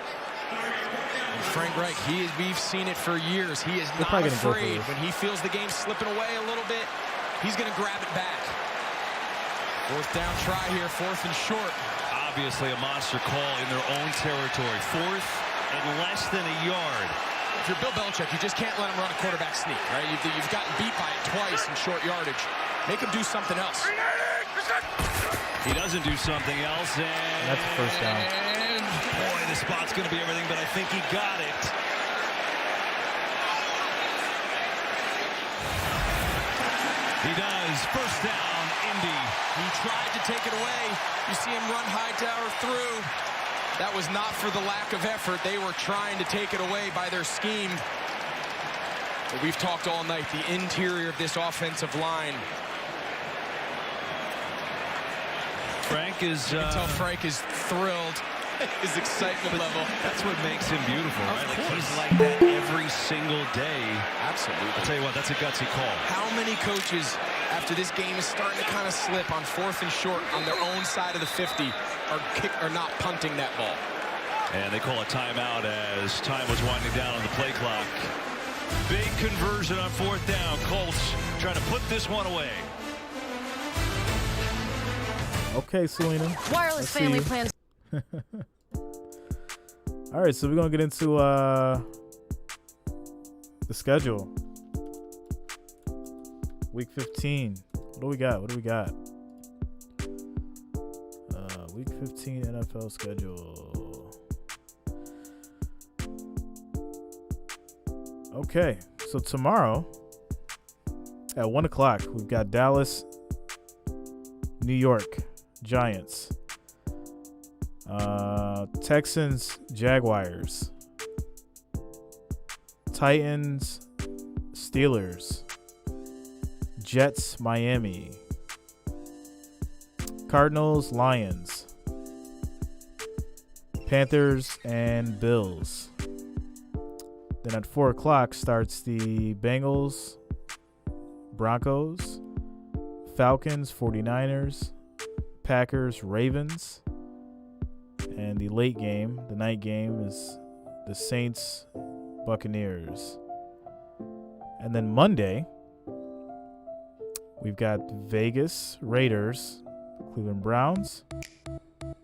And Frank Reich, we've seen it for years. He is not afraid. When he feels the game slipping away a little bit, he's going to grab it back. 4th down try here, 4th and short. Obviously a monster call in their own territory. 4th and less than a yard. If you're Bill Belichick, you just can't let him run a quarterback sneak, right? You've gotten beat by it twice in short yardage. Make him do something else. He doesn't do something else, and that's the 1st down. And boy, the spot's going to be everything, but I think he got it. He does. 1st down, Indy. He tried to take it away. You see him run Hightower through. That was not for the lack of effort. They were trying to take it away by their scheme. But we've talked all night, the interior of this offensive line. Frank is... You can tell Frank is thrilled. His excitement level. That's what makes him beautiful, right? Like he's like that every single day. Absolutely. I'll tell you what, that's a gutsy call. How many coaches, after this game is starting to kind of slip on 4th and short on their own side of the 50, are not punting that ball? And they call a timeout as time was winding down on the play clock. Big conversion on 4th down. Colts trying to put this one away. Okay, Selena. Wireless family plans. All right, so we're going to get into the schedule. Week 15. What do we got? Week 15 NFL schedule. Okay, so tomorrow at 1 o'clock, we've got Dallas, New York, Giants. Texans, Jaguars. Titans, Steelers. Jets, Miami. Cardinals, Lions. Panthers and Bills. Then at 4 o'clock starts the Bengals, Broncos, Falcons, 49ers, Packers, Ravens. And the late game, the night game, is the Saints, Buccaneers. And then Monday, we've got Vegas, Raiders, Cleveland Browns.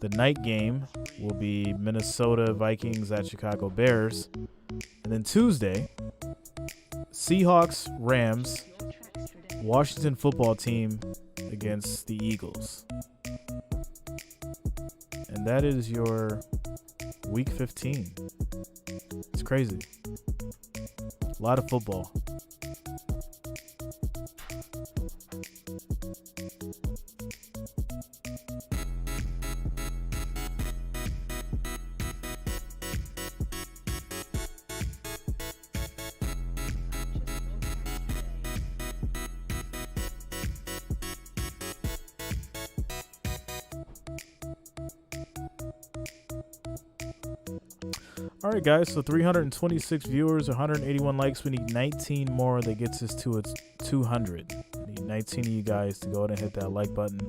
The night game will be Minnesota Vikings at Chicago Bears. And then Tuesday, Seahawks, Rams, Washington football team against the Eagles. And that is your week 15. It's crazy. A lot of football. All right, guys, so 326 viewers, 181 likes. We need 19 more. That gets us to 200. We need 19 of you guys to go ahead and hit that like button.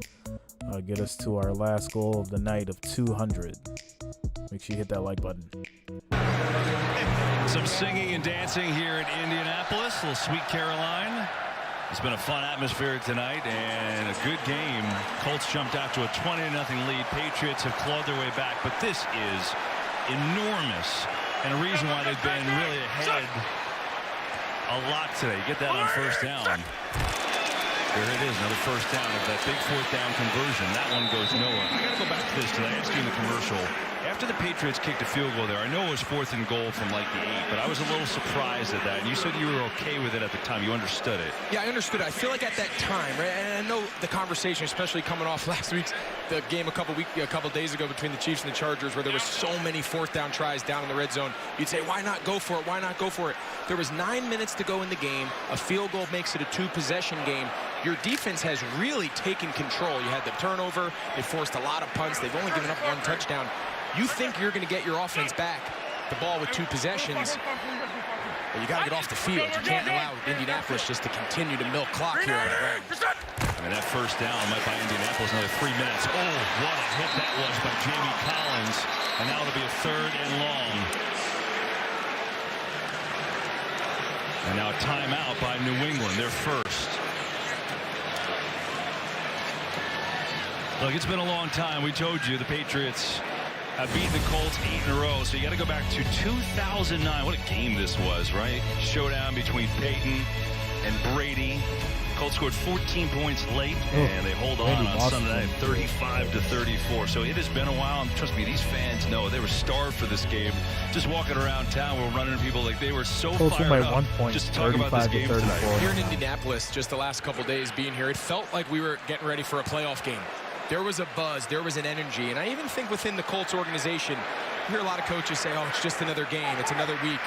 Get us to our last goal of the night of 200. Make sure you hit that like button. Some singing and dancing here in Indianapolis, little Sweet Caroline. It's been a fun atmosphere tonight and a good game. Colts jumped out to a 20-0 lead. Patriots have clawed their way back, but this is enormous, and a reason why they've been really ahead a lot today. Get that on first down. There it is, another first down of that big fourth down conversion. That one goes nowhere. I got to go back to this because I asked you in the commercial. After the Patriots kicked a field goal there, I know it was 4th and goal from like the 8, but I was a little surprised at that. And you said you were okay with it at the time. You understood it. Yeah, I understood it. I feel like at that time, right, and I know the conversation, especially coming off last week's the game a couple days ago between the Chiefs and the Chargers, where there was so many fourth down tries down in the red zone. You'd say, why not go for it? Why not go for it? There was 9 minutes to go in the game. A field goal makes it a 2-possession game. Your defense has really taken control. You had the turnover. They forced a lot of punts. They've only given up 1 touchdown. You think you're going to get your offense back the ball with 2 possessions, but you got to get off the field. You can't allow Indianapolis just to continue to milk clock here on the ground. I mean, that first down might buy Indianapolis another 3 minutes. Oh, what a hit that was by Jamie Collins. And now it'll be a 3rd and long. And now a timeout by New England, their first. Look, it's been a long time. We told you the Patriots have beaten the Colts 8 in a row, so you got to go back to 2009. What a game this was, right? Showdown between Peyton and Brady. Colts scored 14 points late, and they hold on Sunday night 35-34. So it has been a while, and trust me, these fans know they were starved for this game. Just walking around town, we're running into people like they were so fired up just to talk about this game tonight. Here in Indianapolis, just the last couple days being here, it felt like we were getting ready for a playoff game. There was a buzz, there was an energy, and I even think within the Colts organization, you hear a lot of coaches say, oh, it's just another game, it's another week.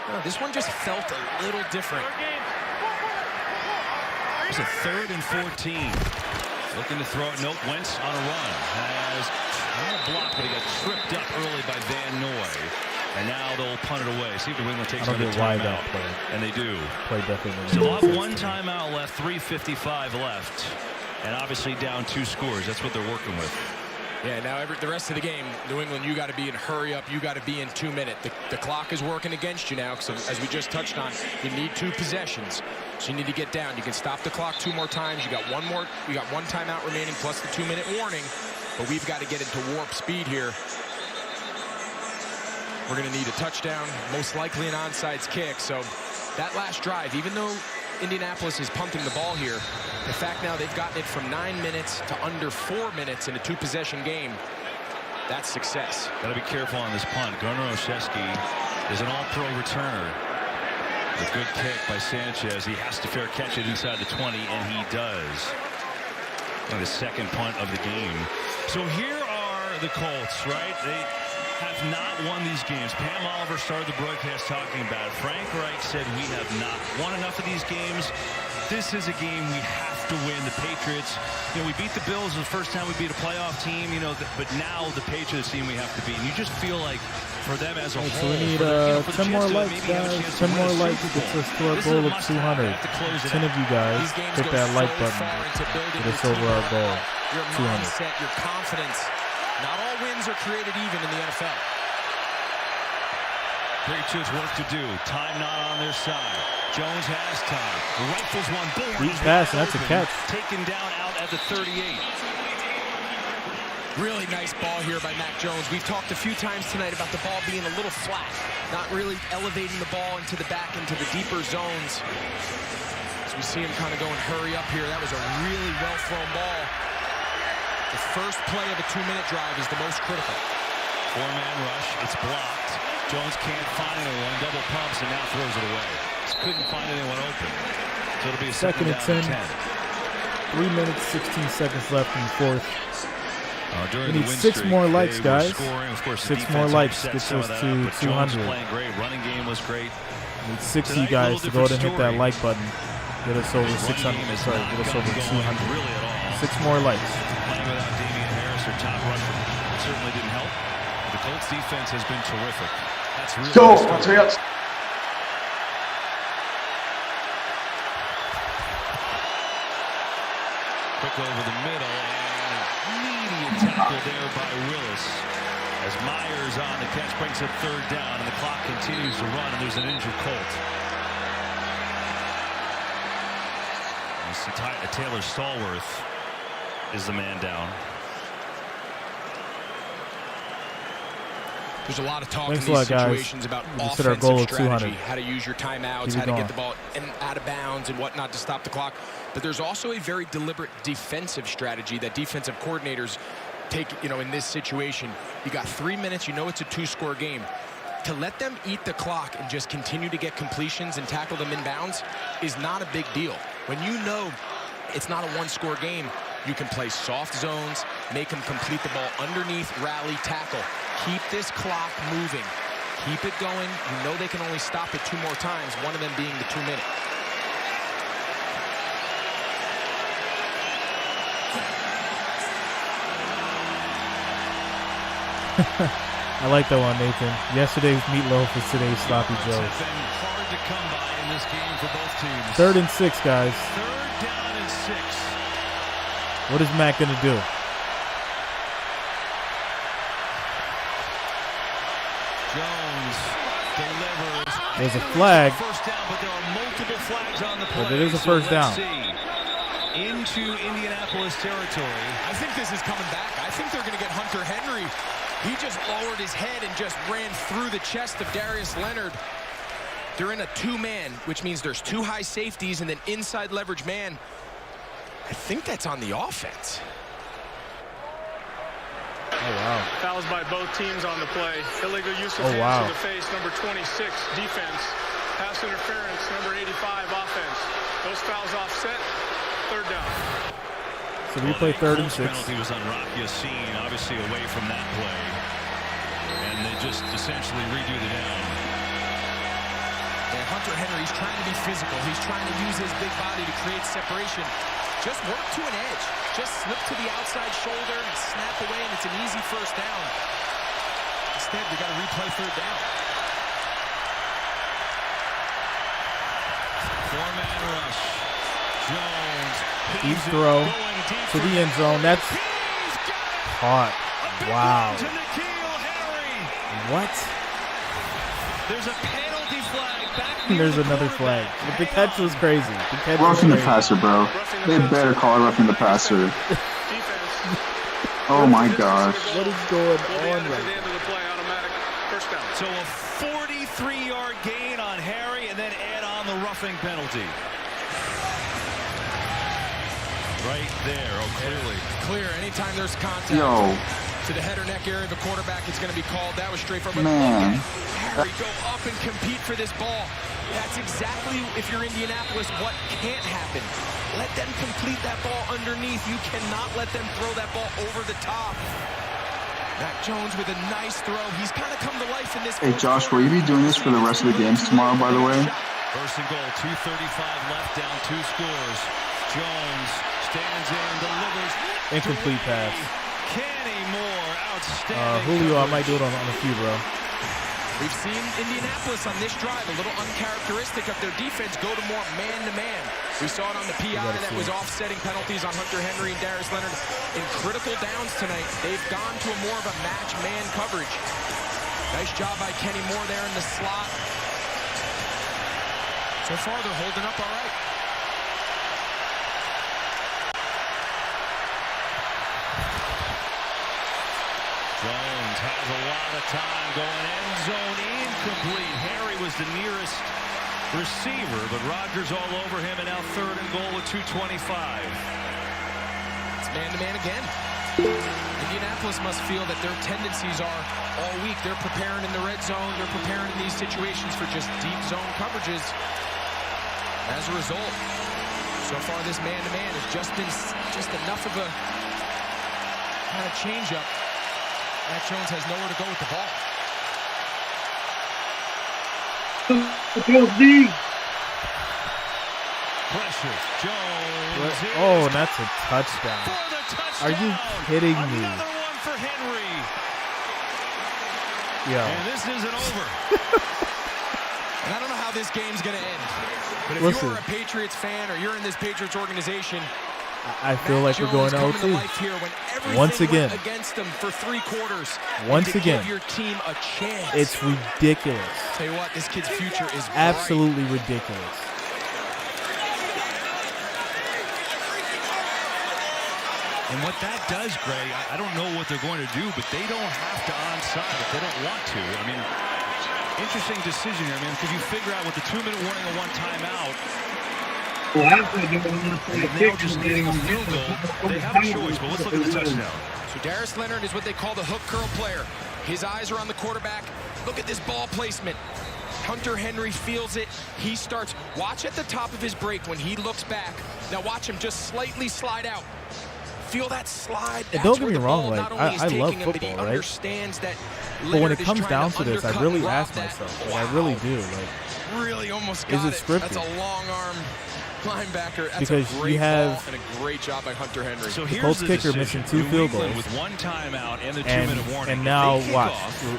No, this one just felt a little different. It's a 3rd and 14. Looking to throw it. Nope, Wentz on a run. Has a block, but he got tripped up early by Van Noy. And now they'll punt it away. See if New England takes another timeout. And they do. So they'll have 1 timeout left, 3:55 left. And obviously down 2 scores. That's what they're working with. Yeah, now the rest of the game, New England, you got to be in hurry up. You got to be in 2 minutes. The clock is working against you now, because as we just touched on, you need 2 possessions. So you need to get down. You can stop the clock 2 more times. You got 1 timeout remaining plus the 2-minute warning. but we've got to get into warp speed here. We're going to need a touchdown, most likely an onside kick. So that last drive, even though Indianapolis is punting the ball here, the fact now they've gotten it from 9 minutes to under 4 minutes in a 2-possession game, that's success. Got to be careful on this punt. Garner Olszewski is an all-pro returner. A good kick by Sanchez. He has to fair catch it inside the 20, and he does. And the second punt of the game. So here are the Colts, right? They have not won these games. Pam Oliver started the broadcast talking about it. Frank Reich said we have not won enough of these games. This is a game we have to win. The Patriots, you know, we beat the Bills the first time we beat a playoff team, you know, but now the Patriots team we have to beat. And you just feel like for them as a whole. So we need 10 more likes, guys. 10 more likes gets us to our goal of 200. 10 of you guys hit that like button. Get us over our goal. Your 200. mindset, your confidence. Not all wins are created even in the NFL. Patriots work to do. Time not on their side. Jones has time. Rifles one. Boom. Deep pass, and that's a catch. Taken down out at the 38. Really nice ball here by Mac Jones. We've talked a few times tonight about the ball being a little flat, not really elevating the ball into the back, into the deeper zones. As we see him kind of going hurry up here, that was a really well-thrown ball. The first play of a 2-minute drive is the most critical. 4-man rush. It's blocked. Jones can't find anyone. Double pumps and now throws it away. Just couldn't find anyone open. So it'll be a second and 10. 3 minutes, 16 seconds left in the fourth. We need 6 more likes, guys. Of course, 6 more likes gets us to 200. Playing great. Running game was great. We need 60 guys to go ahead and hit that like button. Get us over 600. Sorry, get us over 200. 6 more likes. Playing without Damian Harris or top rusher certainly didn't help. The Colts defense has been terrific. That's really go, Patriots. Quick over the middle and immediate tackle there by Willis. As Myers on the catch brings up 3rd down and the clock continues to run and there's an injured Colt. You see Taylor Stallworth is the man down. There's a lot of talk Thanks in these situations about offensive strategy, how to use your timeouts, how to get the ball out of bounds and whatnot to stop the clock. But there's also a very deliberate defensive strategy that defensive coordinators take, you know, in this situation. You got 3 minutes, you know it's a 2-score game. To let them eat the clock and just continue to get completions and tackle them in bounds is not a big deal. When you know it's not a 1-score game, you can play soft zones, make them complete the ball underneath, rally, tackle. Keep this clock moving. Keep it going. You know they can only stop it 2 more times, one of them being the 2-minute. I like that one, Nathan. Yesterday's meatloaf is today's sloppy Joe. It's been hard to come by in this game for both teams. 3rd and 6, guys. 3rd down and 6. What is Mac going to do? Jones delivers. There's a flag. First down, but there are multiple flags on the play. But it is a first down. Into Indianapolis territory. I think this is coming back. I think they're going to get Hunter Henry. He just lowered his head and just ran through the chest of Darius Leonard. They're in a 2-man, which means there's 2 high safeties and then inside leverage man. I think that's on the offense. Oh, wow. Fouls by both teams on the play. Illegal use of hands to the face, number 26, defense. Pass interference, number 85, offense. Those fouls offset, 3rd down. So we play 3rd and 6. Penalty was on Rocky Yassin, obviously away from that play. And they just essentially redo the down. Yeah, Hunter Henry's trying to be physical. He's trying to use his big body to create separation. Just work to an edge. Just slip to the outside shoulder and snap away, and it's an easy first down. Instead, we got to replay 3rd down. 4-man rush. Jones. Deep throw to the end zone. That's caught. Wow. What? There's a penalty flag. There's another flag. But the catch was crazy. The catch roughing was the crazy. passer, bro. They better call it roughing the passer. Oh my gosh. What is going on right the end of the play, automatic first down. So a 43-yard gain on Harry, and then add on the roughing penalty. Right there. Oh, clearly. Clear. Anytime there's contact to the head or neck area of a quarterback, it's going to be called. That was straightforward. Man. Harry go up and compete for this ball. That's exactly, if you're Indianapolis, what can't happen. Let them complete that ball underneath. You cannot let them throw that ball over the top. Mac Jones with a nice throw. He's kind of come to life in this. Hey, Josh, will you be doing this for the rest of the games tomorrow, by the way? First and goal, 2:35 left, down 2 scores. Jones stands in, delivers. Incomplete pass. Kenny Moore, outstanding. Julio, I might do it on a few, bro. We've seen Indianapolis on this drive, a little uncharacteristic of their defense, go to more man-to-man. We saw it on the PI that was offsetting penalties on Hunter Henry and Darius Leonard. In critical downs tonight, they've gone to a more of a match man coverage. Nice job by Kenny Moore there in the slot. So far, they're holding up all right. Jones has a lot of time going end zone, incomplete. Harry was the nearest receiver, but Rodgers all over him, and now 3rd and goal with 2:25. It's man-to-man again. Indianapolis must feel that their tendencies are all week. They're preparing in the red zone. They're preparing in these situations for just deep zone coverages. As a result, so far this man-to-man has just been enough of a kind of change-up. Mac Jones has nowhere to go with the ball. Pressure. Jones. Oh, and that's a touchdown. Are you kidding me? Another one for Henry. Yeah. And this isn't over. And I don't know how this game's going to end. But if Listen, you're a Patriots fan or you're in this Patriots organization, I feel like we're going to OT. Once again. Against them for 3 quarters. Once again. Give your team a chance. It's ridiculous. Tell you what, this kid's future is absolutely ridiculous. And what that does, Greg, I don't know what they're going to do, but they don't have to onside if they don't want to. I mean, interesting decision here, man, because you figure out with the 2-minute warning and 1 timeout, now just needing a field goal, they have a choice, but let's look at the touchdown. So Darius Leonard is what they call the hook curl player. His eyes are on the quarterback. Look at this ball placement. Hunter Henry feels it. He starts. Watch at the top of his break when he looks back. Now watch him just slightly slide out. Feel that slide. And don't get me wrong, like I love football, right? But when it comes down to this, I really ask myself, like, I really do, like, really almost got is it scripted? That's a long arm linebacker. That's because a great you have ball and a great job by Hunter Henry. So the Colts kicker missing 2 field goals with 1 timeout and the 2-minute warning. And now watch,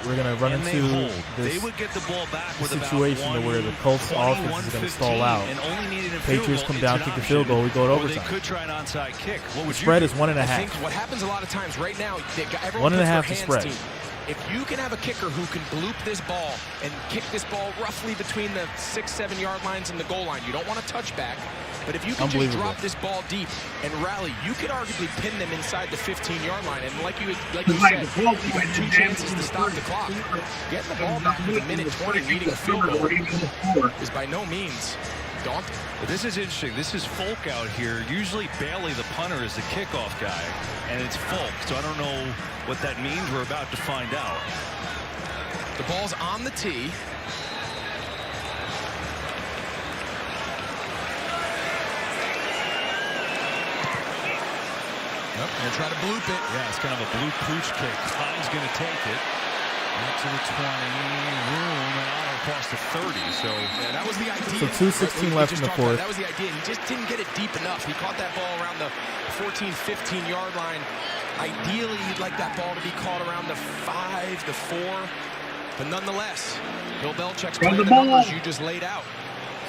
we're gonna run into this situation where the Colts offense is gonna stall out. Patriots come down, kick the field goal, we go to overtime. They could try an onside kick. What would the spread is 1.5. I think what happens a lot of times right now, everyone 1.5 to spread. If you can have a kicker who can bloop this ball and kick this ball roughly between the 6-7 yard lines and the goal line, you don't want a touchback. But if you can just drop this ball deep and rally, you could arguably pin them inside the 15-yard line. And like you said, you have 2 chances to stop the clock. Getting the ball back with a minute 20, needing a field goal is by no means daunting. But this is interesting. This is Folk out here. Usually Bailey, the punter, is the kickoff guy, and it's Folk. So I don't know what that means. We're about to find out. The ball's on the tee. Yep, gonna try to bloop it. Yeah, it's kind of a bloop pooch kick. Hines gonna take it. Out to the 20, room, and out across the 30. So yeah, that was the idea. So 2:16 left in the 4th. That was the idea. He just didn't get it deep enough. He caught that ball around the 14, 15-yard line. Ideally, you'd like that ball to be caught around the 5, the 4. But nonetheless, Bill Belichick's playing the numbers you just laid out.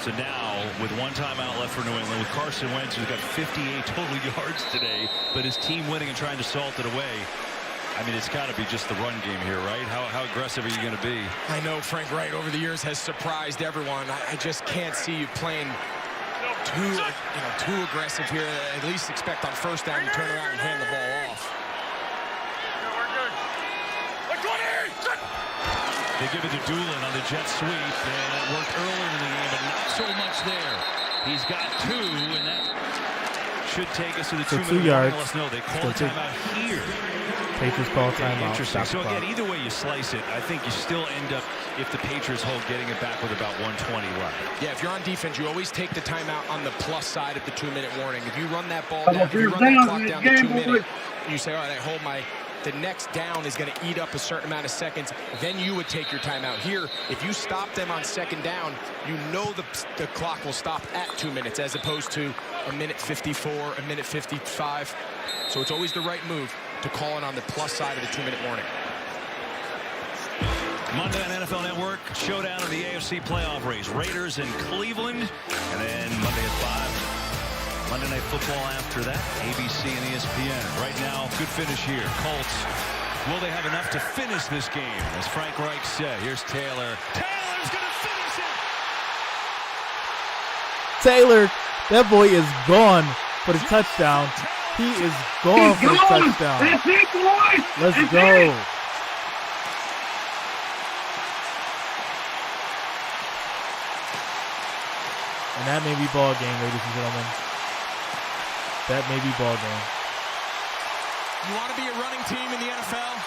So now, with 1 timeout left for New England, with Carson Wentz, who's got 58 total yards today, but his team winning and trying to salt it away. I mean, it's got to be just the run game here, right? How aggressive are you going to be? I know Frank Wright over the years has surprised everyone. I just can't see you playing too aggressive here. At least expect on 1st down you turn around and hand the ball off. They give it to Doolin on the jet sweep, and it worked earlier in the game, but not so much there. He's got 2, and that should take us to the 2-minute yards. Let us know they call a timeout here. Patriots call timeout. Interesting. So again, either way you slice it, I think you still end up, if the Patriots hold, getting it back with about 120 left. Yeah, if you're on defense, you always take the timeout on the plus side of the 2-minute warning. If you run that ball down, if you run that clock down to 2 minutes, you say, all right, I hold my. The next down is going to eat up a certain amount of seconds, then you would take your timeout. Here, if you stop them on second down, you know the clock will stop at 2 minutes as opposed to a minute 54, a minute 55. So it's always the right move to call it on the plus side of the 2-minute warning. Monday on NFL Network, showdown of the AFC playoff race. Raiders in Cleveland, and then Monday at 5. Monday Night Football after that, ABC and ESPN. Right now, good finish here. Colts, will they have enough to finish this game? As Frank Reich said, here's Taylor. Taylor's going to finish it! Taylor, that boy is gone for the touchdown. He is gone for the touchdown. That's it, boys. Let's go. And that may be ball game, ladies and gentlemen. That may be ball game. You want to be a running team in the NFL?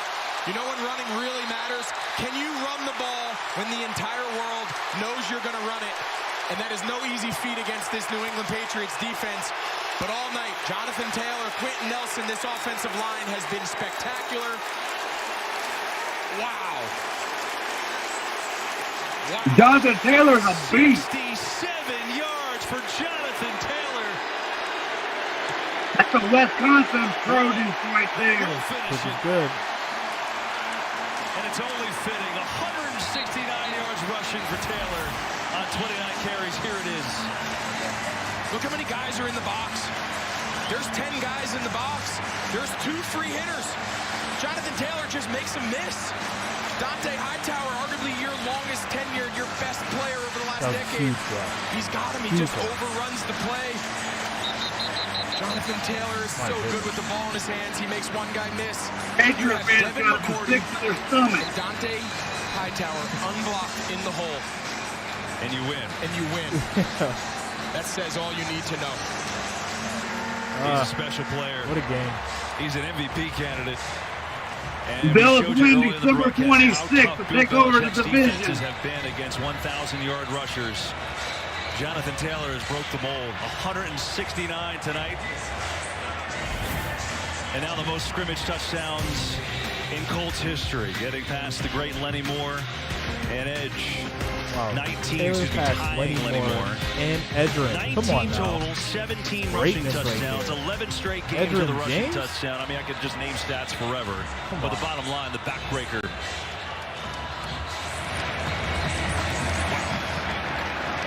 You know when running really matters? Can you run the ball when the entire world knows you're going to run it? And that is no easy feat against this New England Patriots defense. But all night, Jonathan Taylor, Quentin Nelson, this offensive line has been spectacular. Wow. Jonathan Taylor's a beast. 67 yards for Jonathan Taylor. That's a Wisconsin produce right there. This is good. And it's only fitting. 169 yards rushing for Taylor on 29 carries. Here it is. Look how many guys are in the box. There's 10 guys in the box. There's 2 free hitters. Jonathan Taylor just makes a miss. Dante Hightower, arguably your longest tenured, your best player over the last decade. He's got him. He just overruns the play. Jonathan Taylor is so good with the ball in his hands. He makes one guy miss. You have Devin McCourty and Dante Hightower unblocked in the hole. And you win. And you win. That says all you need to know. He's a special player. What a game. He's an MVP candidate. And Bills win December 26th to take over the division. Defenses have been against 1,000-yard rushers. Jonathan Taylor has broke the mold. 169 tonight. And now the most scrimmage touchdowns in Colts history. Getting past the great Lenny Moore and Edge. Wow. 19, tying Lenny Moore. And Edgerrin. Come on 19 total, 17 rushing touchdowns, 11 straight games with a rushing touchdown. I mean, I could just name stats forever. But the bottom line, the backbreaker.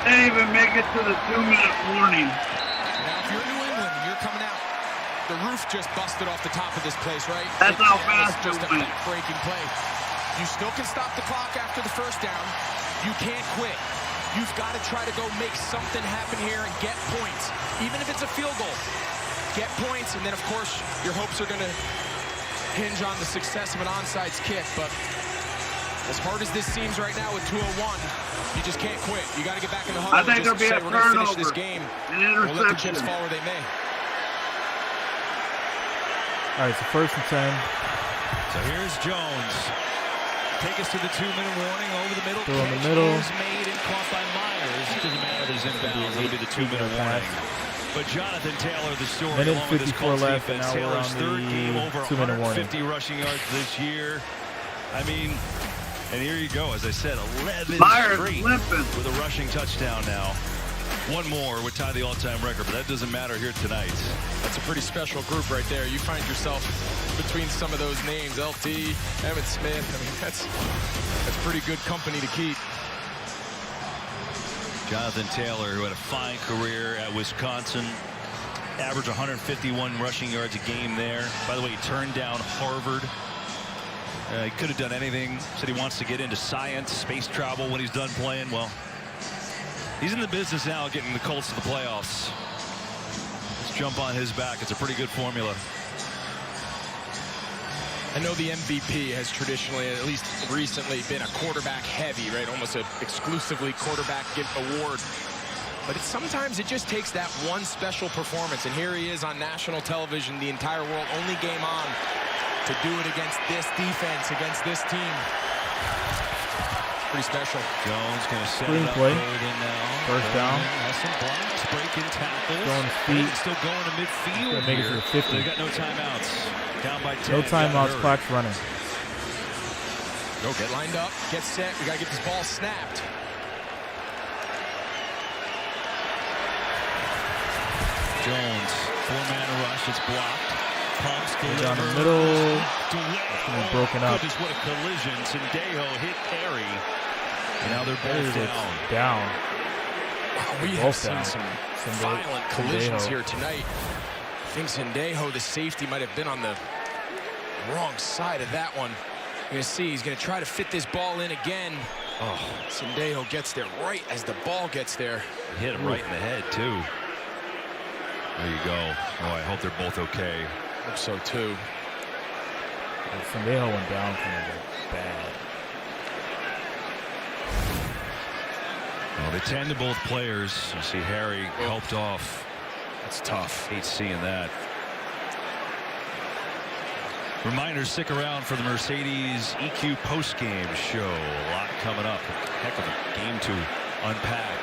They didn't even make it to the 2-minute warning. Now, if you're New England, you're coming out. The roof just busted off the top of this place, right? That's how fast it just a went. breaking play. You still can stop the clock after the first down. You can't quit. You've got to try to go make something happen here and get points, even if it's a field goal. Get points, and then, of course, your hopes are going to hinge on the success of an onside kick. But as hard as this seems right now with 2:01, you just can't quit. You got to get back in the huddle. I think there'll be a turnover. We're going to finish this game. An We'll let the chips interception. fall where they may. All right, so 1st and 10. So here's Jones. Take us to the 2-minute warning over the middle. Throw in the middle. Is made and caught by Myers. It doesn't matter if he's inbounds. It'll be the 2-minute warning. But Jonathan Taylor, the story, Minute along with his 54 Colts left, and defense, now we're Taylor's on third game the over 2-minute warning. 150 rushing yards this year. I mean, and here you go, as I said, 11 Myers straight limping. with a rushing touchdown now. One more would tie the all-time record, but that doesn't matter here tonight. That's a pretty special group right there. You find yourself between some of those names, LT, Emmitt Smith. I mean, that's pretty good company to keep. Jonathan Taylor, who had a fine career at Wisconsin, averaged 151 rushing yards a game there. By the way, he turned down Harvard. He could have done anything. Said he wants to get into science, space travel when he's done playing. Well, he's in the business now of getting the Colts to the playoffs. Let's jump on his back. It's a pretty good formula. I know the MVP has traditionally, at least recently, been a quarterback heavy, right? Almost an exclusively quarterback award. But sometimes it just takes that one special performance. And here he is on national television, the entire world, only game on, to do it against this defense, against this team. Pretty special. Jones going to set Screen it up. play. Now. First down. Has some blocks, breaking tackles. Throwing feet. Still going to midfield. Make it to the 50. They got no timeouts. Down by 10. No timeouts. Clock's running. Go, get lined up, get set. We got to get this ball snapped. Jones, four-man rush. It's blocked. Pumps down the middle. It's broken up. Goodness, what a collision. Sendejo hit Perry. And now they're both down. Wow, we have seen some violent collisions here tonight. I think Sendejo, the safety, might have been on the wrong side of that one. You're going to see he's going to try to fit this ball in again. Oh, Sendejo gets there right as the ball gets there. Hit him right in the head, too. There you go. Oh, I hope they're both okay. Hope so, too. Sendejo went down kind of bad. Well, they tend to both players. You see Harry helped off. That's tough. Hate seeing that. Reminder, stick around for the Mercedes EQ post-game show. A lot coming up. Heck of a game to unpack.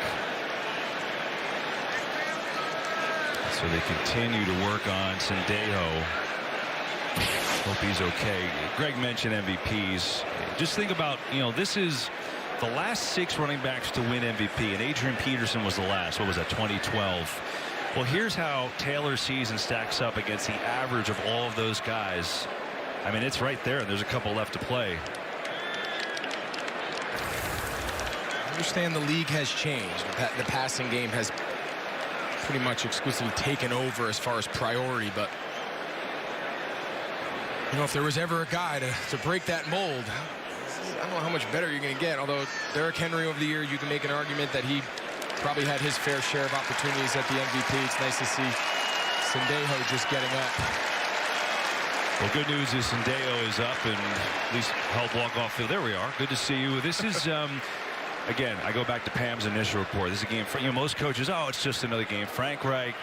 So they continue to work on Sendejo. Hope he's okay. Greg mentioned MVPs. Just think about, this is the last 6 running backs to win MVP, and Adrian Peterson was the last. What was that, 2012? Well, here's how Taylor's season stacks up against the average of all of those guys. I mean, it's right there, and there's a couple left to play. I understand the league has changed. The passing game has pretty much exclusively taken over as far as priority, but if there was ever a guy to break that mold, I don't know how much better you're going to get. Although Derrick Henry over the year, you can make an argument that he probably had his fair share of opportunities at the MVP. It's nice to see Sendejo just getting up. Well, good news is Sendejo is up and at least helped walk off field. There we are. Good to see you. This is again, I go back to Pam's initial report. This is a game for most coaches. Oh, it's just another game. Frank Reich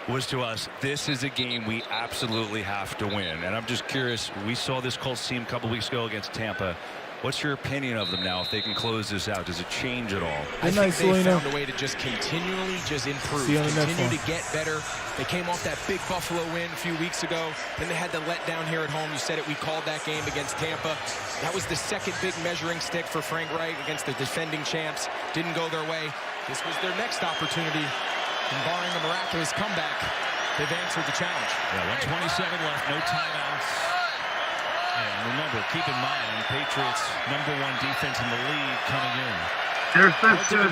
was to us, this is a game we absolutely have to win. And I'm just curious, we saw this Colts team a couple weeks ago against Tampa. What's your opinion of them now if they can close this out? Does it change at all? I think they found a way to just continually improve, continue to get better. They came off that big Buffalo win a few weeks ago. Then they had the letdown here at home. You said it, we called that game against Tampa. That was the second big measuring stick for Frank Reich against the defending champs. Didn't go their way. This was their next opportunity. And barring a miraculous comeback, they've answered the challenge. Yeah, 1:27 left, no timeouts. And remember, keep in mind, Patriots #1 defense in the league coming in. Yards have been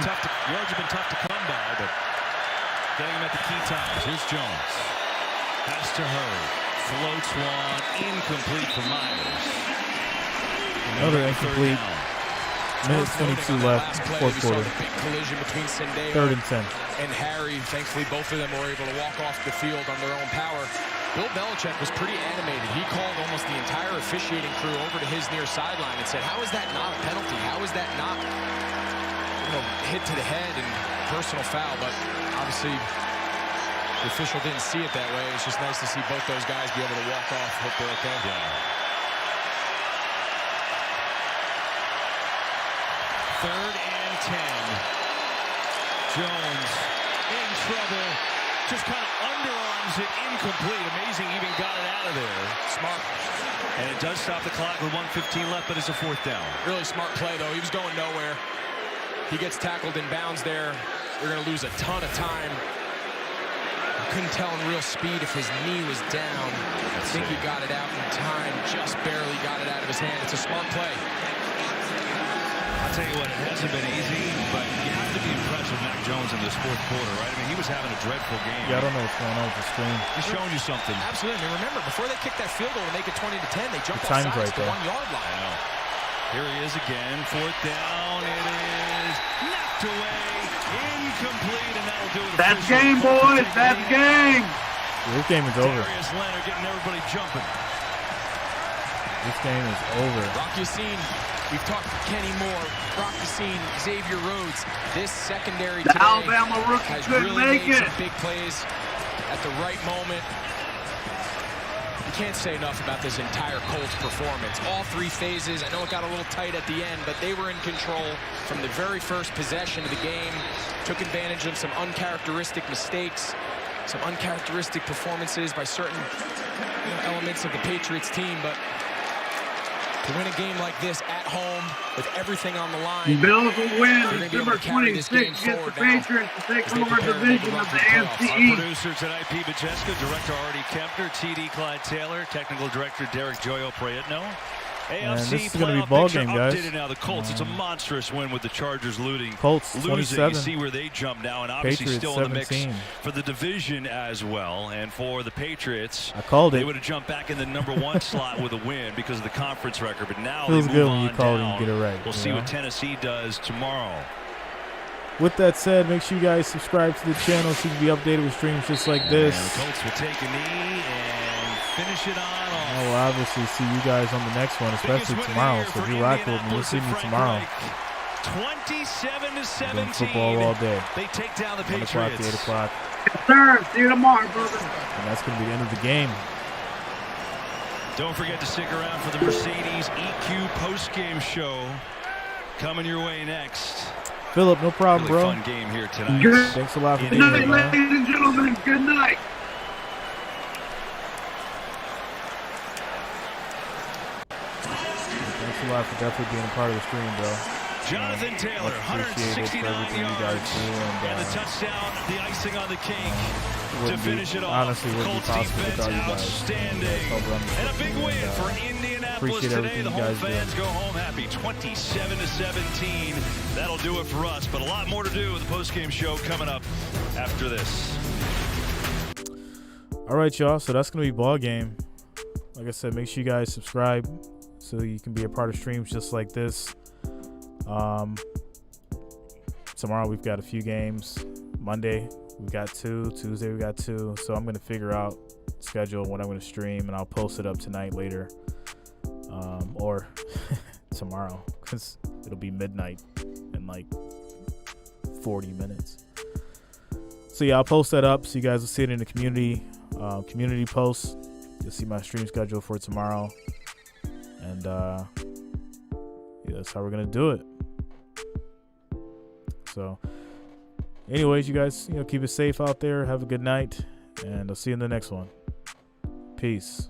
tough to come by, but getting them at the key times. Here's Jones. Pass to Hurd. Floats one. Incomplete for Myers. Another incomplete. Minute 22 left, fourth quarter. Collision between Sendejo 3rd and 10. and Harry. Thankfully, both of them were able to walk off the field on their own power. Bill Belichick was pretty animated. He called almost the entire officiating crew over to his near sideline and said, how is that not a penalty? How is that not hit to the head and personal foul? But obviously, the official didn't see it that way. It's just nice to see both those guys be able to walk off. Hope they're okay. Yeah. 3rd and 10. Jones in trouble. Just kind of underarms it, incomplete. Amazing, even got it out of there. Smart. And it does stop the clock with 1:15 left, but it's a 4th down. Really smart play, though. He was going nowhere. He gets tackled in bounds there. They're going to lose a ton of time. I couldn't tell in real speed if his knee was down. I think he got it out in time. Just barely got it out of his hand. It's a smart play. I'll tell you what, it hasn't been easy, but you have to be impressed with Mac Jones in this 4th quarter, right? I mean, he was having a dreadful game. Yeah, I don't know what's going on with the screen. He's showing you something. Absolutely. I mean, remember, before they kicked that field goal to make it 20-10, they jumped off sides right to the 1-yard line. I know. Here he is again. 4th down. It is knocked away. Incomplete, and that'll do it. That's game, boys. That's game. This game is over. Darius Leonard getting everybody jumping. This game is over. Rock Ya-Sin, we've talked Kenny Moore, Rock Ya-Sin, Xavier Rhodes. This secondary today Alabama rookie has couldn't really make made it. some big plays at the right moment. You can't say enough about this entire Colts performance. All three phases. I know it got a little tight at the end, but they were in control from the very first possession of the game. Took advantage of some uncharacteristic mistakes, some uncharacteristic performances by certain elements of the Patriots team. But to win a game like this at home with everything on the line, Bills will win they're going to be able December to carry this game 26th against the forward now. Patriots to take as they over prepare to the make a division run of for the the playoffs. AFC Our East. producer tonight, P. Bajeska, director Artie Kempner, TD Clyde Taylor, technical director Derek Joyo Prietno. AFC this is gonna be playoff ball picture game, guys. updated now. The Colts, it's a monstrous win with the Chargers losing. Colts, losing. 27. You see where they jump now, and obviously Patriots, still in the 17. mix for the division as well. And for the Patriots, I called they it. would have jumped back in the #1 slot with a win because of the conference record. But now Feels they good move when you on call it down. and get it right, We'll you see know? what Tennessee does tomorrow. With that said, make sure you guys subscribe to the channel so you can be updated with streams just like this. And the Colts will take a knee and finish it on off. I will obviously see you guys on the next one, especially tomorrow. So if you rock with me, you'll see me tomorrow. 27-17. Doing football all day. They take down the 1 o'clock Patriots. to 8 o'clock. Yes, sir. See you tomorrow, brother. And that's going to be the end of the game. Don't forget to stick around for the Mercedes EQ post-game show coming your way next. Philip, no problem, Really bro. fun game here tonight. Good Thanks a lot for Good being night, here, man. ladies and gentlemen. Good night. Thanks a lot for definitely being a part of the stream, bro. Jonathan Taylor, Much appreciated for 169 everything you yards. guys do. And the And touchdown, the icing on the cake to wouldn't be- finish it off. honestly wouldn't be Colts possible defense without you guys. outstanding. You guys help run the And a big system, win and, for Indianapolis appreciate today. everything The you home guys do. fans go home happy, 27-17. That'll do it for us. But a lot more to do with the postgame show coming up after this. All right, y'all. So that's going to be ball game. Like I said, make sure you guys subscribe so you can be a part of streams just like this. Tomorrow we've got a few games. Monday we've got 2. Tuesday we got 2. So I'm going to figure out schedule when I'm going to stream, and I'll post it up tonight later. Or tomorrow, because it'll be midnight in like 40 minutes. So yeah, I'll post that up so you guys will see it in the community posts. You'll see my stream schedule for tomorrow, and yeah, that's how we're gonna do it. So anyways, you guys, keep it safe out there. Have a good night, and I'll see you in the next one. Peace.